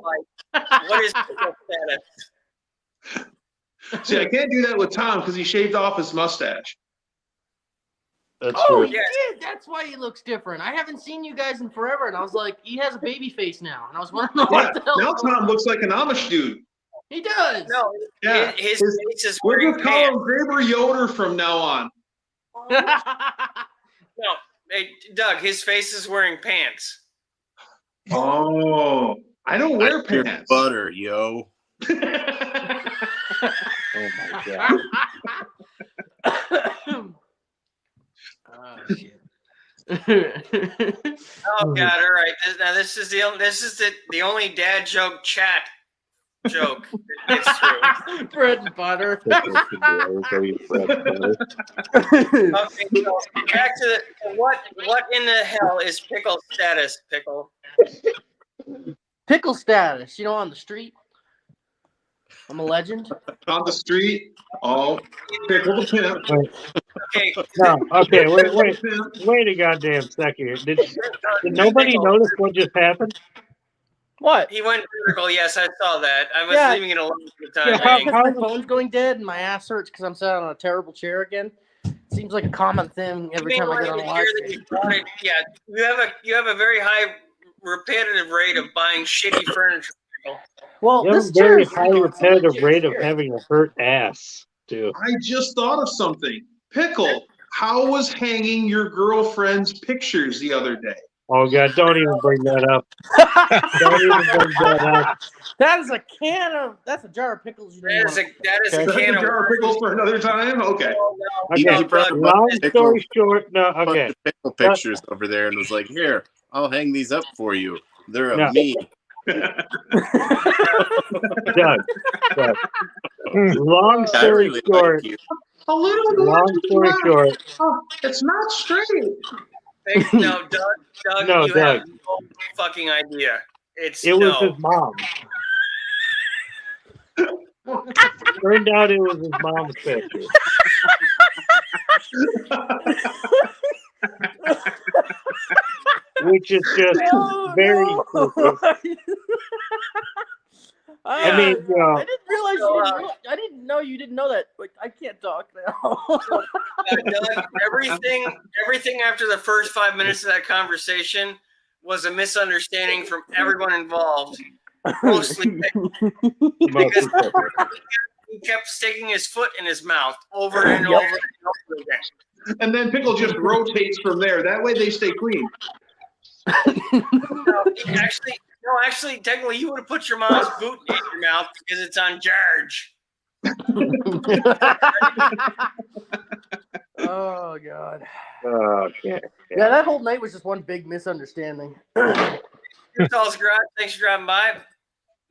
what is pickle status? See, I can't do that with Tom because he shaved off his mustache. That's Oh, true. he did. That's why he looks different. I haven't seen you guys in forever, and I was like, he has a baby face now, and I was wondering what the hell. Now is going Tom on. looks like an Amish dude. He does. No, Yeah, his face is we're wearing gonna call pants. him Graber Yoder from now on. No, hey, Doug, his face is wearing pants. Oh, I don't wear Your pants. butter, yo. Oh my god. Oh shit. Oh God! All right, now this is the only dad joke chat joke that gets through. Bread and butter. Okay, so back to what in the hell is pickle status? Pickle. Pickle status. You know, on the street. I'm a legend. On the street. Oh, pickle the pimp. Okay. No, okay, wait a goddamn second here. Did nobody notice what just happened? What? He went vertical. Yes, I saw that. I was Yeah. leaving it alone at the time. Yeah, Hank. My phone's going dead and my ass hurts because I'm sat on a terrible chair again. Seems like a common thing every time I get on a live stream. Yeah, you have a very high repetitive rate of buying shitty furniture. Well, You have this a very chair is high repetitive rate of having a hurt ass, too. I just thought of something. Pickle, how was hanging your girlfriend's pictures the other day? Oh god, don't even bring that up. Don't even bring that up. That is a can of. That's a jar of pickles. You That is a Is that can a of jar of pickles for another time? Okay. Okay, long story short, no, okay. Pickle pictures over there and was like, here, I'll hang these up for you. They're of me. Doug. Long story really short. like you. A little Long story short. Oh, it's not straight. No, Doug, No, you Doug. have no fucking idea. It was his mom. Turned out it was his mom's picture. Which is just very stupid. I mean, I didn't realize you didn't know. I didn't know you didn't know that. Like, I can't talk now. Doug, everything after the first 5 minutes of that conversation was a misunderstanding from everyone involved. Mostly because he kept sticking his foot in his mouth over and over and over again. And then Pickle just rotates from there. That way they stay clean. Actually, technically, you would have put your mom's boot in your mouth because it's on charge. Oh God. Okay. Yeah, that whole night was just one big misunderstanding. Thanks for dropping by.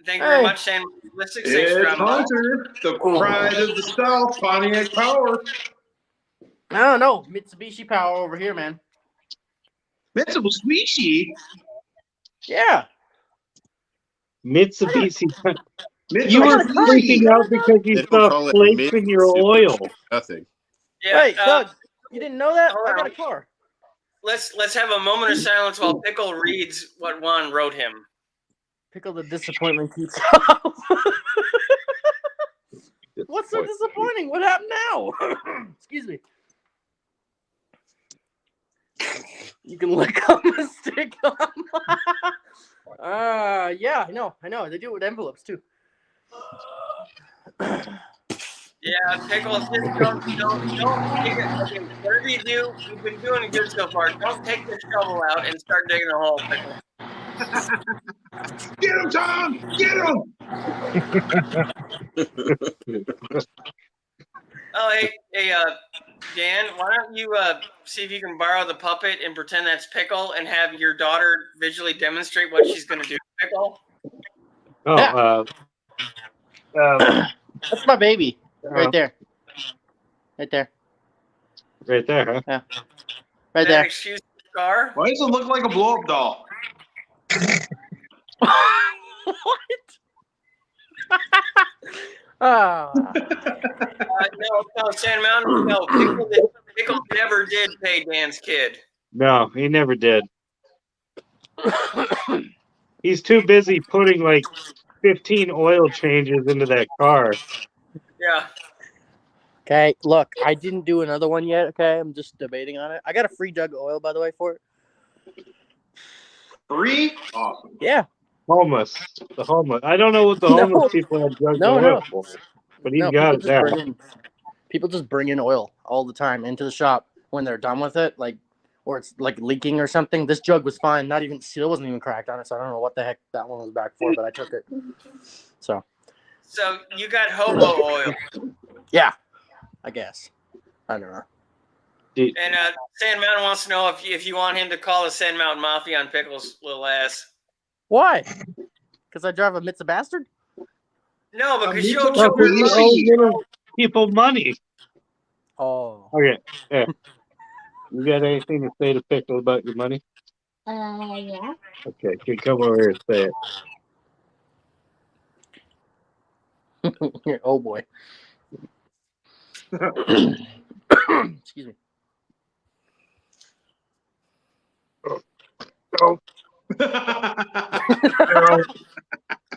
Thank you very much, Sam. Thanks for It's dropping by. Hunter, the pride of the South, Pontiac Power. I don't know. Mitsubishi Power over here, man. Mitsubishi? Yeah. Mitsubishi. You were freaking out because you saw flakes in your oil. Nothing. Yeah, hey, Doug, you didn't know that? I got a car. Let's have a moment of silence while Pickle reads what Juan wrote him. Pickle, the disappointment keeps up. What's so disappointing? What happened now? Excuse me. You can lick on the stick on. Yeah, I know. They do it with envelopes too. Yeah, pickles. Just don't take it. Okay, whatever you do, you've been doing good so far. Don't take the shovel out and start digging a hole, pickle. Get him, Tom! Get him! Oh, hey, Dan, why don't you see if you can borrow the puppet and pretend that's Pickle and have your daughter visually demonstrate what she's going to do to Pickle? Oh, That's my baby. Right there. Right there. right there, huh? Yeah. Is Right that there. an excuse for scar? Why does it look like a blow-up doll? Ah. No, Sand Mountain. No, Pickle never did pay Dan's kid. No, he never did. He's too busy putting like 15 oil changes into that car. Yeah. Okay, look, I didn't do another one yet. Okay, I'm just debating on it. I got a free jug of oil, by the way, for it. Free? Awesome. Yeah. Homeless. The homeless. I don't know what the homeless people have jugs of oil for, but he's got it there. People just bring in oil all the time into the shop when they're done with it, like, or it's like leaking or something. This jug was fine, not even seal wasn't even cracked on it, so I don't know what the heck that one was back for, but I took it. So you got hobo oil. Yeah, I guess. I don't know. And Sand Mountain wants to know if you want him to call the Sand Mountain Mafia on Pickle's little ass. Why? Because I drive a Mitsa bastard? No, because you you'll told me You owe little people money. Oh. Okay, yeah. You got anything to say to Pickle about your money? Yeah. Okay, come over here and say it. Oh boy. Excuse me. Oh.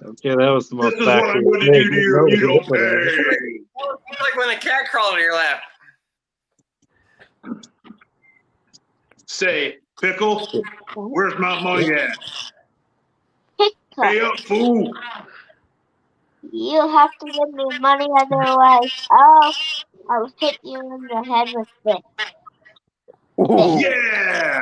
Okay, that was the most This is what I'm going to do to you if you don't pay. It's like when the cat crawled in your lap. Say, Pickle, where's my money at? Pickle. Pay up, fool. You have to give me money, otherwise, I'll hit you in the head with this. Yeah.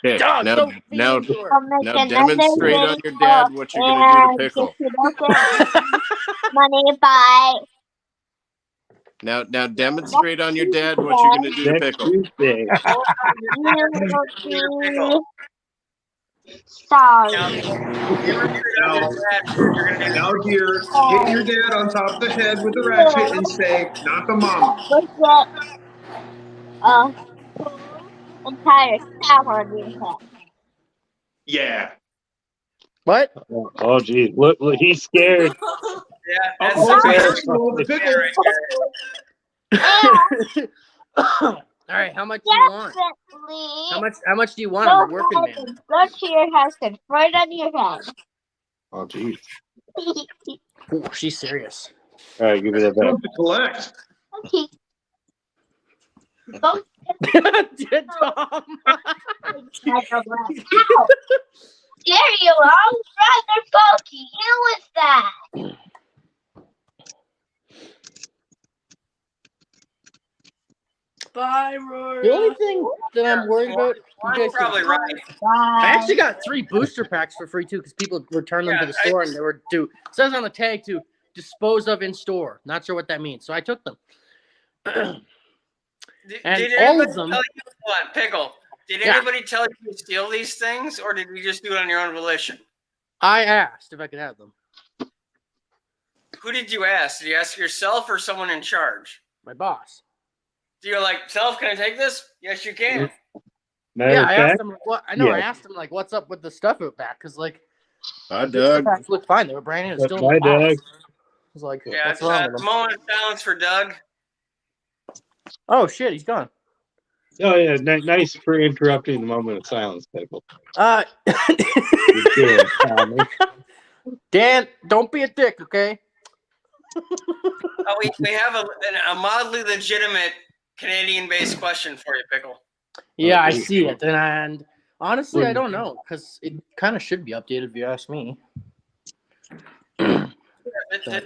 Okay, Dog, now don't feed him to her. I'll make now another demonstrate on your video, dad what you're gonna do to and Pickle. if you don't get money, bye. Now demonstrate on your dad what you're gonna do to Next Pickle. Tuesday. You'll be sorry. Now, dear, hit your dad on top of the head with the ratchet and say, not the mama. Look at a entire cow on your head. Yeah. What? Oh, geez. Look, he's scared. Yeah, that's Oh, the Pickle, best. Pickle. All right, how much do you want? Definitely. How much do you want? I'm a Go working ahead man. and go to your house and throw it on your head. Oh, geez. Ooh, she's serious. All right, give me that back. Collect. Okay. Go Tom. Ow! Dare you? I'll rather poke you with that. Bye, Rory. The only thing that I'm worried about, you guys Probably right. I actually got 3 booster packs for free too, because people returned them to the store and they were to. It says on the tag to dispose of in store. Not sure what that means, so I took them. Did all anybody of them. tell you what, Pickle? Did anybody tell you to steal these things, or did you just do it on your own volition? I asked if I could have them. Who did you ask? Did you ask yourself or someone in charge? My boss. You're like, self, can I take this? Yes, you can. Matter of I fact, asked him. What? I know. yeah. I asked him like, "What's up with the stuff out back?" Because like, Hi, the Doug. stuff packs looked fine. They were brand new. Still in Bye, the box. Doug. I was like, Yeah, "What's wrong with a them?" moment of silence for Doug. Oh shit, he's gone. Oh, yeah. Nice for interrupting the moment of silence, Pickle. Dan, don't be a dick, okay? Oh, we have a mildly legitimate Canadian-based question for you, Pickle. Yeah, I see it, and honestly, I don't know because it kind of should be updated if you ask me.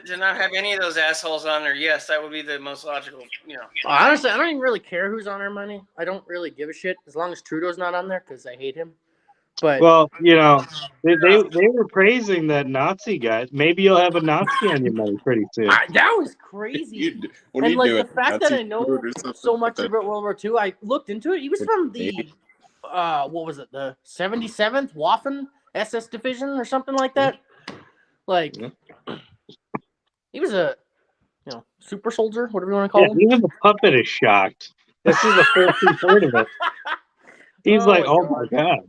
to not have any of those assholes on there, yes, that would be the most logical. Honestly, I don't even really care who's on our money. I don't really give a shit as long as Trudeau's not on there because I hate him. But Well, they were praising that Nazi guy. Maybe you'll have a Nazi on your money pretty soon. that was crazy. What are you And like doing? the fact that Nazi I know food or something? so much about World War II, I looked into it. He was from the what was it, the 77th Waffen SS Division or something like that. Like he was a super soldier, whatever you want to call him. Even the puppet is shocked. This is the first he's heard of it. He's like, "Oh my god!"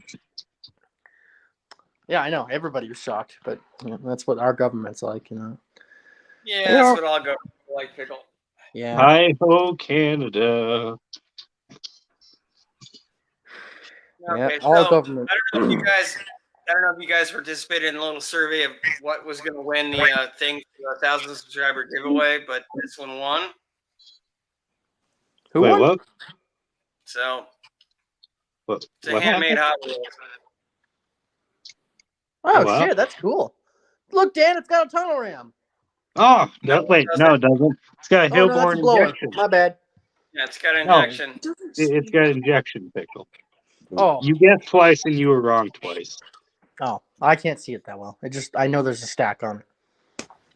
Yeah, I know. Everybody was shocked, but that's what our government's like, Yeah, that's what I'll go like pickle. Yeah. Hi ho, Canada. Okay, all so government. I don't know if you guys participated in a little survey of what was going to win the thing for the 1,000 subscriber giveaway, but this one won. Who won? What? So What it's a handmade happened? Hot Wheels. Oh wow. shit, that's cool. Look, Dan, it's got a tunnel ram. Oh, no, wait, no, it doesn't. It's got a Oh no, that's Hillborn a blower. injection. My bad. Yeah, it's got No, injection. it's got injection, pickle. Oh. You guessed twice and you were wrong twice. Oh, I can't see it that well. I know there's a stack on it.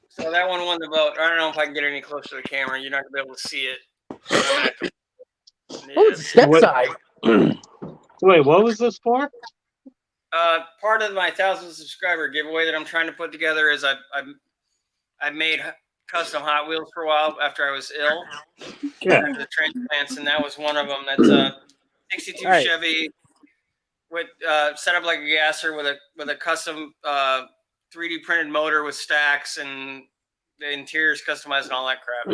So that one won the vote. I don't know if I can get any closer to the camera. You're not gonna be able to see it. Oh, it's a step side. Wait, what was this for? Part of my 1,000 subscriber giveaway that I'm trying to put together is I made custom Hot Wheels for a while after I was ill. Yeah. The transplants, and that was one of them. That's a 62 Chevy with set up like a gasser with a custom 3D printed motor with stacks and the interior's customized and all that crap.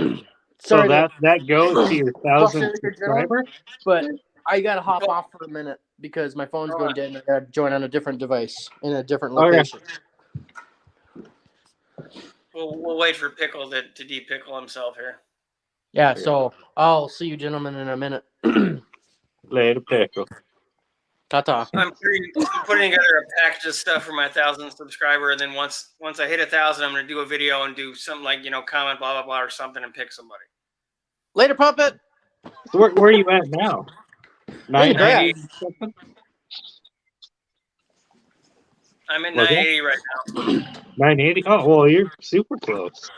So that goes to your 1,000 subscriber? But I gotta hop off for a minute because my phone's going dead and I gotta join on a different device in a different location. We'll wait for Pickle to de-pickle himself here. Yeah, so I'll see you gentlemen in a minute. Later, Pickle. Ta-ta. I'm putting together a package of stuff for my 1,000 subscriber, and then once I hit 1,000, I'm gonna do a video and do something like comment blah blah blah or something and pick somebody. Later, puppet. So where are you at now? 980 something? I'm at 980 right now. 980? Oh, well, you're super close.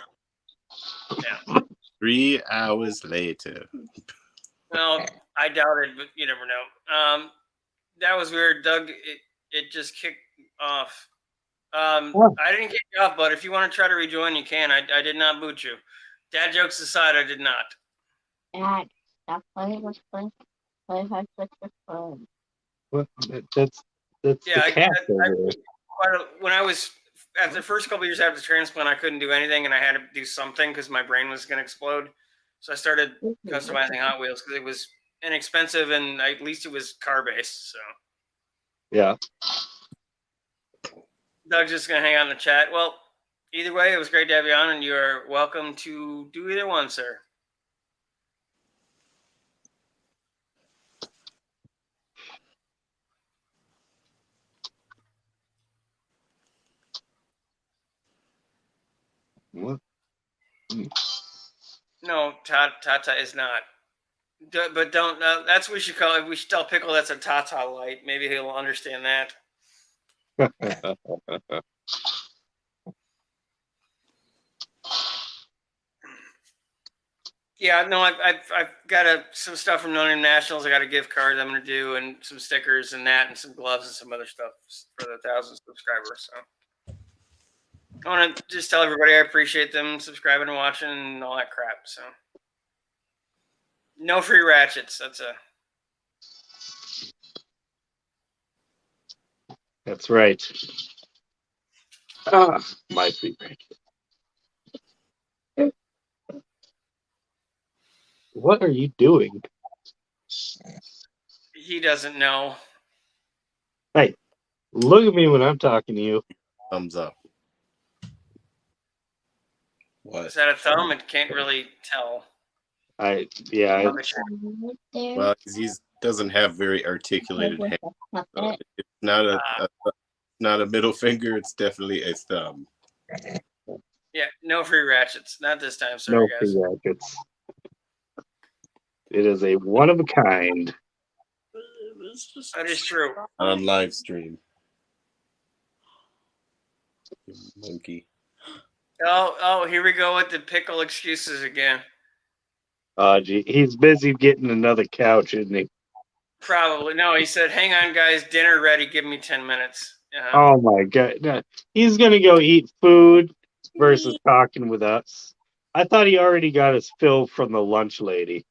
Yeah. 3 hours later. Well, I doubt it, but you never know. That was weird, Doug. It just kicked off. I didn't kick you off, but if you want to try to rejoin, you can. I did not boot you. Dad jokes aside, I did not. Dad, stop playing with Play hard with your phone. What? That's the cat over there. When I was after the first couple of years after the transplant, I couldn't do anything, and I had to do something because my brain was going to explode. So I started customizing Hot Wheels because it was inexpensive and at least it was car based. So yeah. Doug's just going to hang out in the chat. Well, either way, it was great to have you on, and you're welcome to do either one, sir. What? No, Tata is not. But don't. That's what we should call it. We should tell Pickle that's a Tata light. Maybe he'll understand that. Yeah, no, I've got some stuff from No Name Nationals. I got a gift card I'm going to do, and some stickers and that, and some gloves and some other stuff for the 1,000 subscribers. So I want to just tell everybody I appreciate them subscribing and watching and all that crap. So no free ratchets. That's right. Ah, my free ratchet. What are you doing? He doesn't know. Hey, look at me when I'm talking to you. Thumbs up. What? Is that a thumb? It can't really tell. Yeah. Well, he doesn't have very articulated hands. So it's not a middle finger. It's definitely a thumb. Yeah, no free ratchets. Not this time. Sorry, No guys. free rackets. It is a one of a kind. That is true. On live stream. You monkey. Oh, here we go with the pickle excuses again. Gee, he's busy getting another couch, isn't he? Probably. No, he said, hang on, guys, dinner ready. Give me 10 minutes. Oh my god. No, he's gonna go eat food versus talking with us. I thought he already got his fill from the lunch lady.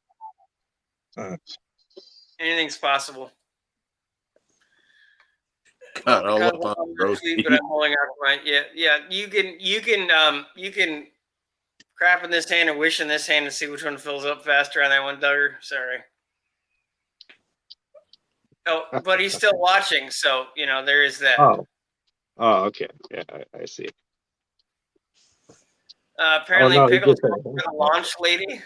Anything's possible. God, all Because up on I'm roast sweet, beef. but I'm holding out for my yeah. You can crap in this hand and wish in this hand and see which one fills up faster on that one, Duggar. Sorry. Oh, but he's still watching, so there is that. Oh, okay. Yeah, I see. Apparently, no, he Pickle's gets going for the launch lady.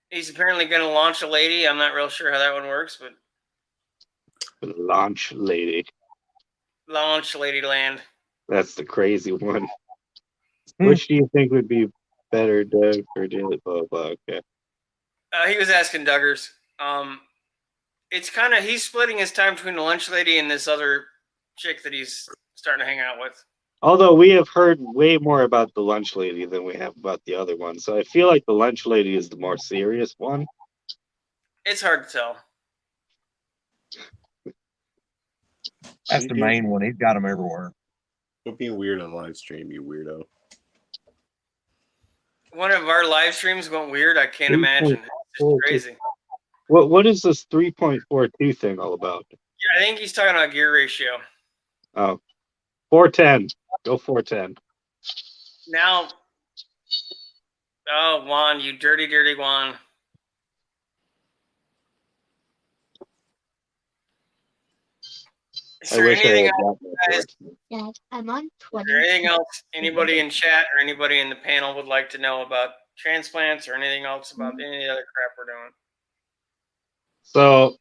He's apparently going to launch a lady. I'm not real sure how that one works, but launch lady. launch lady land. That's the crazy one. Which do you think would be better, Doug, or Daily? Blah blah. Okay. He was asking Duggars. It's kind of he's splitting his time between the lunch lady and this other chick that he's starting to hang out with. Although we have heard way more about the lunch lady than we have about the other one, so I feel like the lunch lady is the more serious one. It's hard to tell. That's the main one. He's got them everywhere. Quit being weird on live stream, you weirdo. One of our live streams went weird. I can't imagine. It's just crazy. What is this 3.42 thing all about? Yeah, I think he's talking about gear ratio. Oh, 410. Go 410. Now, Juan, you dirty, dirty Juan. Is there anything else, guys? Dad, I'm on 20. Is there anything else anybody in chat or anybody in the panel would like to know about transplants or anything else about any other crap we're doing? So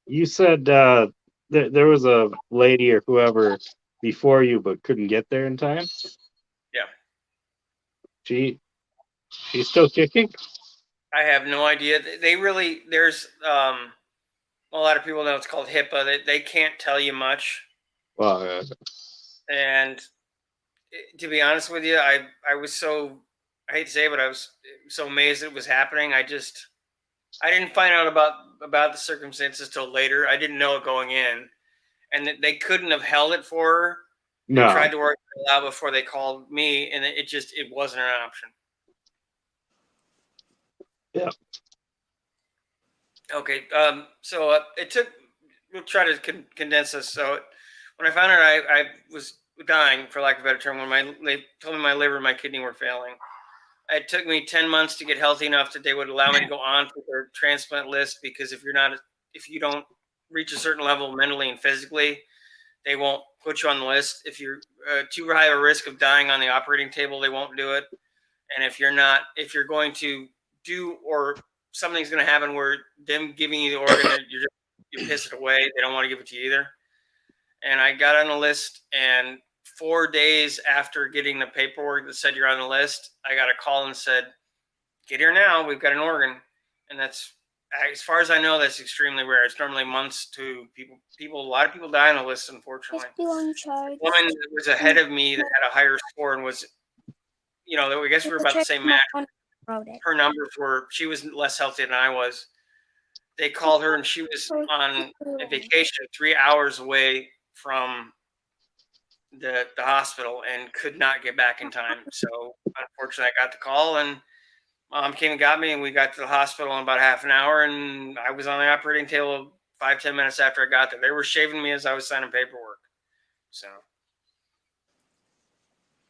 you said there was a lady or whoever before you but couldn't get there in time? Yeah. She's still kicking? I have no idea. There's a lot of people know it's called HIPAA. They can't tell you much. Well, And to be honest with you, I was so, I hate to say it, but I was so amazed it was happening. I didn't find out about the circumstances till later. I didn't know it going in, and they couldn't have held it for her. no. They tried to work it out before they called me, and it wasn't an option. Yeah. Okay. So we'll try to condense this. So when I found out I was dying, for lack of a better term, when they told me my liver and my kidney were failing, it took me 10 months to get healthy enough that they would allow me to go on to their transplant list, because if you don't reach a certain level mentally and physically, they won't put you on the list. If you're too high a risk of dying on the operating table, they won't do it. And if you're going to do, or something's going to happen where them giving you the organ, you piss it away. They don't want to give it to you either. And I got on the list, and 4 days after getting the paperwork that said you're on the list, I got a call and said, "Get here now. We've got an organ." And that's, as far as I know, that's extremely rare. It's normally months to people. A lot of people die on the list, unfortunately. The woman that was ahead of me that had a higher score and was, I guess we were about the same match. Her numbers she was less healthy than I was. They called her, and she was on a vacation 3 hours away from the hospital and could not get back in time. So unfortunately, I got the call, and Mom came and got me, and we got to the hospital in about half an hour, and I was on the operating table 5-10 minutes after I got there. They were shaving me as I was signing paperwork. So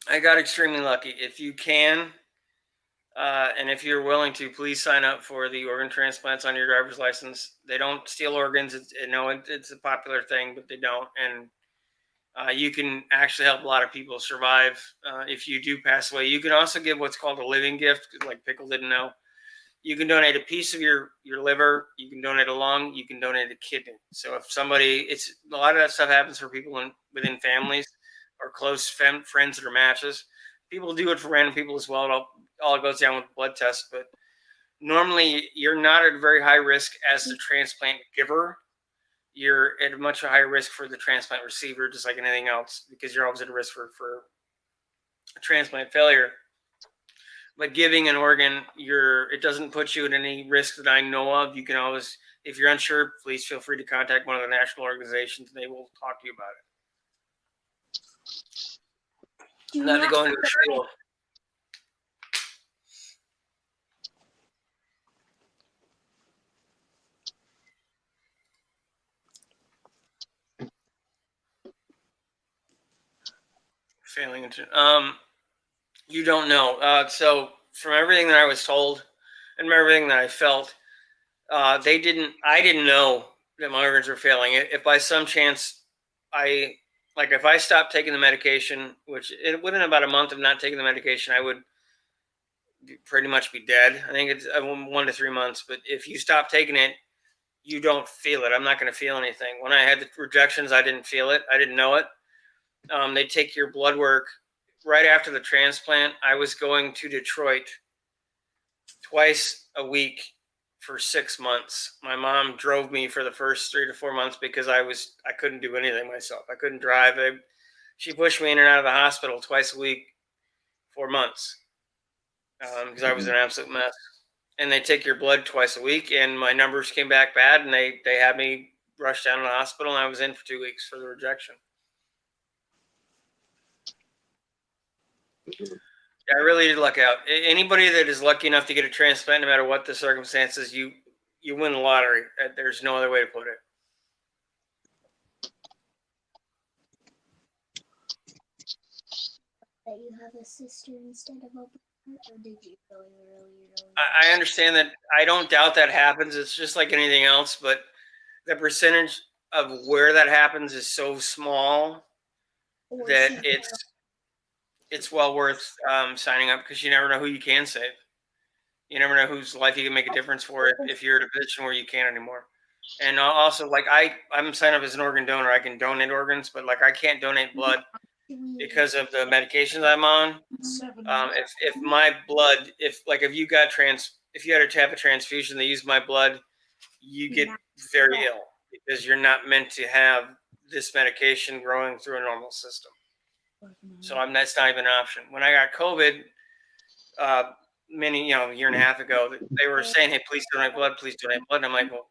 I got extremely lucky. If you can, and if you're willing to, please sign up for the organ transplants on your driver's license. They don't steal organs. It's a popular thing, but they don't. And you can actually help a lot of people survive if you do pass away. You can also give what's called a living gift, like Pickle didn't know. You can donate a piece of your liver. You can donate a lung. You can donate a kidney. So if it's a lot of that stuff happens for people within families or close friends that are matches. people do it for random people as well. It all goes down with blood tests, but normally you're not at very high risk as the transplant giver. You're at a much higher risk for the transplant receiver, just like anything else, because you're always at a risk for transplant failure. But giving an organ, it doesn't put you at any risk that I know of. You can always, if you're unsure, please feel free to contact one of the national organizations, and they will talk to you about it. Not to go into a spiel. Failing into you don't know. So from everything that I was told and from everything that I felt, I didn't know that my organs were failing. If by some chance if I stopped taking the medication, which within about a month of not taking the medication, I would pretty much be dead. I think it's 1 to 3 months. But if you stop taking it, you don't feel it. I'm not going to feel anything. When I had the rejections, I didn't feel it. I didn't know it. They take your blood work right after the transplant. I was going to Detroit twice a week for 6 months. My mom drove me for the first 3 to 4 months because I couldn't do anything myself. I couldn't drive. She pushed me in and out of the hospital twice a week for months because I was an absolute mess. And they take your blood twice a week, and my numbers came back bad, and they had me rushed down to the hospital, and I was in for 2 weeks for the rejection. Yeah, I really did luck out. Anybody that is lucky enough to get a transplant, no matter what the circumstances, you win the lottery. There's no other way to put it. That you have a sister instead of a brother, or did you really? I understand that. I don't doubt that happens. It's just like anything else, but the percentage of where that happens is so small that it's well worth signing up, because you never know who you can save. You never know whose life you can make a difference for if you're in a position where you can't anymore. And also, like I'm signed up as an organ donor. I can donate organs, but like I can't donate blood because of the medications I'm on. If my blood, if you had to have a transfusion, they use my blood, you get very ill because you're not meant to have this medication growing through a normal system. So that's not even an option. When I got COVID, a year and a half ago, they were saying, "Hey, please donate blood, please donate blood." And I'm like, "Well,"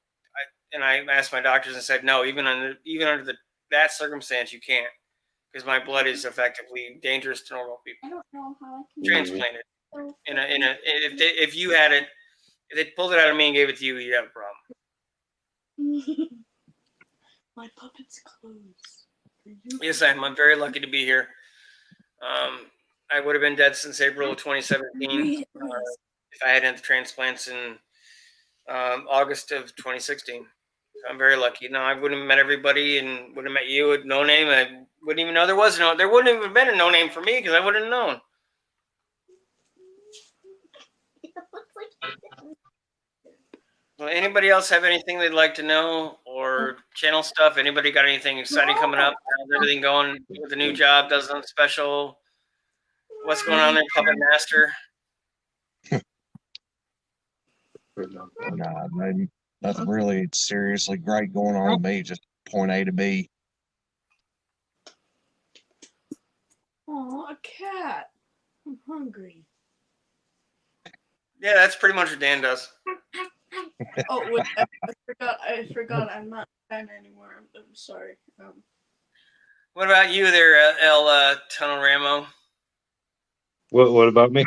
I asked my doctors and said, "No, even under that circumstance, you can't, because my blood is effectively dangerous to normal people." I don't know how I can Transplanted. If you had it, if they pulled it out of me and gave it to you, you'd have a problem. My puppet's closed. Yes, I am. I'm very lucky to be here. I would have been dead since April of 2017 if I hadn't had the transplants in August of 2016. So I'm very lucky. No, I wouldn't have met everybody and wouldn't have met you with No Name. I wouldn't even know there wouldn't even have been a No Name for me because I wouldn't have known. Well, anybody else have anything they'd like to know or channel stuff? Anybody got anything exciting coming up? How's everything going with the new job? Does something special? What's going on there, Puppet Master? Nah, nothing really seriously great going on with me. Just point A to B. Oh, a cat. I'm hungry. Yeah, that's pretty much what Dan does. Oh wait, I forgot. I'm not a fan anymore. I'm sorry. What about you there, El Tunnel Ramo? What about me?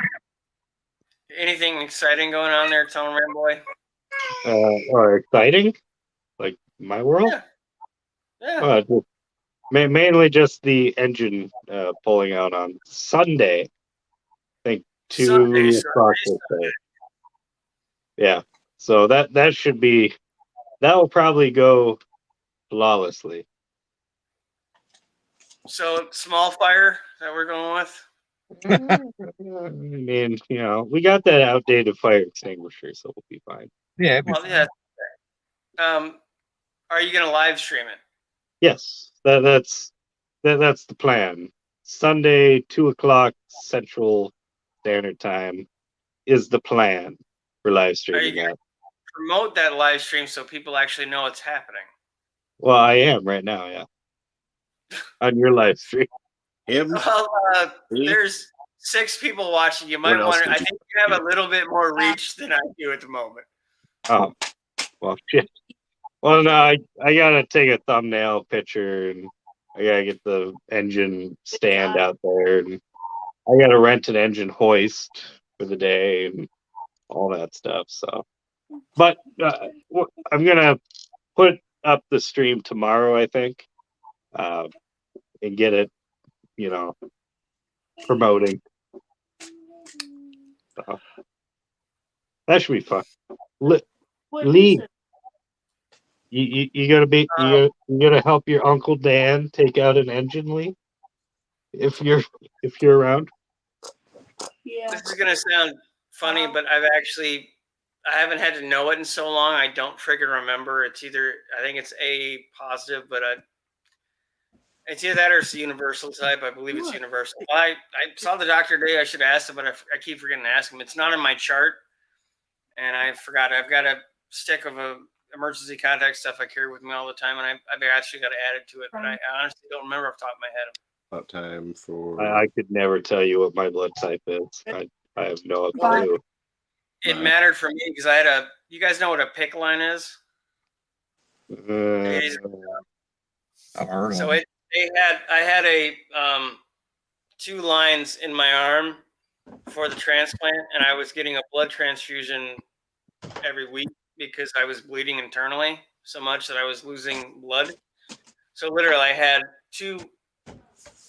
Anything exciting going on there, Tunnel Ram Boy? Or exciting? Like my world? Yeah. Just, mainly just the engine pulling out on Sunday. I think 2 o'clock. Yeah. So that should be, that will probably go flawlessly. So small fire that we're going with? I mean, we got that outdated fire extinguisher, so we'll be fine. Yeah. Well, yeah. Are you going to live stream it? Yes, that's the plan. Sunday, 2 o'clock Central Standard Time is the plan for live Are you streaming going that. to promote that live stream so people actually know it's happening? Well, I am right now, yeah. On your live stream. Him? Well, Me? there's 6 people watching. You might What else want to. would I think you have a little bit more reach than I do at the moment. Oh, well, shit. Well, no, I gotta take a thumbnail picture, and I gotta get the engine stand out there, and I gotta rent an engine hoist for the day, and all that stuff. So, but I'm gonna put up the stream tomorrow, I think, and get it, promoting. So, that should be fun. What Lee, is it? you gotta be you gotta help your Uncle Dan take out an engine, Lee, if you're around. Yeah. This is gonna sound funny, but I haven't had to know it in so long. I don't freaking remember. It's either I think it's A positive, but it's either that or it's the universal type. I believe it's universal. I saw the doctor today. I should have asked him, but I keep forgetting to ask him. It's not in my chart, and I forgot. I've got a stick of emergency contact stuff I carry with me all the time, and I've actually got to add it to it. But I honestly don't remember off the top of my head. About time for. I could never tell you what my blood type is. I have no clue. It mattered for me because I had you guys know what a PICC line is? I've heard So of it. I had a 2 lines in my arm for the transplant, and I was getting a blood transfusion every week because I was bleeding internally so much that I was losing blood. So literally, I had two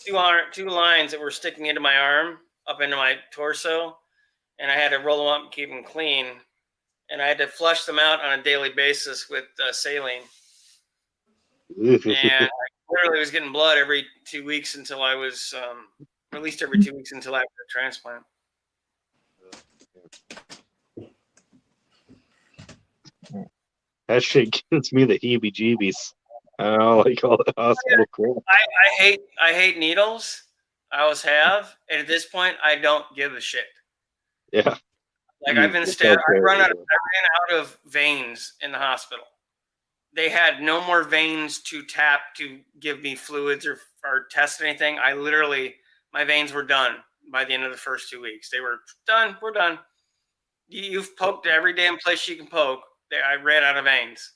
lines that were sticking into my arm up into my torso, and I had to roll them up and keep them clean, and I had to flush them out on a daily basis with saline. And I literally was getting blood every 2 weeks until I was, at least every 2 weeks until after the transplant. That shit gives me the heebie-jeebies. I don't know, like all the hospital crap. I hate needles. I always have, and at this point, I don't give a shit. Yeah. Like I've been stabbed. I ran out of veins in the hospital. They had no more veins to tap to give me fluids or test anything. My veins were done by the end of the first 2 weeks. They were done. We're done. You've poked every damn place you can poke. I ran out of veins.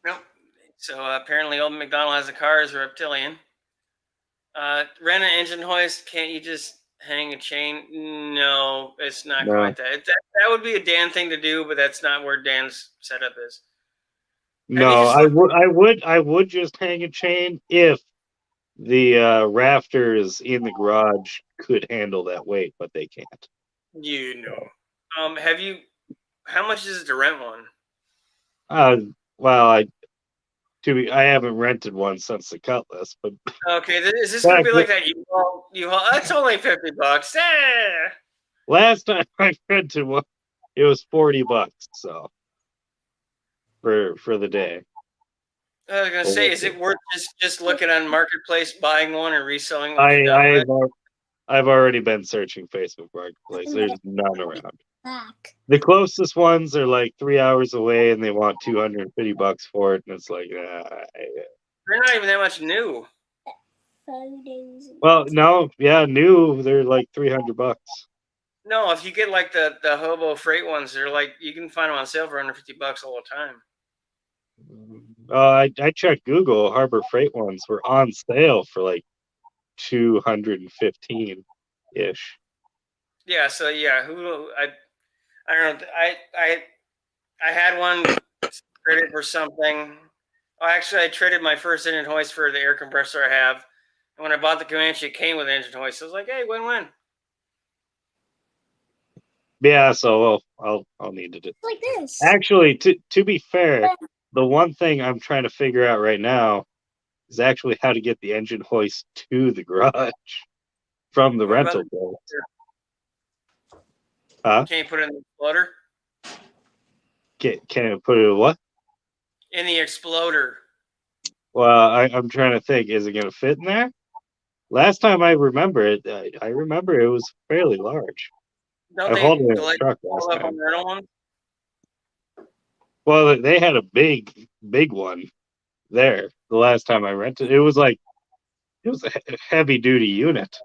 Nope. So apparently old McDonald has a car as a reptilian. Rent an engine hoist. Can't you just hang a chain? No, it's not quite that. That would be a Dan thing to do, but that's not where Dan's setup is. No, I would just hang a chain if the rafters in the garage could handle that weight, but they can't. How much is it to rent one? Well, I haven't rented one since the Cutlass, but okay, is this gonna be like that? That's only $50. Last time I rented one, it was $40. So for the day. I was gonna say, is it worth just looking on Marketplace, buying one, and reselling one? I've already been searching Facebook Marketplace. There's none around. The closest ones are like 3 hours away, and they want $250 for it, and it's like, they're not even that much new. Well, no, yeah, new. They're like $300. No, if you get like the hobo freight ones, they're like you can find them on sale for under $50 all the time. I checked Google. Harbor Freight ones were on sale for like 215 ish. Yeah, so yeah, I don't know. I had one traded for something. Oh, actually, I traded my first engine hoist for the air compressor I have. And when I bought the Comanche, it came with an engine hoist. So I was like, hey, win-win. Yeah, so I'll need to do like this. Actually, to be fair, the one thing I'm trying to figure out right now is actually how to get the engine hoist to the garage from the rental place. Can you put it in the floater? Can I put it in what? in the exploder. Well, I'm trying to think. Is it going to fit in there? Last time I remember it, I remember it was fairly large. Don't I hauled it in do a they truck last hold up on time. the rental ones? Well, they had a big one there the last time I rented. It was a heavy duty unit.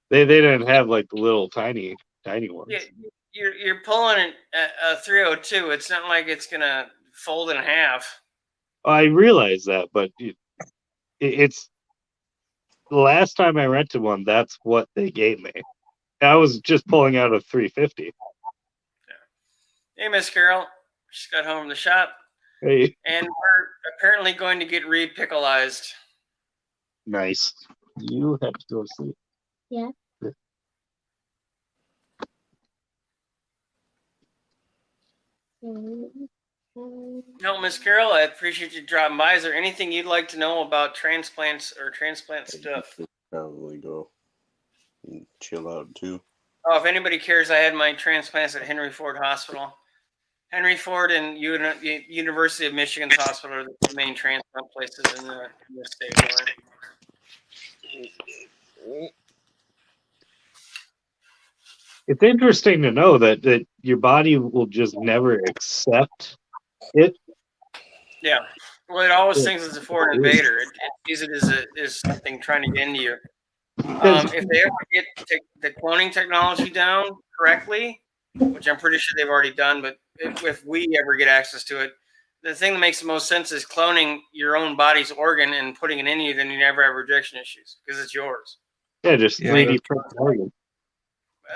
They didn't have like the little tiny ones. Yeah, you're pulling a 302. It's not like it's gonna fold in half. I realize that, but it's the last time I rented one. That's what they gave me. I was just pulling out a 350. Hey, Miss Carol, just got home from the shop, Hey, and we're apparently going to get re-pickleized. nice. You have to go to sleep. Yeah. No, Miss Carol, I appreciate you dropping by. Is there anything you'd like to know about transplants or transplant stuff? Probably go and chill out too. Oh, if anybody cares, I had my transplants at Henry Ford Hospital. Henry Ford and University of Michigan's hospital are the main transplant places in the state. It's interesting to know that your body will just never accept it. Yeah. Well, it always thinks it's a foreign invader. It sees it as something trying to get into you. If they ever get the cloning technology down correctly, which I'm pretty sure they've already done, but if we ever get access to it, the thing that makes the most sense is cloning your own body's organ and putting it in you, then you never have rejection issues because it's yours. Yeah, just 3D print organ.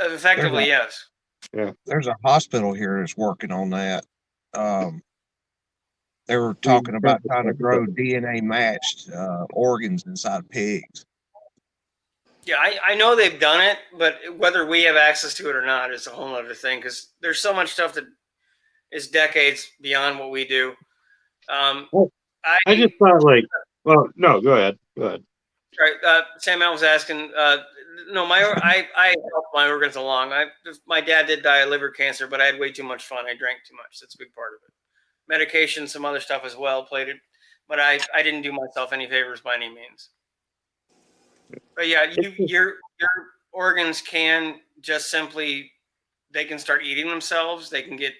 Effectively, yes. Yeah. There's a hospital here that's working on that. They were talking about trying to grow DNA matched organs inside pigs. Yeah, I know they've done it, but whether we have access to it or not is a whole other thing because there's so much stuff that is decades beyond what we do. I just thought well, no, go ahead. Right. Sam Al was asking, no, I helped my organs along. My dad did die of liver cancer, but I had way too much fun. I drank too much. That's a big part of it. Medication, some other stuff as well played it, but I didn't do myself any favors by any means. But yeah, your organs can just simply, they can start eating themselves. They can get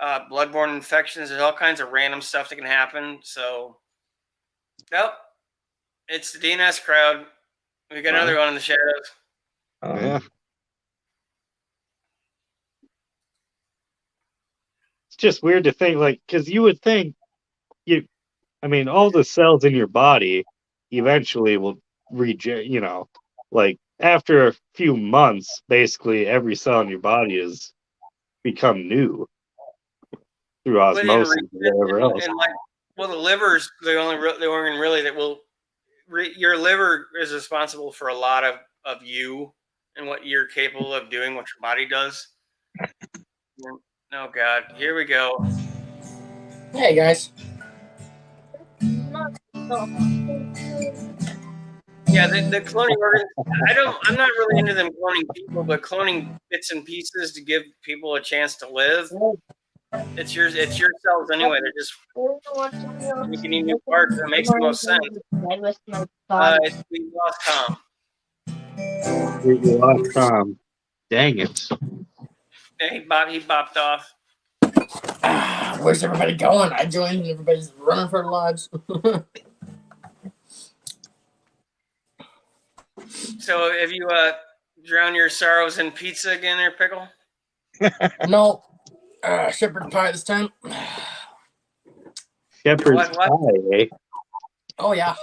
bloodborne infections. There's all kinds of random stuff that can happen. So, yep, it's the DNS crowd. We got another one in the shadows. Yeah. It's just weird to think, because you would think all the cells in your body eventually will reject, after a few months, basically every cell in your body has become new through osmosis and whatever else. And the liver's the organ really that will, your liver is responsible for a lot of you and what you're capable of doing, what your body does. Oh God, here we go. Hey guys. Yeah, the cloning organs. I'm not really into them cloning people, but cloning bits and pieces to give people a chance to live. It's your cells anyway. They're just making new parts. That makes the most sense. We lost Tom. We lost Tom. Dang it. Yeah, he bopped off. Where's everybody going? I joined and everybody's running for their lives. So have you drowned your sorrows in pizza again there, Pickle? No. Shepherd pie this time. Shepherd's pie, eh? Oh, yeah.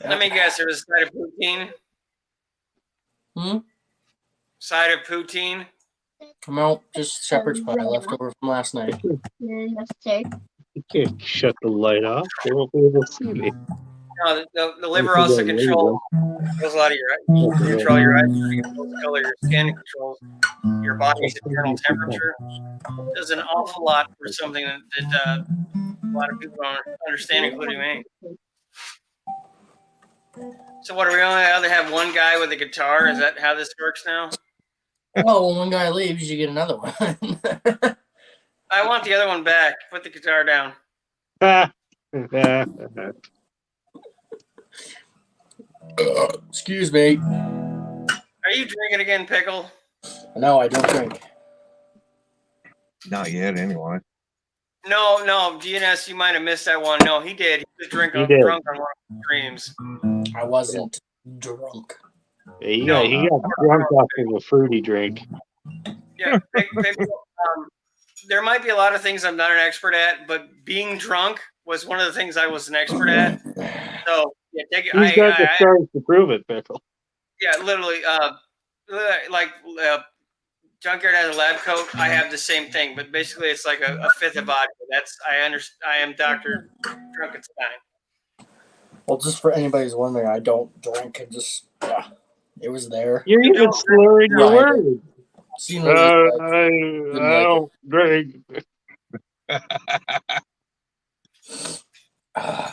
Let me guess, there was a side of poutine? Side of poutine? Come out, just shepherd's pie left over from last night. You can't shut the light off. They won't be able to see me. No, the liver also controls a lot of your eyes. Control your eyes, controls the color of your skin, it controls your body's internal temperature. It does an awful lot for something that a lot of people don't understand, including me. So what, are we only allowed to have one guy with a guitar? Is that how this works now? Well, when one guy leaves, you get another one. I want the other one back. Put the guitar down. Excuse me. Are you drinking again, Pickle? No, I don't drink. Not yet, anyway. No, DNS, you might have missed that one. No, he did. He was drunk on one of the streams. I wasn't drunk. Yeah, he got drunk off of a fruity drink. Yeah, there might be a lot of things I'm not an expert at, but being drunk was one of the things I was an expert at. So yeah, He's got the stories to prove it, Pickle. Yeah, literally. Junkyard has a lab coat. I have the same thing, but basically it's like a fifth of vodka. I am Dr. Drunkenstein. Well, just for anybody who's wondering, I don't drink. And just it was there. You're even slurring your words. I don't drink.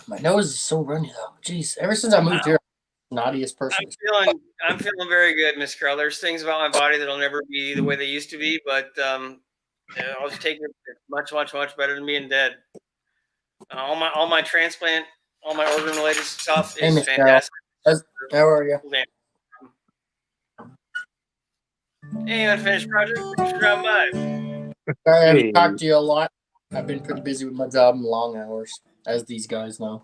My nose is so runny though. Jeez, ever since I moved here, I'm the naughtiest person. I'm feeling very good, Miss Carl. There's things about my body that'll never be the way they used to be, but I'll just take it much better than being dead. All my transplant, all my organ related stuff is fantastic. How are you? Hey, unfinished project. Thanks for dropping by. Sorry, I haven't talked to you a lot. I've been pretty busy with my job and long hours, as these guys know.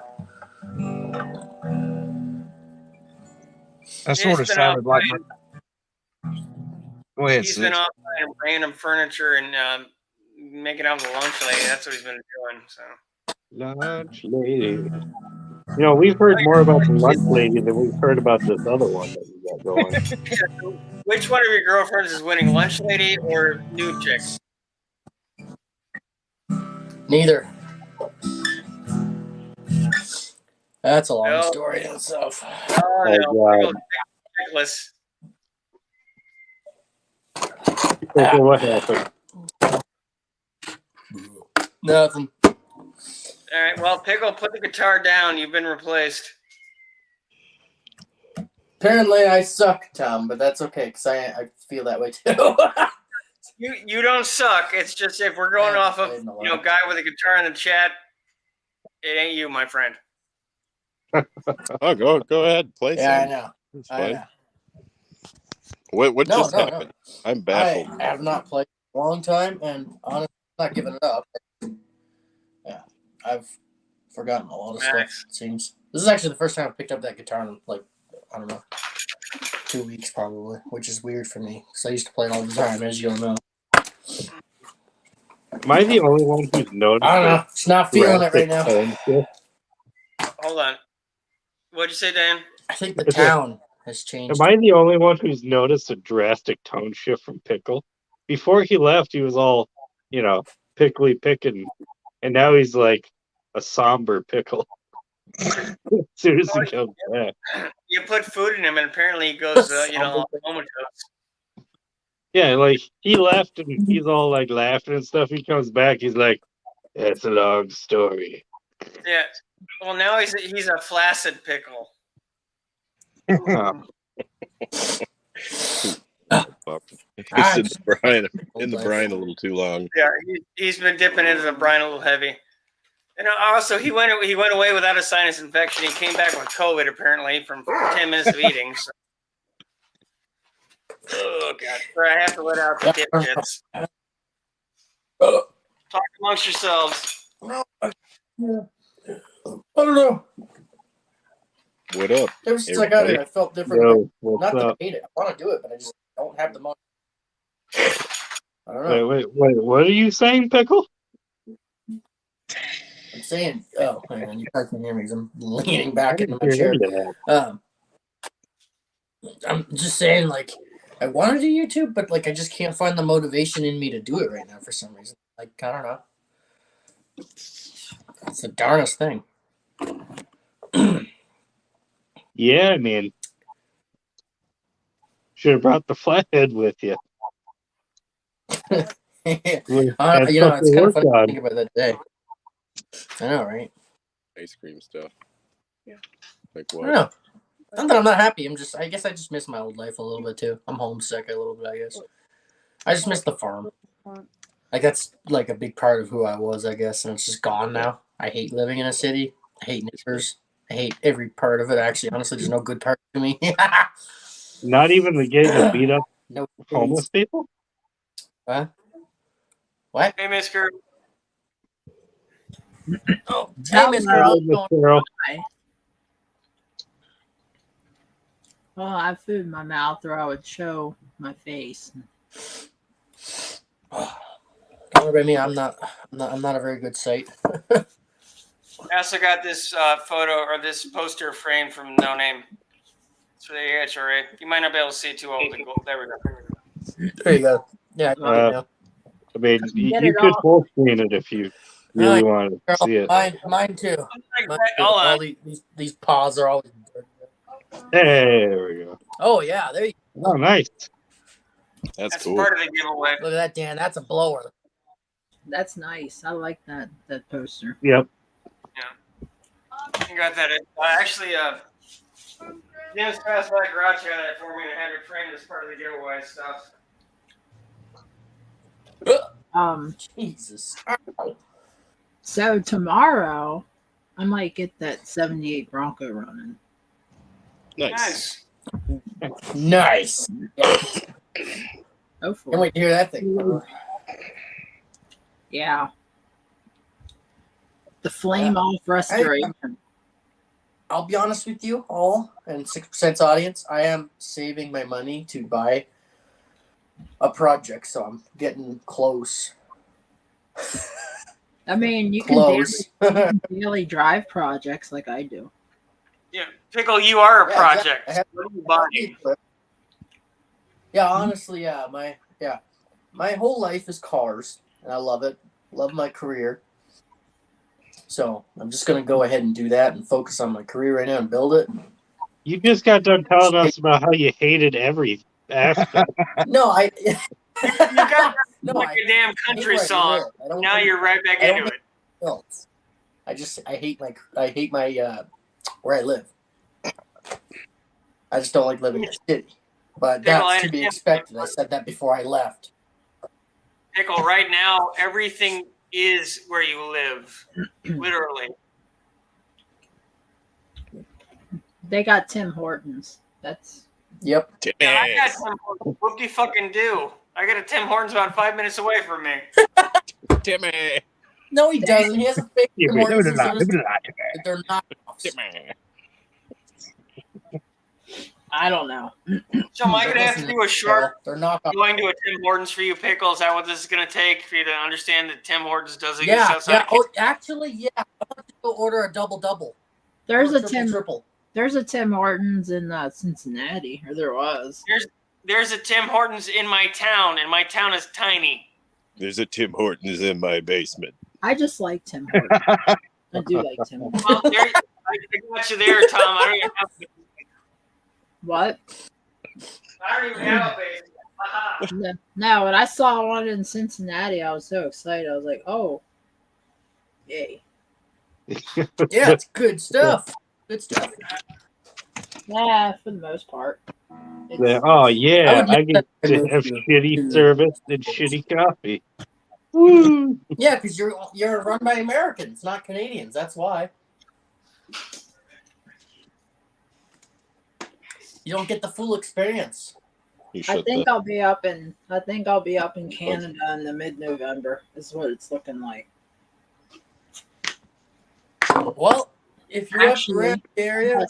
That sort of sounded like. Go ahead, He's been off buying random furniture and making out with a lunch lady. That's what he's been doing. So. Lunch lady. You know, we've heard more about the lunch lady than we've heard about this other one that we got going. Which one of your girlfriends is winning, lunch lady or nude chick? Neither. That's a long story in itself. Oh, no. What happened? Nothing. All right, well, Pickle, put the guitar down. You've been replaced. Apparently, I suck, Tom, but that's okay because I feel that way too. You don't suck. It's just if we're going off of guy with a guitar in the chat, it ain't you, my friend. Oh, go ahead, play. Yeah, some. I know. It's fine. What just happened? No. I'm baffled. I have not played in a long time, and honestly, I'm not giving it up. Yeah, I've forgotten a lot of stuff. It seems this is actually the first time I picked up that guitar in I don't know, 2 weeks probably, which is weird for me because I used to play it all the time, as you'll know. Am I the only one who's noticed? I don't know. It's not feeling it right now. Hold on. What'd you say, Dan? I think the town has changed. Am I the only one who's noticed a drastic tone shift from Pickle? Before he left, he was all, pickly picking, and now he's like a somber Pickle. As soon as he comes back. You put food in him, and apparently he goes, comatose. Yeah, like he left and he's all like laughing and stuff. He comes back, he's like, "That's a long story." Yeah. Well, now he's a flaccid Pickle. He's in the brine a little too long. Yeah, he's been dipping into the brine a little heavy. And also, he went away without a sinus infection. He came back with COVID apparently from 10 minutes of eating. So. Oh God! So I have to let out the dipshits. Talk amongst yourselves. I don't know. What up? Ever since I got here, I felt different. Not that I hate it. I want to do it, but I just don't have the money. I don't know. Wait. What are you saying, Pickle? I'm saying, hang on, you guys can hear me because I'm leaning back into my chair. I'm just saying, I want to do YouTube, but I just can't find the motivation in me to do it right now for some reason. I don't know. It's the darnest thing. Yeah, I mean, should have brought the flathead with you. It's kind of funny to think about that day. I know, right? Ice cream stuff. Yeah. Like what? I don't know. Not that I'm not happy. I guess I just miss my old life a little bit too. I'm homesick a little bit, I guess. I just miss the farm. Like that's like a big part of who I was, I guess, and it's just gone now. I hate living in a city. I hate neighbors. I hate every part of it. Actually, honestly, there's no good part to me. Not even the getting to beat up No homeless days. people? Huh? What? Hey, Miss Girl. Oh, hey, Hello. Miss Girl. Miss Carol. Well, I have food in my mouth, or I would show my face. Don't worry about me. I'm not a very good sight. I also got this photo or this poster framed from No Name. It's for the AHRA. You might not be able to see it too old. There we go. There you go. Yeah, I can now. I mean, Get you it could off. full screen it if you really wanted to see it. Mine too. Like Mine that. too. Hold All on. these paws are always dirty. There we go. Oh yeah, there you go. Oh, nice. That's That's cool. part of the giveaway. Look at that, Dan. That's a blower. That's nice. I like that poster. Yep. You got that. Actually, Jim's Fastback Garage had that for me and I had it framed as part of the giveaway stuff. Jesus. So tomorrow, I might get that 78 Bronco running. Nice. Nice. Yeah. Hopefully. Can't wait to hear that thing. Yeah. The flame off restoration. I'll be honest with you all, and 6% audience, I am saving my money to buy a project, so I'm getting close. I mean, you Close. can daily drive projects like I do. Yeah, Pickle, you are a Yeah, project. exactly. What are you buying? Yeah, honestly, yeah, my whole life is cars, and I love it. Love my career. So I'm just gonna go ahead and do that and focus on my career right now and build it. You just got done telling us about how you hated every aspect. No, I. You got No, like a damn country song. Now you're right back into it. Else. I hate my where I live. I just don't like living in a city. But that's to be expected. I said that before I left. Pickle, right now, everything is where you live. Literally. They got Tim Hortons. That's Yep. Yeah, I got Tim Hortons. Whoop de fucking do. I got a Tim Hortons about 5 minutes away from me. Timmy. No, he doesn't. He has a fake Tim Hortons. They're not. Timmy. I don't know. So am I going to have to do a short They're not. going to a Tim Hortons for you, Pickle? Is that what this is going to take for you to understand that Tim Hortons does exist outside? Yeah. Oh, actually, yeah. I want to go order a double. There's or a triple. There's a Tim Hortons in Cincinnati, or there was. There's a Tim Hortons in my town, and my town is tiny. There's a Tim Hortons in my basement. I just like Tim Hortons. I do like Tim Hortons. Well, I got you there, Tom. I don't even have a What? I don't even have a basement. No, when I saw one in Cincinnati, I was so excited. I was like, oh, yay. Yeah, it's good stuff. Good stuff. Yeah, for the most part. Oh, yeah. I get to have shitty service and shitty coffee. Woo. Yeah, because you're run by Americans, not Canadians. That's why. You don't get the full experience. I think I'll be up in Canada in the mid-November. Is what it's looking like. Well, if you're Actually, up the area,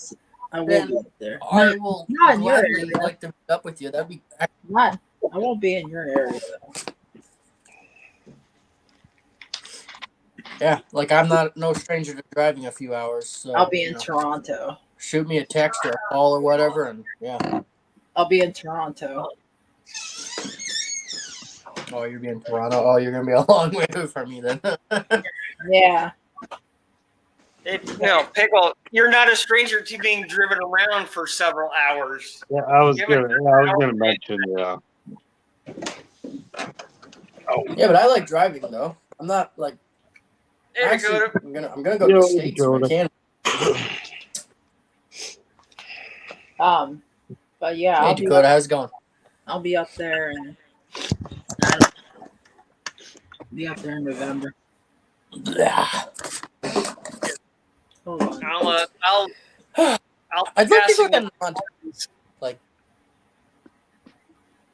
I will then be up there. I will Not in your gladly area. like to meet up with you. That'd be Not. I won't be in your area though. yeah. Like I'm no stranger to driving a few hours. So I'll be in Toronto. Shoot me a text or a call or whatever, and yeah. I'll be in Toronto. Oh, you're being Toronto. Oh, you're gonna be a long way from me then. Yeah. No, Pickle, you're not a stranger to being driven around for several hours. Yeah, I was gonna mention, yeah. Oh. Yeah, but I like driving though. I'm not like. There Actually, we I'm go. gonna go to the States if I can. But yeah, Hey, Dakota, how's it going? I'll be up there, and Be up there in November. Hold on. I'll I'd be like to go passing to Montana. Like,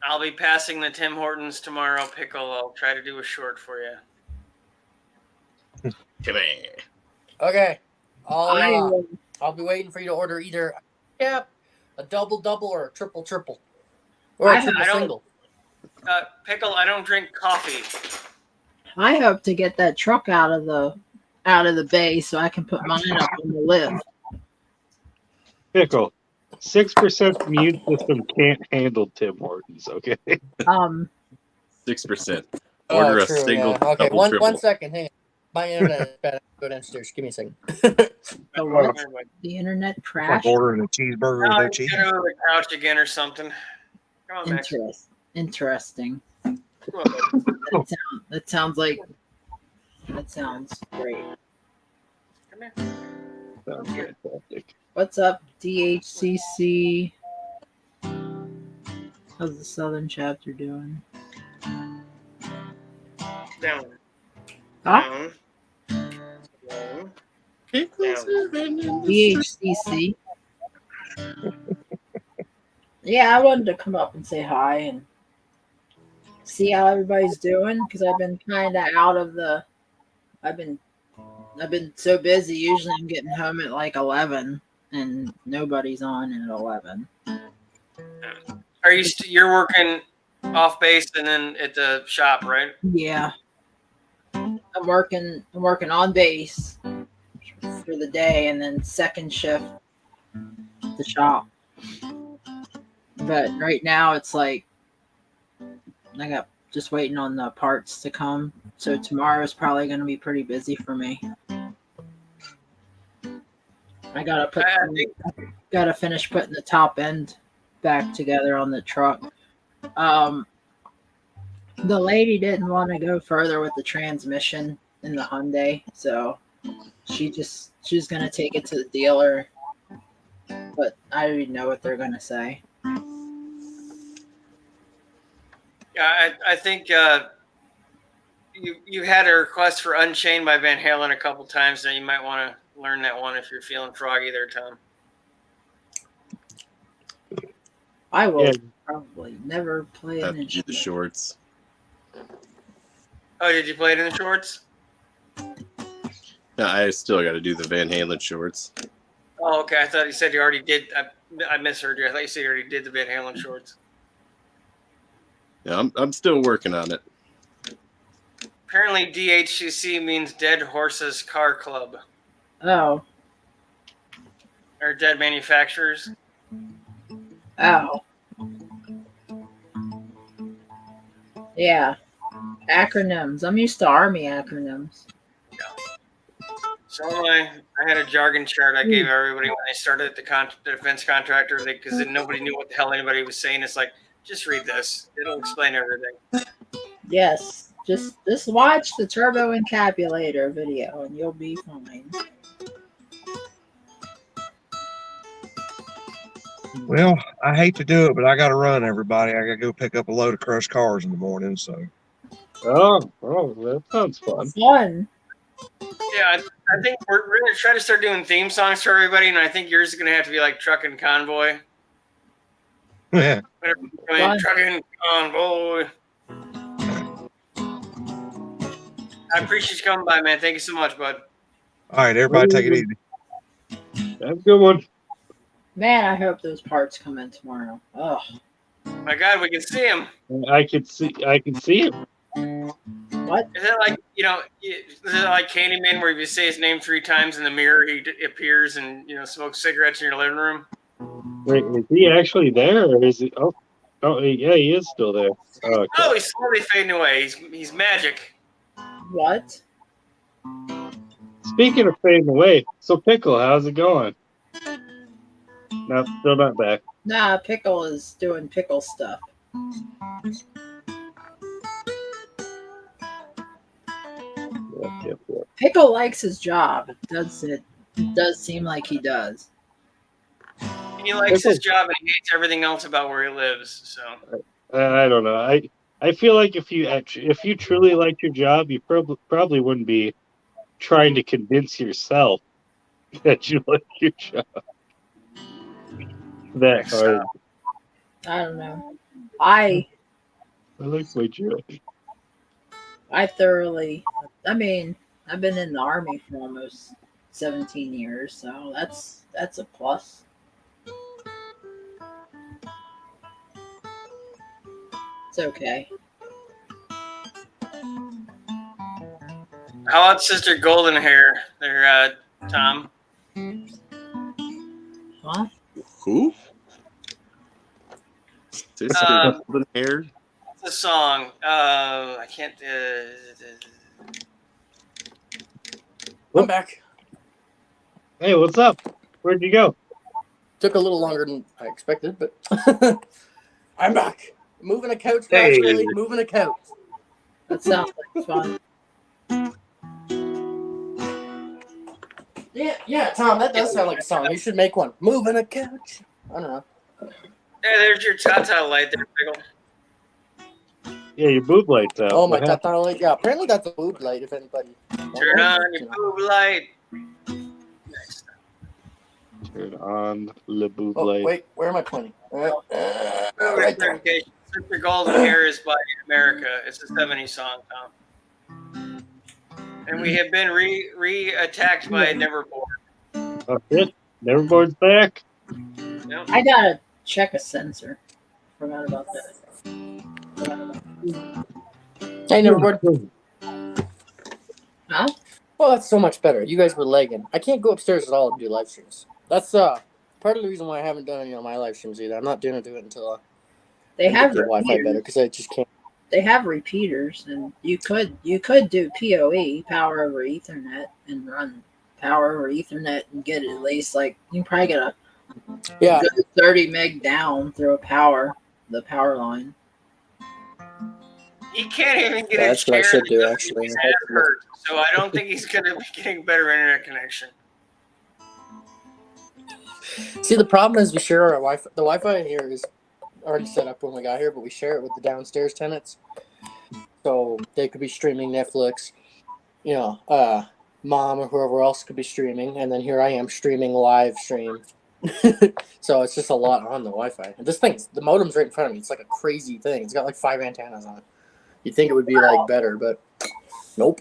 I'll be passing the Tim Hortons tomorrow. Pickle. I'll try to do a short for you. Come here. okay, I I'll be waiting for you to order either a double, or a triple, or I a triple don't- single. Pickle. I don't drink coffee. I hope to get that truck out of the bay so I can put mine up on the lift. Pickle. 6% immune system can't handle Tim Hortons. Okay. 6%. Order a True, single, yeah. Okay, double, one triple. second. Hang on. My internet is bad. Go downstairs. Give me a second. The what? The internet Like crashed. ordering a cheeseburger with no cheese. Get over the couch again or something. Come on, Max. Interesting. Come on, buddy. That sounds great. Come here. Sounds fantastic. What's up, DHCC? How's the Southern chapter doing? Down. Huh? Down. DHCC. Yeah, I wanted to come up and say hi and see how everybody's doing because I've been kind of out of the. I've been so busy. Usually, I'm getting home at like 11, and nobody's on at 11. Are you? You're working off base and then at the shop, right? Yeah, I'm working on base for the day, and then second shift at the shop. But right now, it's like I got just waiting on the parts to come. So tomorrow is probably going to be pretty busy for me. I gotta finish putting the top end back together on the truck. The lady didn't want to go further with the transmission in the Hyundai, so she's gonna take it to the dealer. But I already know what they're gonna say. Yeah, I think you had a request for Unchained by Van Halen a couple times, so you might want to learn that one if you're feeling froggy there, Tom. I will Yeah. probably never play Have an to do the instrument. shorts. Oh, did you play it in the shorts? No, I still got to do the Van Halen shorts. Oh, okay. I thought you said you already did. I misheard you. I thought you said you already did the Van Halen shorts. Yeah, I'm still working on it. Apparently, DHCC means Dead Horses Car Club Oh, or Dead Manufacturers. oh, yeah. Acronyms. I'm used to Army acronyms. So I had a jargon chart I gave everybody when they started at the defense contractor because then nobody knew what the hell anybody was saying. It's like, just read this. It'll explain everything. Yes, just watch the Turbo Encapulator video and you'll be fine. Well, I hate to do it, but I got to run, everybody. I got to go pick up a load of crushed cars in the morning. So, Oh, that sounds fun. Fun. Yeah, I think we're going to try to start doing theme songs for everybody, and I think yours is going to have to be like Truckin' Convoy. yeah. Fun. Truckin' Convoy. I appreciate you coming by, man. Thank you so much, bud. All right, everybody, take it easy. That's a good one. Man, I hope those parts come in tomorrow. Oh, My God, we can see him. I can see him. what? Is it like, is it like Candyman where if you say his name 3 times in the mirror, he appears and, smokes cigarettes in your living room? Wait, is he actually there, or is he? Oh, yeah, he is still there. Okay. Oh, he's slowly fading away. He's magic. What? Speaking of fading away, so Pickle, how's it going? No, still not back. Nah, Pickle is doing pickle stuff. Yep. Pickle likes his job. It does seem like he does. He likes his job and he hates everything else about where he lives. So I don't know. I feel like if you truly liked your job, you probably wouldn't be trying to convince yourself that you like your job that hard. I don't know. I like my job. thoroughly. I mean, I've been in the army for almost 17 years, so that's a plus. It's okay. How about Sister Golden Hair there, Tom? Huh? Who? Sister Golden Hair? The song. I can't. I'm back. Hey, what's up? Where'd you go? Took a little longer than I expected, but I'm back. Moving a couch, Hey. actually. Moving a couch. That sounds like fun. Yeah, Tom, that does sound like a song. You should make one. Moving a couch. I don't know. Hey, there's your Tata light there, Pickle. Yeah, your boob light's out. Oh, my What happened? Tata light. Yeah, apparently that's a boob light, if anybody. Turn on your boob light. Turn on the boob Oh, light. wait, where am I pointing? Right there. Sister Golden Hair is by America. It's a 70s song, Tom. And we have been re-attacked by Nevermore. Oh shit! Neverboard's back. Yep. I gotta check a sensor. Forgot about that. Hey, Neverboard. Huh? Well, that's so much better. You guys were lagging. I can't go upstairs at all and do live streams. That's part of the reason why I haven't done any of my live streams either. I'm not going to do it until They I have get the Wi-Fi better because I just can't. They have repeaters, and you could do PoE, power over Ethernet, and run power over Ethernet and get at least like you can probably get a Yeah. good 30 meg down through the power line. He can't even get Yeah, a that's what I chair should do, because actually. his head hurts. So I don't think he's going to be getting better internet connection. See, the problem is we share our Wi-Fi. The Wi-Fi here is already set up when we got here, but we share it with the downstairs tenants. So they could be streaming Netflix, mom or whoever else could be streaming, and then here I am streaming live stream. So it's just a lot on the Wi-Fi. And the modem's right in front of me. It's like a crazy thing. It's got like 5 antennas on it. You'd think it would be like better, but nope.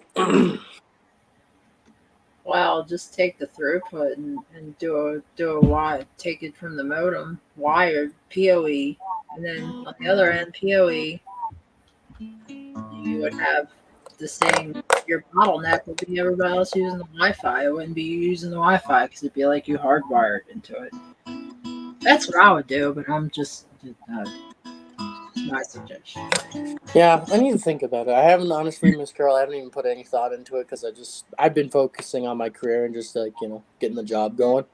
Well, just take the throughput and do a wire. Take it from the modem, wired PoE, and then on the other end PoE. You would have the same. Your bottleneck would be everybody else using the Wi-Fi. It wouldn't be you using the Wi-Fi because it'd be like you hardwired into it. That's what I would do, but I'm just my suggestion. Yeah, I need to think about it. I haven't, honestly, Miss Carol, I haven't even put any thought into it because I've been focusing on my career and just getting the job going.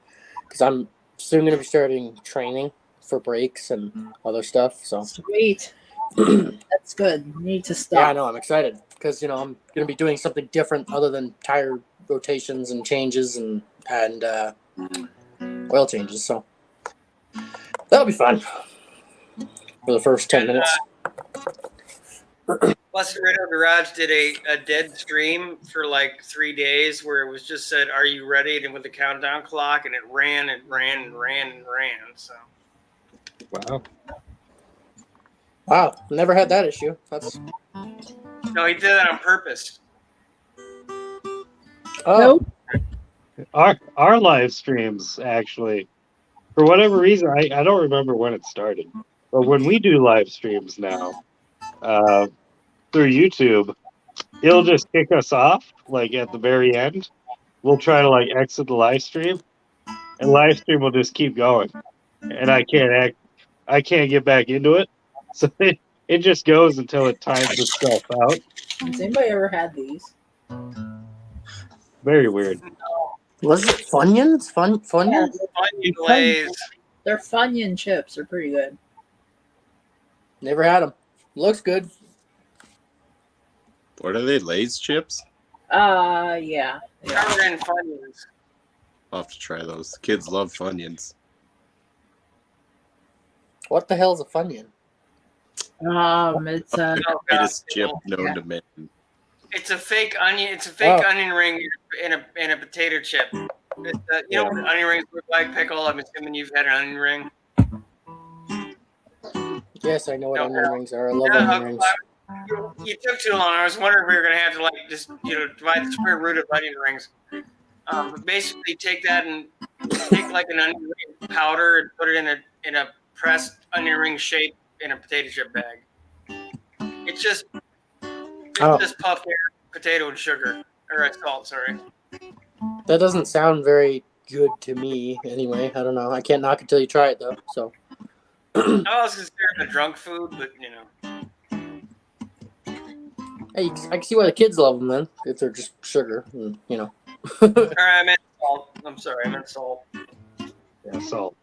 Because I'm soon going to be starting training for brakes and other stuff. So Sweet. That's good. You need to stop. Yeah, I know. I'm excited because I'm going to be doing something different other than tire rotations and changes and oil changes. So that'll be fun for the first 10 minutes. Blessed Radio Garage did a dead stream for like 3 days where it was just said, "Are you ready?" and with the countdown clock, and it ran and ran and ran and ran. So Wow, never had that issue. no, he did that on purpose. Oh, Our live streams actually, for whatever reason, I don't remember when it started, but when we do live streams now through YouTube, it'll just kick us off like at the very end. We'll try to like exit the live stream, and live stream will just keep going, and I can't get back into it, so it just goes until it times itself out. Has anybody ever had these? Very weird. was it Funyuns? Funyuns? Onion glaze. They're Funyun chips. They're pretty good. Never had them. Looks good. What are they? Lay's chips? Yeah. Covered in Funyuns. I'll have to try those. The kids love Funyuns. What the hell's a Funyun? It's a Oh, God, Greatest chip pickle. known to man. It's a fake onion. It's a fake Oh. onion ring in a potato chip. It's, you know what onion rings look like, pickle? I'm assuming you've had an onion ring. Yes, I know what No, onion rings are. I love Yeah, onion rings. you took too long. I was wondering if we were going to have to divide the square root of onion rings. But basically, take that and take like an onion ring powder and put it in a pressed onion ring shape in a potato chip bag. It's just puffed air, potato and sugar or salt. Sorry. That doesn't sound very good to me. Anyway, I don't know. I can't knock it till you try it though. So. I was considering the drunk food, but Hey, I can see why the kids love them then, if they're just sugar, and, Or I meant salt. I'm sorry, I meant salt. Yeah, salt.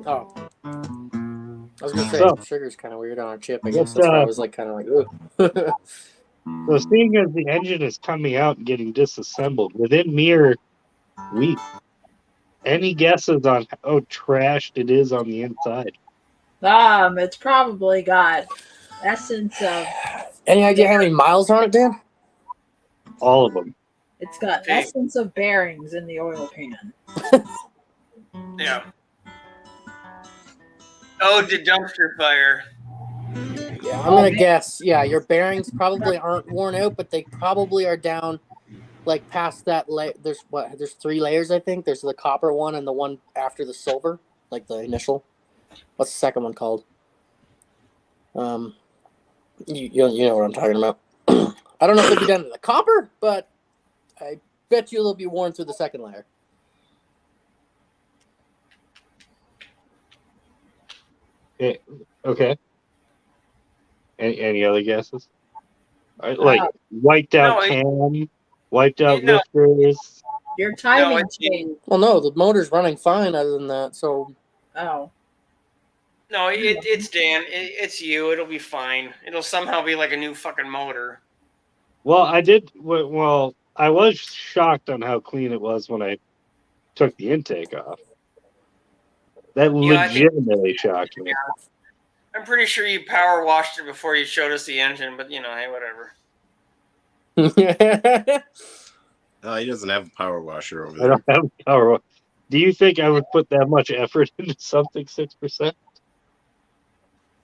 Oh. I was gonna say sugar's kind of weird on a chip. I guess that's why I was like kind of like, ugh. So seeing as the engine is coming out and getting disassembled within mere weeks, any guesses on how trashed it is on the inside? It's probably got essence of. Any idea how many miles on it, Dan? All of them. It's got Okay. essence of bearings in the oil pan. Yeah. Oh, the dumpster fire. Yeah, I'm gonna guess. Yeah, your bearings probably aren't worn out, but they probably are down, like past that. There's 3 layers, I think. There's the copper one and the one after the silver, like the initial. What's the second one called? You know what I'm talking about. I don't know if they'll be down to the copper, but I bet you they'll be worn through the second layer. Okay. Any other guesses? Like wiped out cam, wiped out lifters. Your timing changed. Well, no, the motor's running fine. Other than that, so. Oh. No, it's Dan. It's you. It'll be fine. It'll somehow be like a new fucking motor. Well, I did. Well, I was shocked on how clean it was when I took the intake off. That legitimately shocked me. I'm pretty sure you power washed it before you showed us the engine, but hey, whatever. Oh, he doesn't have a power washer over I there. don't have a power. Do you think I would put that much effort into something 6%?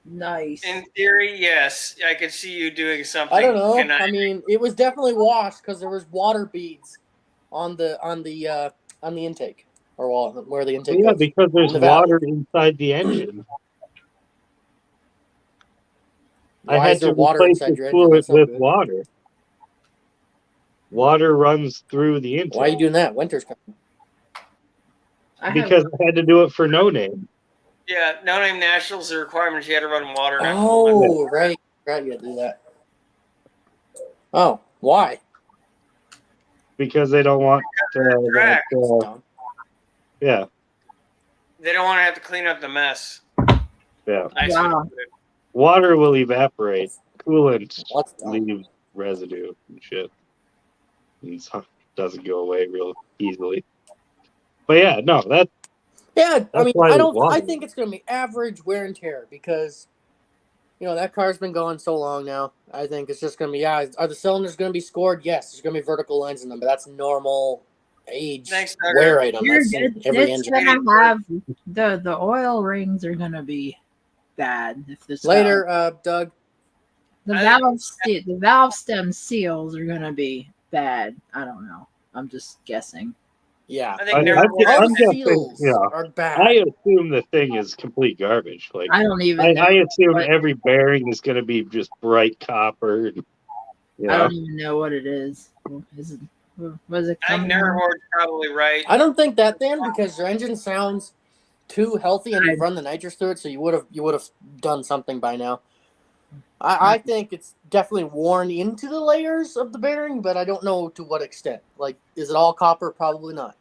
Nice. In theory, yes. I could see you doing something. I don't know. I mean, it was definitely washed because there was water beads on the intake or where the intake goes. Because there's water inside the engine. Why is there water inside your engine? Coolant with water. Water runs through the intake. Why are you doing that? Winter's coming. Because I had to do it for No Name. Yeah, No Name Nationals, the requirements you had to run water. Oh, right. Right, you had to do that. Oh, why? Because they don't want yeah. They don't want to have to clean up the mess. Yeah. Wow. Water will evaporate. Coolant leaves residue and shit. And doesn't go away real easily. But yeah, no, that. Yeah, I mean, I think it's going to be average wear and tear because, that car's been going so long now. I think it's just going to be, are the cylinders going to be scored? Yes, there's going to be vertical lines in them, but that's normal age wear item. That's in every engine. Gonna have the oil rings are going to be bad if this later, Doug. The valve stem seals are going to be bad. I don't know. I'm just guessing. Yeah, I think I'm guessing. Are bad. I assume the thing is complete garbage. Like I don't even. I assume every bearing is going to be just bright copper. And, I don't even know what it is. Was it? I think Nervo's probably right. I don't think that, Dan, because your engine sounds too healthy and you've run the nitrous through it, so you would have done something by now. I think it's definitely worn into the layers of the bearing, but I don't know to what extent. Like, is it all copper? Probably not.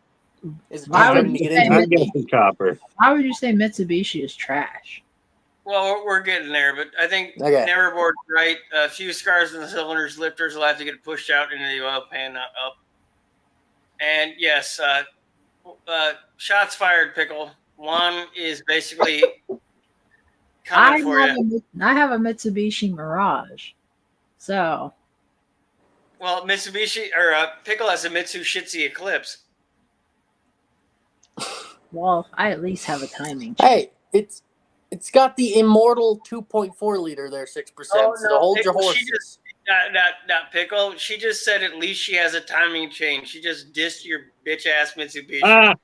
Is it I'm guessing copper. How would you say Mitsubishi is trash? Well, we're getting there, but I think Neverboard's right. A few scars in the cylinders, lifters will have to get pushed out into the oil pan, not up. And yes, shots fired, Pickle. One is basically coming for you. I have a Mitsubishi Mirage, so. Well, Mitsubishi or Pickle has a Mitsubishi Eclipse. Well, I at least have a timing. Hey, it's got the immortal 2.4 liter there, 6%. Oh, so no, hold your Pickle, horses. Not Pickle. She just said at least she has a timing chain. She just dissed your bitch ass Mitsubishi.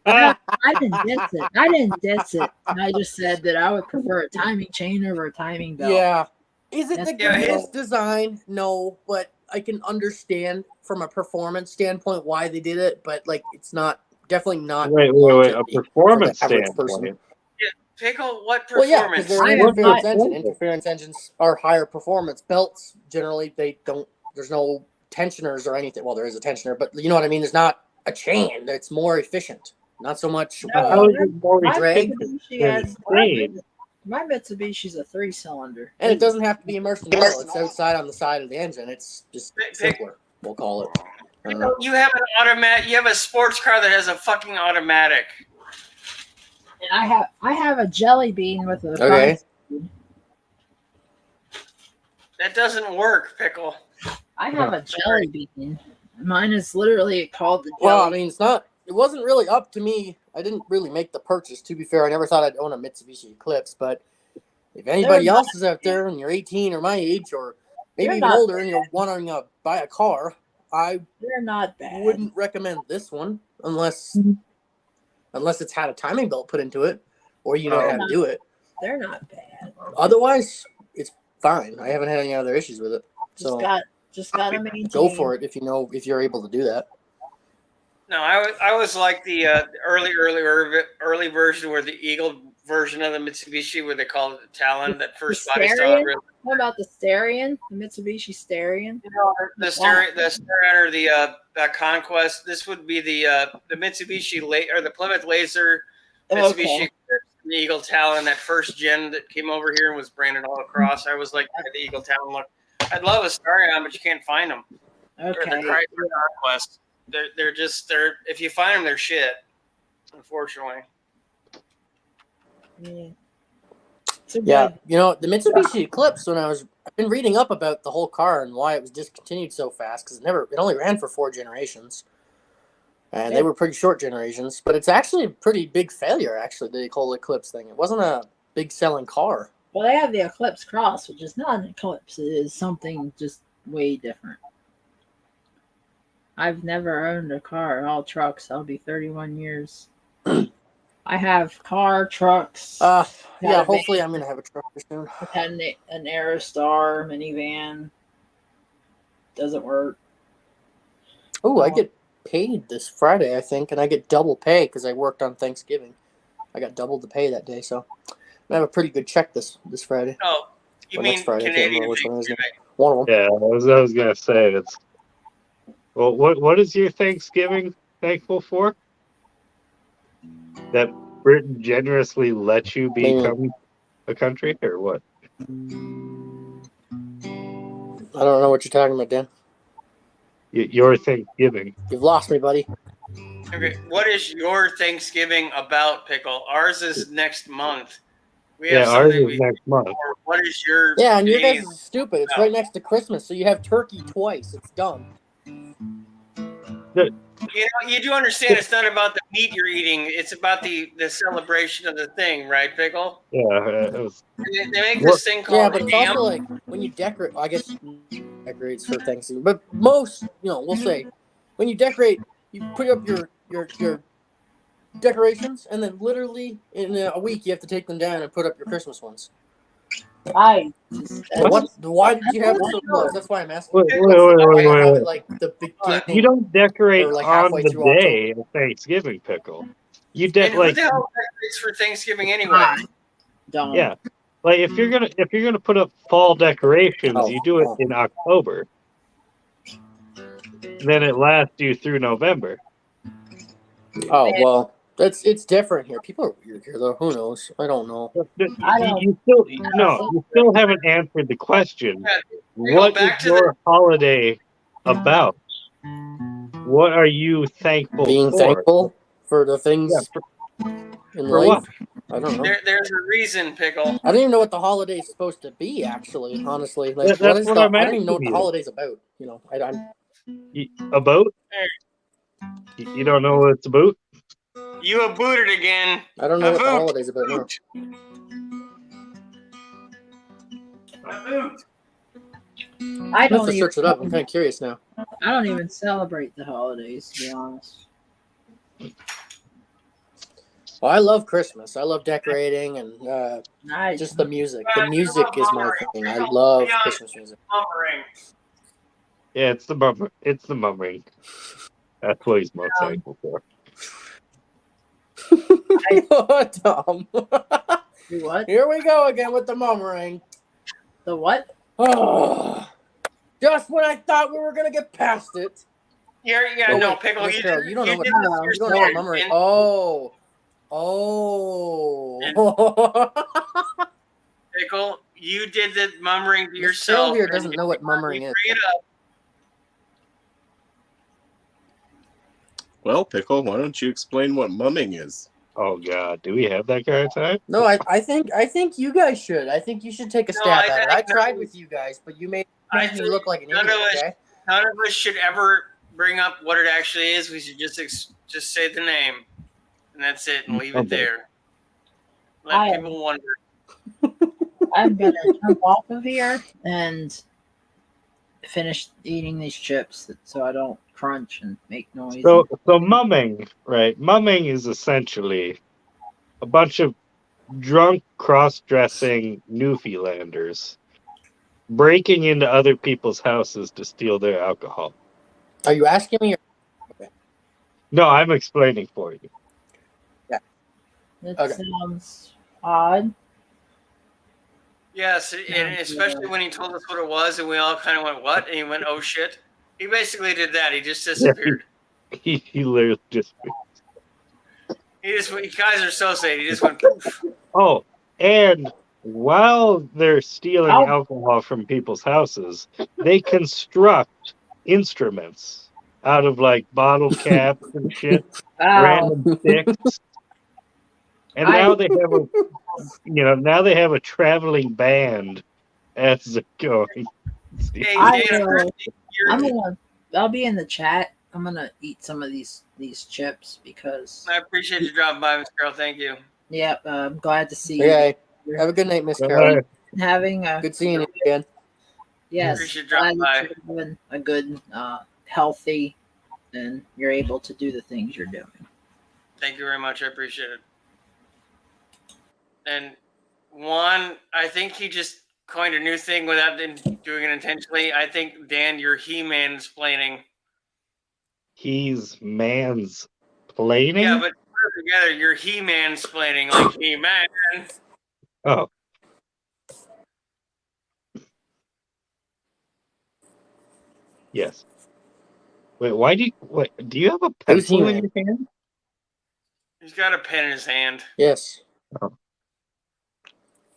I didn't diss it. I just said that I would prefer a timing chain over a timing belt. Yeah. Is it That's the greatest design? No, but I can understand from a performance standpoint why they did it, but like it's not definitely not. Wait, a longevity performance for the average standpoint. person. Pickle, what Well, yeah, performance? because they're an interference engine. Interference engines are higher performance. Belts generally they don't. There's no tensioners or anything. Well, there is a tensioner, but you know what I mean. There's not a chain. It's more efficient. Not so much How is it more drag. My Mitsubishi's a 3-cylinder, and it doesn't have to be immersed in oil. It's outside on the side of the engine. It's just simpler. We'll call it. You have an automatic. You have a sports car that has a fucking automatic. And I have a Jelly Bean with a okay. That doesn't work, Pickle. I have a Jelly Bean. Mine is literally called the Jelly. Well, I mean, it wasn't really up to me. I didn't really make the purchase, to be fair. I never thought I'd own a Mitsubishi Eclipse, but if anybody else is out there and you're 18 or my age or maybe even older and you're wanting to buy a car, they're not bad. Wouldn't recommend this one unless it's had a timing belt put into it or you know how to do it. They're not bad. Otherwise, it's fine. I haven't had any other issues with it. Just gotta maintain. Go for it if you're able to do that. No, I was like the early version where the Eagle version of the Mitsubishi where they call it the Talon, that first body style. What about the Starion? The Mitsubishi Starion? You know, the Starion or the Conquest. This would be the Mitsubishi or the Plymouth Laser Mitsubishi the Eagle Talon, that first gen that came over here and was branded all across. I was like the Eagle Talon look. I'd love a Starion, but you can't find them. Okay. Or the Chrysler Conquest. They're if you find them, they're shit. Unfortunately. Yeah, you know, the Mitsubishi Eclipse, I've been reading up about the whole car and why it was discontinued so fast, because it only ran for 4 generations. And they were pretty short generations, but it's actually a pretty big failure, actually, the whole Eclipse thing. It wasn't a big selling car. Well, they have the Eclipse Cross, which is not an Eclipse. It is something just way different. I've never owned a car, all trucks. I'll be 31 years. I have car, trucks. Yeah, hopefully I'm going to have a truck soon. I had an Aerostar minivan. Doesn't work. Oh, I get paid this Friday, I think, and I get double pay because I worked on Thanksgiving. I got double the pay that day, so I have a pretty good check this Friday. Oh, you mean Friday? Canadian? One of them. Yeah, I was gonna say it's. Well, what is your Thanksgiving thankful for? That Britain generously let you become a country, or what? I don't know what you're talking about, Dan. Your Thanksgiving. You've lost me, buddy. Okay, what is your Thanksgiving about, Pickle? Ours is next month. Ours is next month. What is your? Yeah, and your guys is stupid. It's right next to Christmas, so you have turkey twice. It's dumb. You do understand it's not about the meat you're eating. It's about the celebration of the thing, right, Pickle? Yeah. They make this thing called. Yeah, but it's also like when you decorate. I guess decorates for Thanksgiving, but most, we'll say, when you decorate, you put up your decorations, and then literally in a week you have to take them down and put up your Christmas ones. Why did you have so close? That's why I'm asking. Wait. Like the beginning. You don't decorate like on the day of Thanksgiving, Pickle. You who the hell decorates for Thanksgiving anyway? Don't. Yeah, like if you're gonna put up fall decorations, you do it in October. Then it lasts you through November. Oh well. It's different here. People are weird here, though. Who knows? I don't know. You still haven't answered the question. What is your holiday about? What are you thankful for? Being thankful for the things in life. What? I don't know. There's a reason, Pickle. I don't even know what the holiday's supposed to be. Actually, honestly, like That's what is what the? I'm I don't even know what asking the you. holiday's about. You know, I'm. A boat? You don't know what it's about? You a booted again. I don't know A what the boot. holiday's about now. A boot. I I have don't to even. search it up. I'm kind of curious now. I don't even celebrate the holidays, to be honest. Well, I love Christmas. I love decorating and I just the music. I The music love is my mummering. thing. I Pickle, love be honest. Christmas music. Mummering. Yeah, it's the mummer. It's the mummering. That's what he's most Um, thankful for. Tom. do what? Here we go again with the mummering. The what? Oh, just when I thought we were gonna get past it. Yeah, Oh, no, wait, Pickle. Miss You Carol, did, you don't know what did you this you don't know what yourself. mummering. And Oh. Pickle, you did the mummering to Miss yourself. Carol here and doesn't know what you mummering is. bring it up. Well, Pickle, why don't you explain what mumming is? Oh God, do we have that kind of time? No, I think you guys should. I think you should take a No, stab at it. I no, tried with you guys, but you made I me think look like an none idiot. of us- Okay. None of us should ever bring up what it actually is. We should just say the name, and that's it, and leave it Okay. there. Let I- people wonder. I'm gonna jump off of here and finish eating these chips so I don't crunch and make noise. So mumming, right? Mumming is essentially a bunch of drunk, cross-dressing Newfoundlanders breaking into other people's houses to steal their alcohol. Are you asking me? No, I'm explaining for you. It Okay. sounds odd. Yes, and especially when he told us what it was, and we all kind of went, "What?" And he went, "Oh shit!" He basically did that. He just disappeared. He literally just. You guys are so sad. He just went poof. Oh, and while they're stealing Oh. alcohol from people's houses, they construct instruments out of like bottle caps and shit, Oh, random sticks. And now they have now they have a traveling band as they're going. Hey, I Dana, will. you're- I'll be in the chat. I'm gonna eat some of these chips because I appreciate you dropping by, Miss Carol. Thank you. I'm glad to see you. Okay. Have a good night, Miss Carol. Having a Good seeing you again. yes, Appreciate you glad dropping that by. you're having a good, healthy, and you're able to do the things you're doing. Thank you very much. I appreciate it. And one, I think he just coined a new thing without doing it intentionally. I think, Dan, you're He-Man explaining. He's man's planing. Yeah, but put it together, you're He-Man explaining like He-Man. Oh. Yes. Wait, why do you have a Who's pencil in He-Man? your hand? He's got a pen in his hand. Yes.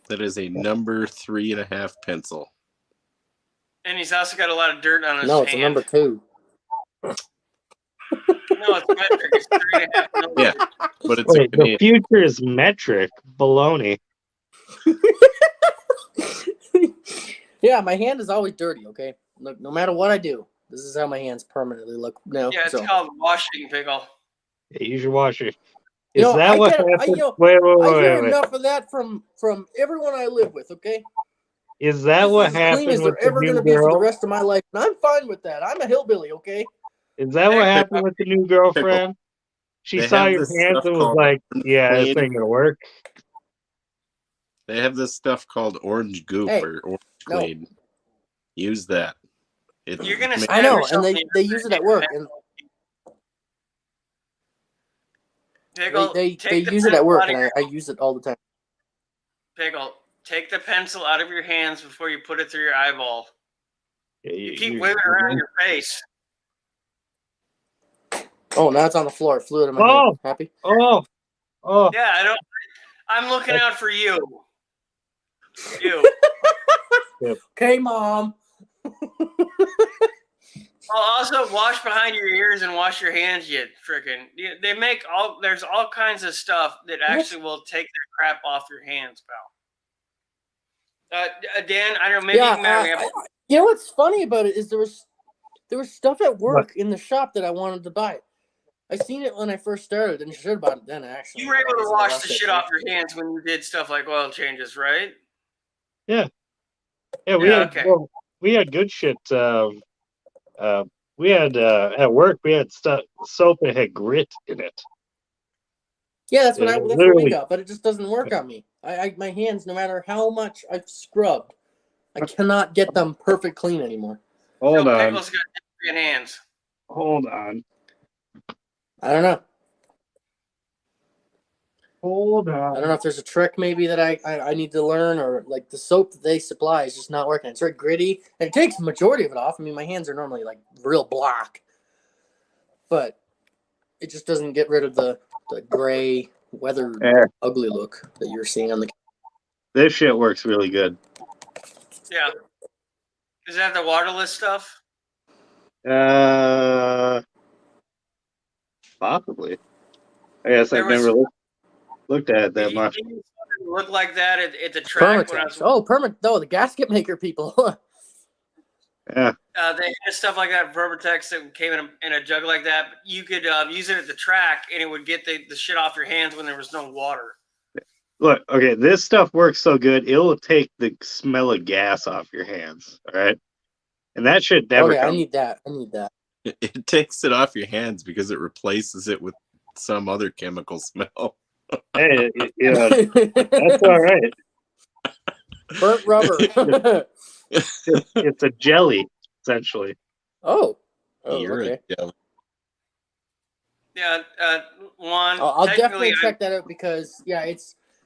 That is a number 3.5 pencil. And he's also got a lot of dirt on his No, it's a hand. number 2. No, it's metric. It's 3.5 millimeters. Yeah, but it's Wait, a the future is metric. Baloney. Yeah, my hand is always dirty, okay? Look, no matter what I do, this is how my hands permanently look now. Yeah, it's so. called washing, Pickle. Yeah, use your washer. Is You know, that I what get- I- happened? you know, wait, I hear wait. enough of that from everyone I live with, okay? Is that This what is as clean happened as with they're the ever going new to be for the girl? rest of my life, and I'm fine with that. I'm a hillbilly, okay? Is that what happened with the new girlfriend? She They saw have your this hands stuff and was called like, "Yeah, this clean. ain't gonna work." They have this stuff called orange goop Hey, or orange no. clean. Use that. You're gonna I stab know, yourself and in they your use it at work, and Pickle, they take the use it at pencil work, out of and I use it all the time. Pickle, take the pencil out of your hands before you put it through your eyeball. Yeah, You keep waving around your face. Oh, now it's on the floor. It flew out of my Oh. hand. Happy? Oh, Yeah, I'm looking out for you. You. Okay, Mom. Also, wash behind your ears and wash your hands. You freaking. They make all. There's all kinds of stuff that actually will take that crap off your hands, pal. Dan, I don't know. Maybe Yeah, you can you know what's funny about it is there was stuff at work What? in the shop that I wanted to buy. I seen it when I first started, and you should have bought it then. Actually, You were able I was to in a wash rush the that shit day. off your hands when you did stuff like oil changes, right? Yeah, we Yeah, had okay. well, we had good shit. We had at work we had soap that had grit in it. Yeah, that's Yeah, what we literally. got, but it just doesn't work on me. My hands, no matter how much I've scrubbed, I cannot get them perfect clean anymore. Hold on. Pickles got different hands. Hold on. I don't know. Hold I on. don't know if there's a trick maybe that I need to learn, or like the soap that they supply is just not working. It's very gritty, and it takes the majority of it off. I mean, my hands are normally like real black, but it just doesn't get rid of the gray, weathered, ugly look that you're seeing on the. This shit works really good. Yeah. Is that the waterless stuff? Possibly. I guess I've never looked at it that much. Look like that at the track when I was. Oh, the gasket maker people. Yeah. They had stuff like that, Verbatex, that came in a jug like that. You could use it at the track, and it would get the shit off your hands when there was no water. Look, okay, this stuff works so good, it'll take the smell of gas off your hands, all right? And that shit never comes. I need that. It takes it off your hands because it replaces it with some other chemical smell. Hey, yeah, that's all right. Burnt rubber. It's a jelly, essentially. Oh, You're okay. Yeah, Juan. I'll definitely check that out because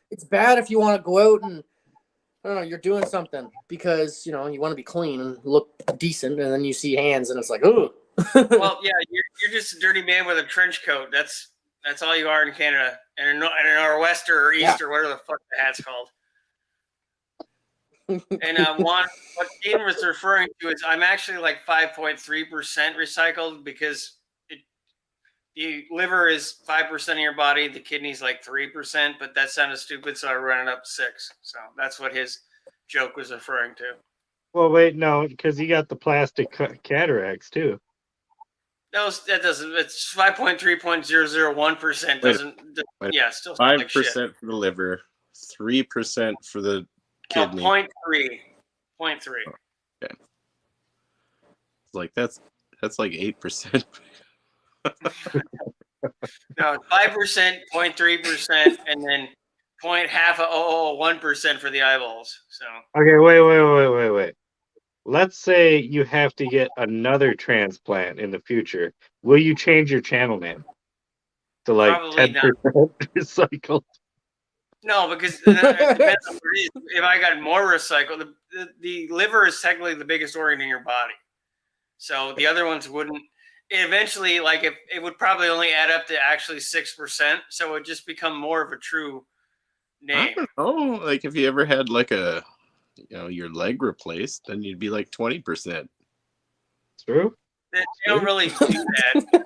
it's bad if you want to go out and I don't know, you're doing something because you want to be clean and look decent, and then you see hands and it's like, oh. Well, yeah, you're just a dirty man with a trench coat. That's all you are in Canada, and in a nor'wester or east or whatever the fuck the hat's called. And Juan, what Dean was referring to is I'm actually like 5.3% recycled because the liver is 5% of your body, the kidney's like 3%, but that sounded stupid, so I ran it up to 6. So that's what his joke was referring to. Well, wait, no, because you got the plastic cataracts too. No, that doesn't. It's 5.3.001%. Doesn't. Yeah, still 5% like shit. for the liver, 3% for the kidney. 0.3. 0.3. Okay. It's like that's like 8%. No, 5%, 0.3%, and then 0.001% for the eyeballs. So. Okay, wait. Let's say you have to get another transplant in the future. Will you change your channel name to like Probably 10% recycled? No, because it depends on what it is. If I got more recycled, the liver is technically the biggest organ in your body. So the other ones wouldn't. Eventually, like if it would probably only add up to actually 6%, so it would just become more of a true name. I don't know. Like if you ever had like your leg replaced, then you'd be like 20%. True. They don't really do that.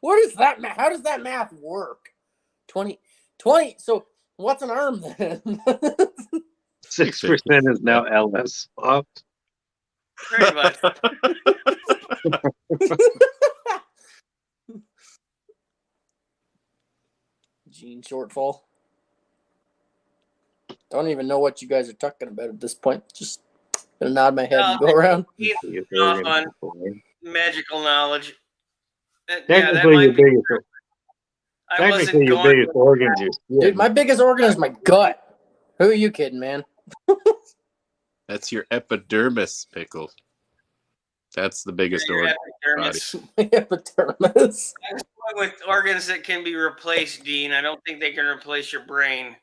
What is that? How does that math work? 20. So what's an arm then? 6% is now LS swapped. Pretty much. Gene shortfall. Don't even know what you guys are talking about at this point. Just gonna nod my head and go around. Off on magical knowledge. Technically, your biggest organs. Dude, my biggest organ is my gut. Who are you kidding, man? That's your epidermis, Pickle. That's the biggest organ. Epidermis. Epidermis. I was going with organs that can be replaced, Dean. I don't think they can replace your brain. At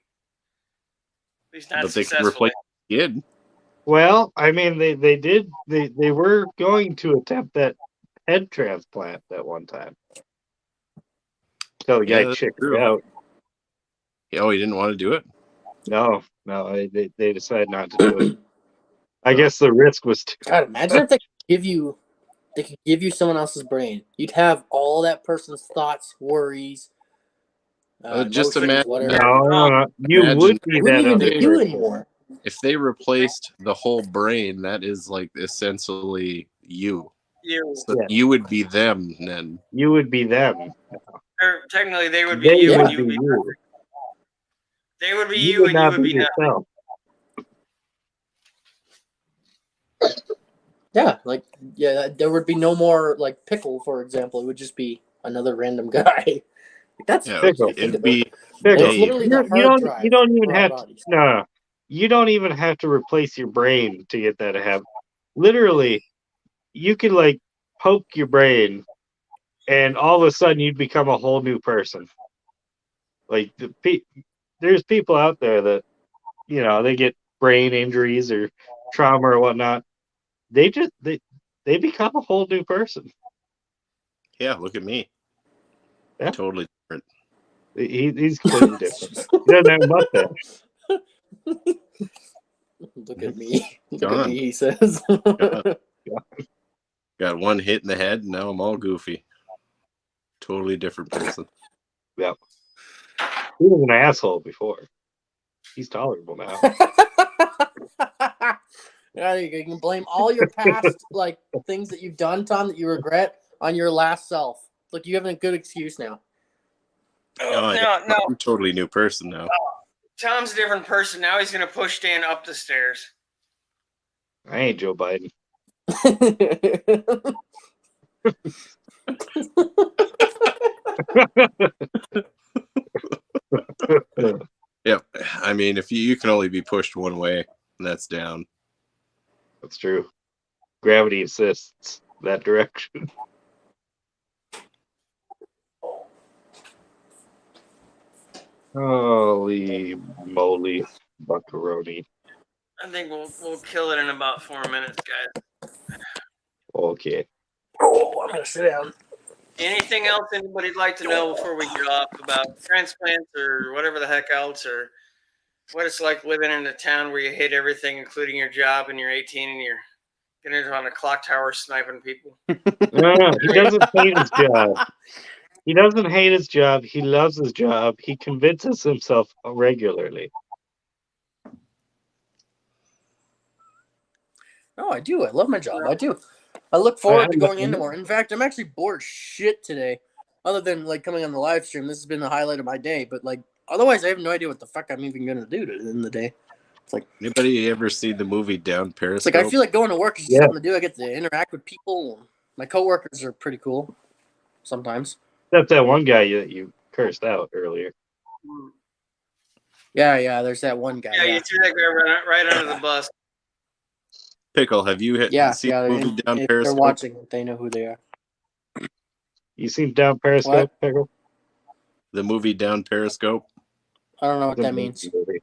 least not But they can successfully. replace the kid. Well, I mean, they were going to attempt that head transplant at one time. So the guy chickened out. Oh, he didn't want to do it? No, they decided not to do it. I guess the risk was too. God, imagine if they give you They could give you someone else's brain. You'd have all that person's thoughts, worries, Just emotions, imagine whatever. that. No, you Imagine would be It wouldn't that even other be you person. anymore. if they replaced the whole brain, that is like essentially you. You. So Yeah. you would be them then. You would be them. Or technically, they would be They you, Yeah. and would you be would be. you. They would be You you, would and you not would be be nothing. yourself. Yeah, like there would be no more like Pickle, for example. It would just be another random guy. That's Yeah, crazy to Pickle. think it'd about. be Pickle. It's Dave. literally the You hard don't. You drive don't even for our have to. bodies. No. You don't even have to replace your brain to get that to happen. Literally, you could like poke your brain, and all of a sudden you'd become a whole new person. Like there's people out there that they get brain injuries or trauma or whatnot. They become a whole new person. Yeah, look at me. Yeah. Totally different. He's completely different. He doesn't have a mustache. Look at me. Look at Gone. me, he says. Got one hit in the head, and now I'm all goofy. Totally different person. Yeah. He was an asshole before. He's tolerable now. Yeah, you can blame all your past like things that you've done, Tom, that you regret on your last self. Look, you have a good excuse now. Oh, No, no. I'm a totally new person now. Tom's a different person. Now he's going to push Dan up the stairs. I ain't Joe Biden. Yep. I mean, if you can only be pushed one way, and that's down. That's true. Gravity assists that direction. Holy moly, buckaroni. I think we'll kill it in about 4 minutes, guys. Okay. Oh, I'm gonna sit down. Anything else anybody'd like to know before we get off about transplants or whatever the heck else, or what it's like living in a town where you hate everything, including your job, and you're 18 and you're getting on a clock tower sniping people? No, he doesn't hate his job. He doesn't hate his job. He loves his job. He convinces himself regularly. Oh, I do. I love my job. I do. I look forward to going into more. In fact, I'm actually bored shit today. Other than like coming on the live stream, this has been the highlight of my day. But like, otherwise, I have no idea what the fuck I'm even gonna do in the day. It's like, Anybody ever see the movie Down it's Periscope? like I feel like going to work is just something to do. I get to interact with people. My coworkers are pretty cool. Sometimes. Except that one guy you cursed out earlier. Yeah. There's that one guy. Yeah, you threw that guy right under the bus. Pickle, have you seen the movie Down if Periscope? they're watching, they know who they are. You seen Down Periscope, What? Pickle? The movie Down Periscope? I don't know what that means. The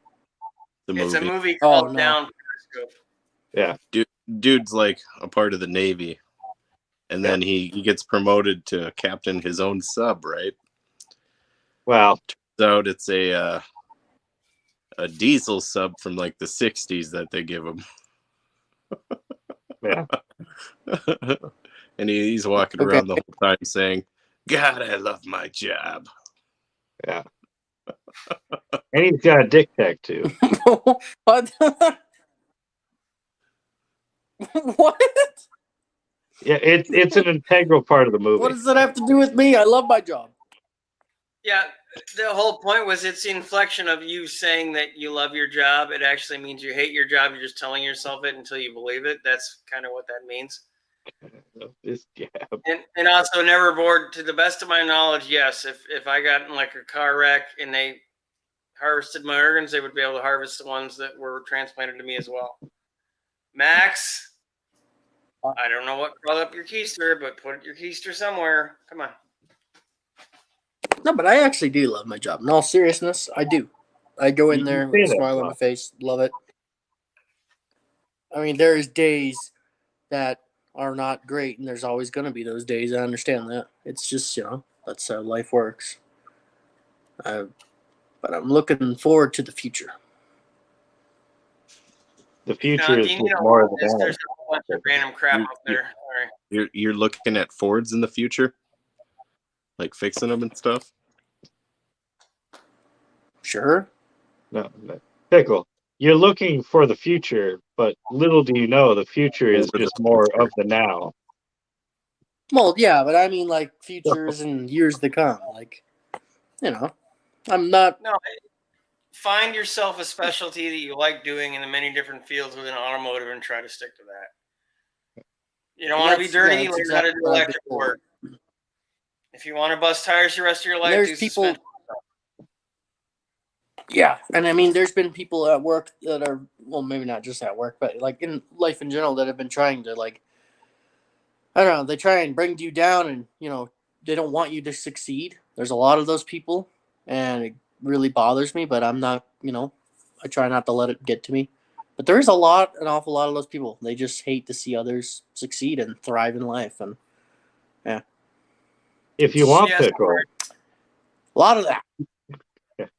It's a movie. movie called no. Down Periscope. Yeah. Dude's like a part of the Navy. And then he gets promoted to captain his own sub, right? Wow. Turns out it's a diesel sub from like the 60s that they give him. Yeah. And he's walking around the whole time saying, God, I love my job. Yeah. And he's got a dick tattoo. What? What? Yeah, it's an integral part of the movie. What does that have to do with me? I love my job. Yeah, the whole point was it's the inflection of you saying that you love your job. It actually means you hate your job. You're just telling yourself it until you believe it. That's kind of what that means. This jab. And also never bored. To the best of my knowledge, yes. If I got in like a car wreck and they harvested my organs, they would be able to harvest the ones that were transplanted to me as well. Max, I don't know what crawled up your keister, but put your keister somewhere. Come on. No, but I actually do love my job. In all seriousness, I do. I go in there with a smile on my face. Love it. I mean, there's days that are not great, and there's always going to be those days. I understand that. It's just, that's how life works. But I'm looking forward to the future. The future is Dean, just more of the now. there's a whole bunch of random crap out there. Sorry. You're looking at Fords in the future, like fixing them and stuff. Sure. No, Pickle. You're looking for the future, but little do you know the future is Over the just more future. of the now. Well, yeah, but I mean, like, futures and years to come. Like, you know, I'm not. No, find yourself a specialty that you like doing in the many different fields within automotive and try to stick to that. You don't want to be dirty, learn how to do electric work. If you want to bust tires the rest of your life, There's do people. suspension. Yeah, and I mean, there's been people at work that are, well, maybe not just at work, but like in life in general that have been trying to, like, I don't know, they try and bring you down, and you know, they don't want you to succeed. There's a lot of those people, and it really bothers me. But I'm not, you know, I try not to let it get to me. But there is an awful lot of those people. They just hate to see others succeed and thrive in life, and yeah. If you want Yes, Pickle, A lot of that. if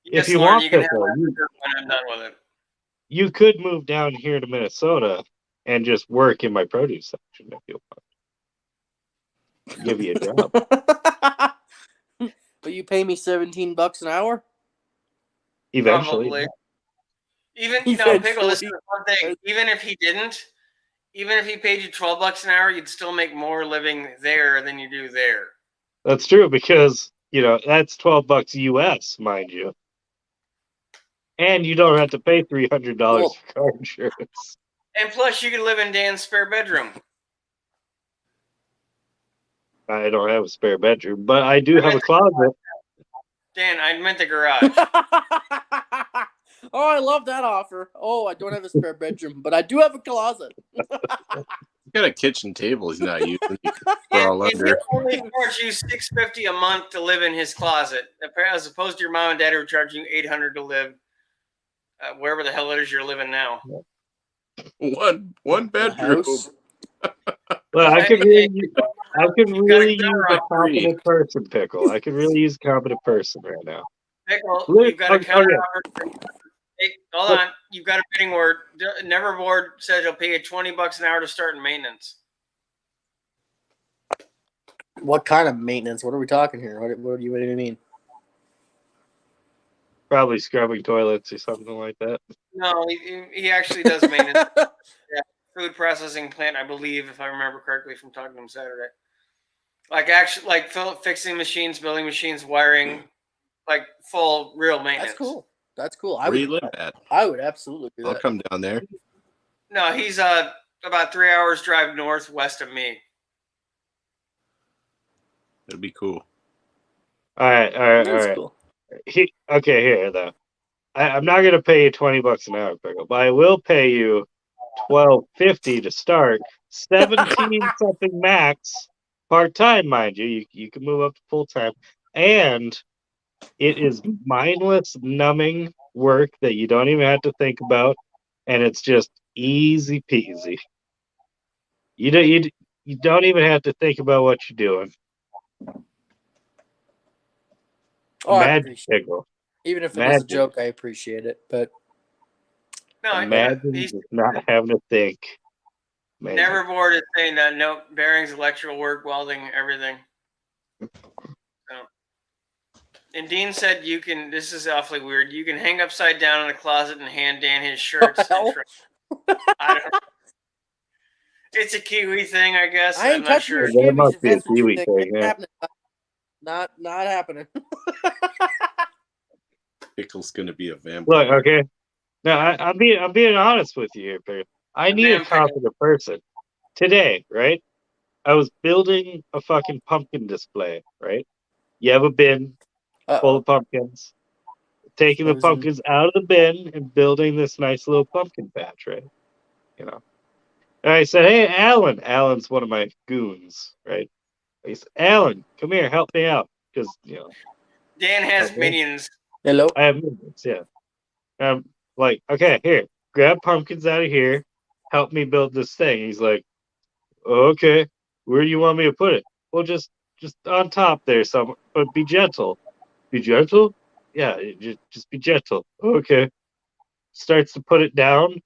Yes, you Lauren, want you can Pickle, have that when I'm done with it. you could move down here to Minnesota and just work in my produce section if you want. Give you a job. But you pay me $17 an hour? Eventually. Probably. Even Eventually. no, Pickle, this is one thing. Even if he didn't, even if he paid you $12 an hour, you'd still make more living there than you do there. That's true because, you know, that's $12 US, mind you. And you don't have to pay $300 for car insurance. And plus, you could live in Dan's spare bedroom. I don't have a spare bedroom, but I do have a closet. Dan, I meant the garage. Oh, I love that offer. Oh, I don't have a spare bedroom, but I do have a closet. He's got a kitchen table he's not using. You can crawl And under. he only charge you $650 a month to live in his closet, as opposed to your mom and dad who are charging you $800 to live wherever the hell it is you're living now. One bedroom. Well, I could really use a free. competent person, Pickle. I could really use a competent person right now. Pickle, Look, you've got a okay. counter offer. Hey, hold on. You've got a bidding word. Neverboard says he'll pay you $20 an hour to start in maintenance. What kind of maintenance? What are we talking here? What do you mean? Probably scrubbing toilets or something like that. No, he actually does maintenance. Yeah, food processing plant, I believe, if I remember correctly from talking to him Saturday. Like actually, like fixing machines, building machines, wiring, like full real maintenance. That's cool. That's cool. Where do you live at? I would absolutely do I'll that. come down there. No, he's about 3 hours drive northwest of me. That'd be cool. All right. Cool. Okay, here though. I'm not gonna pay you $20 an hour, Pickle, but I will pay you $12.50 to start, 17 something max, part time, mind you. You can move up to full time, and it is mindless, numbing work that you don't even have to think about, and it's just easy peasy. You don't even have to think about what you're doing. Oh, I Imagine, appreciate it. Pickle. Even if it was a joke, I appreciate it. But no, imagine he's just not having to think. Amazing. Neverboard is saying that no bearings, electrical work, welding, everything. So, and Dean said you can. This is awfully weird. You can hang upside down in a closet and hand Dan his shirts. I don't know. It's a Kiwi thing, I guess. I ain't I'm not touching sure. your That must skivvies. be a That's what you Kiwi think. thing, Ain't yeah. happening. Not happening. Pickle's gonna be a vampire. Look, okay. No, I'm being honest with you here, Perry. I need a competent person. Today, right? I was building a fucking pumpkin display, right? You have a bin full of pumpkins. Taking the pumpkins out of the bin and building this nice little pumpkin patch, right? You know. And I said, hey, Alan. Alan's one of my goons, right? I said, Alan, come here, help me out. Because, you know. Dan has minions. Hello? I have minions, yeah. Like, okay, here, grab pumpkins out of here, help me build this thing. He's like, oh, okay, where do you want me to put it? Well, just on top there, somewhere, but be gentle. Be gentle? Yeah, just be gentle. Okay. Starts to put it down.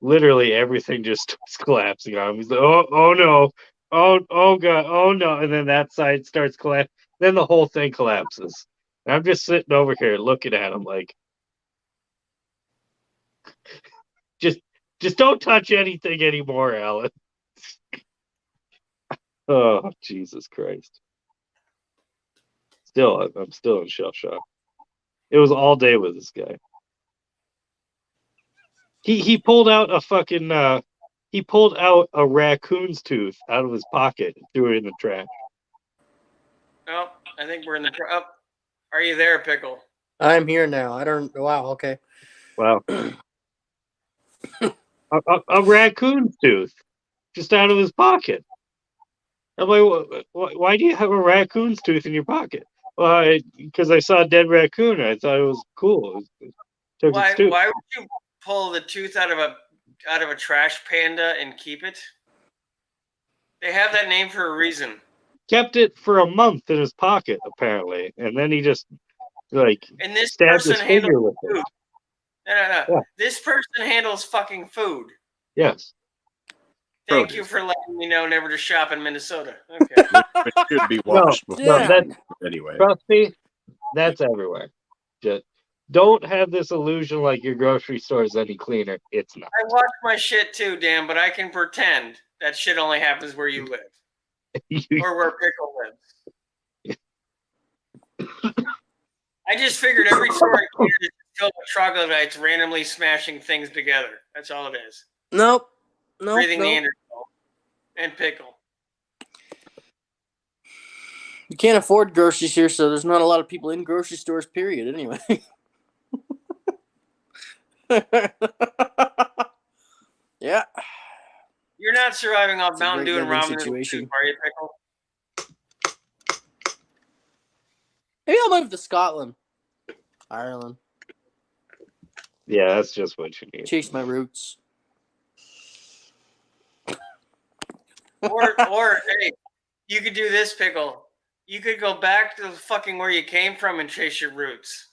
literally everything just starts collapsing on him. He's like, oh no, oh god, oh no, and then that side starts collapsing. Then the whole thing collapses. And I'm just sitting over here looking at him like, just don't touch anything anymore, Alan. Oh Jesus Christ! I'm still in shell shock. It was all day with this guy. He pulled out a fucking he pulled out a raccoon's tooth out of his pocket and threw it in the trash. Oh, I think we're in the. Oh, are you there, Pickle? I'm here now. I don't. Wow. Okay. Wow. a raccoon's tooth just out of his pocket. I'm like, why do you have a raccoon's tooth in your pocket? Well, because I saw a dead raccoon. I thought it was cool. Took its tooth. Why would you pull the tooth out of a trash panda and keep it? They have that name for a reason. Kept it for a month in his pocket, apparently, and then he just and this stabbed his person finger handles with food. it. No. Yeah. This person handles fucking food. Yes. Thank you for letting me know never to shop in Minnesota. Okay. It should be washed anyway. Trust me, that's everywhere. Just don't have this illusion like your grocery store is any cleaner. It's not. I wash my shit too, Dan, but I can pretend that shit only happens where you live. Or where Pickle lives. I just figured every store in Canada is filled with troglodytes randomly smashing things together. That's all it is. Nope. Breathing Neanderthal and Pickle. You can't afford groceries here, so there's not a lot of people in grocery stores, period, anyway. Yeah. You're not surviving off Mountain Dew and ramen situation. Soup, are you, Pickle? Maybe I'll move to Scotland. Ireland. Yeah, that's just what you need. Chase my roots. Or hey, you could do this, Pickle. You could go back to fucking where you came from and chase your roots.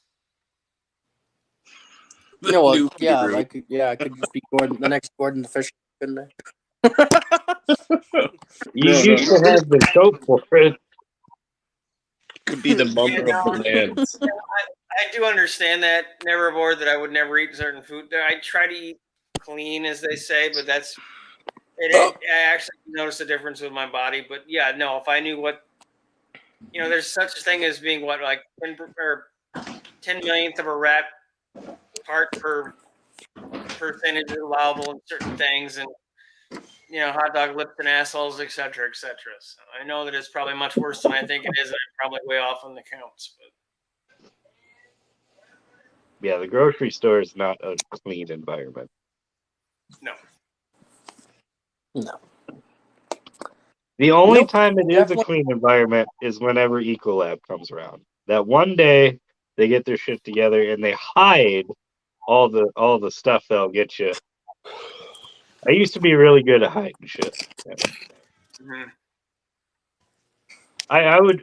You know what? Yeah, I could just be Gordon, the next Gordon the Fisher, couldn't I? You used to have the soap for it. Could be the bumper of the lands. I do understand that. Never aboard that I would never eat certain food. I try to eat clean, as they say, but that's it. I actually noticed a difference with my body. But yeah, no, if I knew what, there's such a thing as being what, like 10 millionth of a rat part per percentage allowable in certain things, and hot dog lips and assholes, etc., etc. So I know that it's probably much worse than I think it is. I'm probably way off on the counts, but yeah, the grocery store is not a clean environment. No. The only time it is a clean environment is whenever Ecolab comes around. That one day they get their shit together and they hide all the stuff that'll get you. I used to be really good at hiding shit. Yeah. Mm-hmm.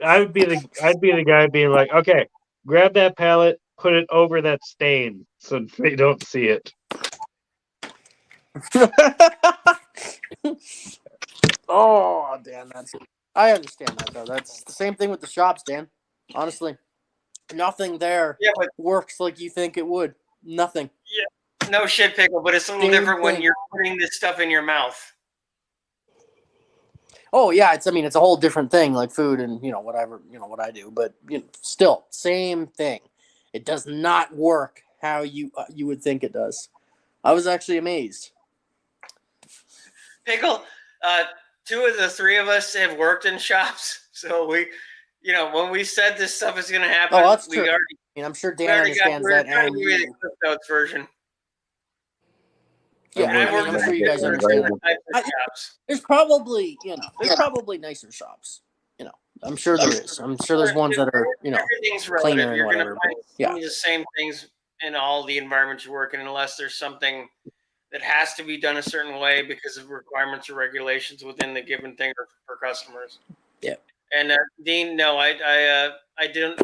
I'd be the guy being like, okay, grab that pallet, put it over that stain so they don't see it. Oh, Dan, I understand that though. That's the same thing with the shops, Dan. Honestly, nothing there works like you think it would. Nothing. Yeah, no shit, Pickle. But it's a little different when you're putting this stuff in your mouth. Oh yeah, it's a whole different thing, like food and whatever what I do. But still, same thing. It does not work how you would think it does. I was actually amazed. Pickle, 2 of the 3 of us have worked in shops, so we, when we said this stuff is going to happen, oh, that's true. Already, I'm sure Dan understands that. And the Cliff Notes version. Yeah, I'm sure you guys understand that. There's probably nicer shops. I'm sure there is. I'm sure there's ones that are everything's cleaner relative. and You're whatever. going to find the same things in all the environments you're working in, unless there's something that has to be done a certain way because of requirements or regulations within the given thing for customers. Yeah. And Dean, no, I didn't.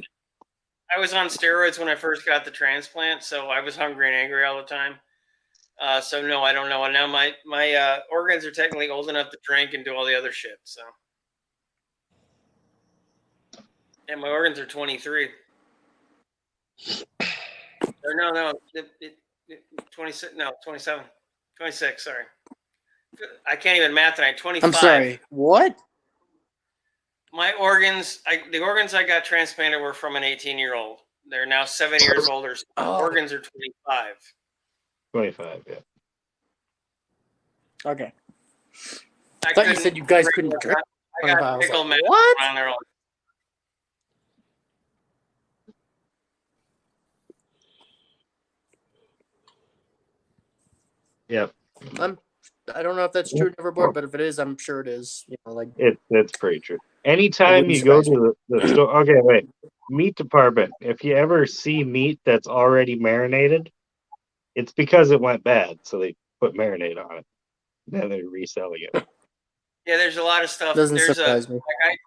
I was on steroids when I first got the transplant, so I was hungry and angry all the time. So no, I don't know. And now my organs are technically old enough to drink and do all the other shit. So, and my organs are 23. Or no, 26. No, 27, 26. Sorry, I can't even math tonight. 25. I'm sorry. What? My organs, the organs I got transplanted were from an 18-year-old. They're now 7 years older. So organs are 25. 25, yeah. Okay. I thought you said you guys couldn't drink. I got pickle math on their own. Yep. I don't know if that's true, Neverboard, but if it is, I'm sure it is. You know, like It's pretty true. Anytime you go to the store, okay, wait, meat department. If you ever see meat that's already marinated, it's because it went bad, so they put marinade on it. Then they're reselling it. Yeah, there's a lot of stuff. Doesn't surprise me. Like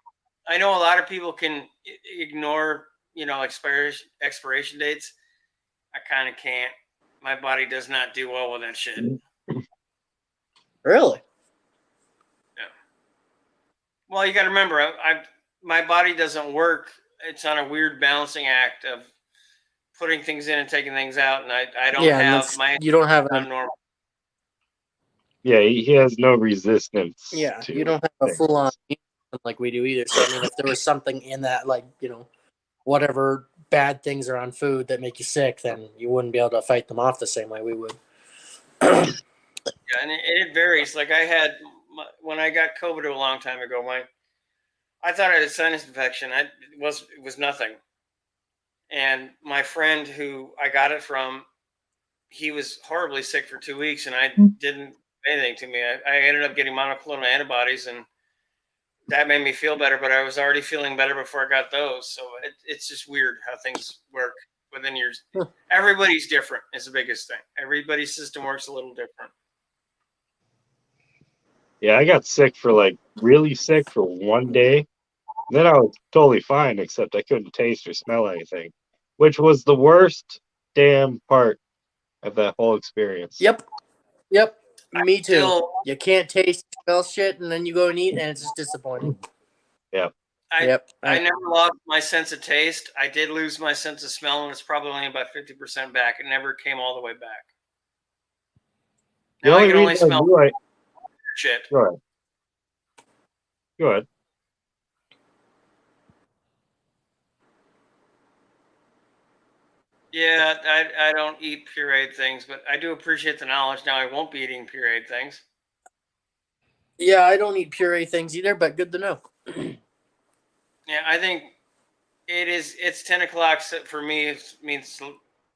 I know a lot of people can ignore, expiration dates. I kind of can't. My body does not do well with that shit. Really? Yeah. Well, you got to remember, my body doesn't work. It's on a weird balancing act of putting things in and taking things out, and I don't have my. You don't have I'm normal. Yeah, he has no resistance. Yeah, to you don't have a full on like we do either. So I mean, if there was something in that, like whatever bad things are on food that make you sick, then you wouldn't be able to fight them off the same way we would. Yeah, and it varies. Like I had when I got COVID a long time ago. I thought I had a sinus infection. It was nothing. And my friend who I got it from, he was horribly sick for 2 weeks, and I didn't do anything to me. I ended up getting monoclonal antibodies, and that made me feel better. But I was already feeling better before I got those. So it's just weird how things work within your. Everybody's different is the biggest thing. Everybody's system works a little different. Yeah, I got sick really sick for 1 day. Then I was totally fine, except I couldn't taste or smell anything, which was the worst damn part of that whole experience. Yep. Me too. You can't taste, smell shit, and then you go and eat, and it's just disappointing. Yep. I never lost my sense of taste. I did lose my sense of smell, and it's probably only about 50% back. It never came all the way back. Now I can only smell shit. Go ahead. Yeah, I don't eat pureed things, but I do appreciate the knowledge. Now I won't be eating pureed things. Yeah, I don't eat puree things either, but good to know. Yeah, I think it's 10 o'clock for me. It means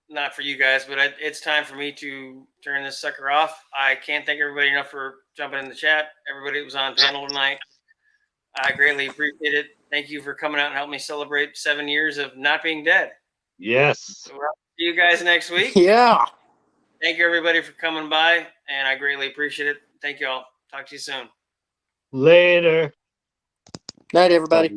not for you guys, but it's time for me to turn this sucker off. I can't thank everybody enough for jumping in the chat. Everybody that was on panel tonight, I greatly appreciate it. Thank you for coming out and helping me celebrate 7 years of not being dead. Yes. So we'll see you guys next week. Yeah. Thank you, everybody, for coming by, and I greatly appreciate it. Thank you all. Talk to you soon. Later. Night, everybody.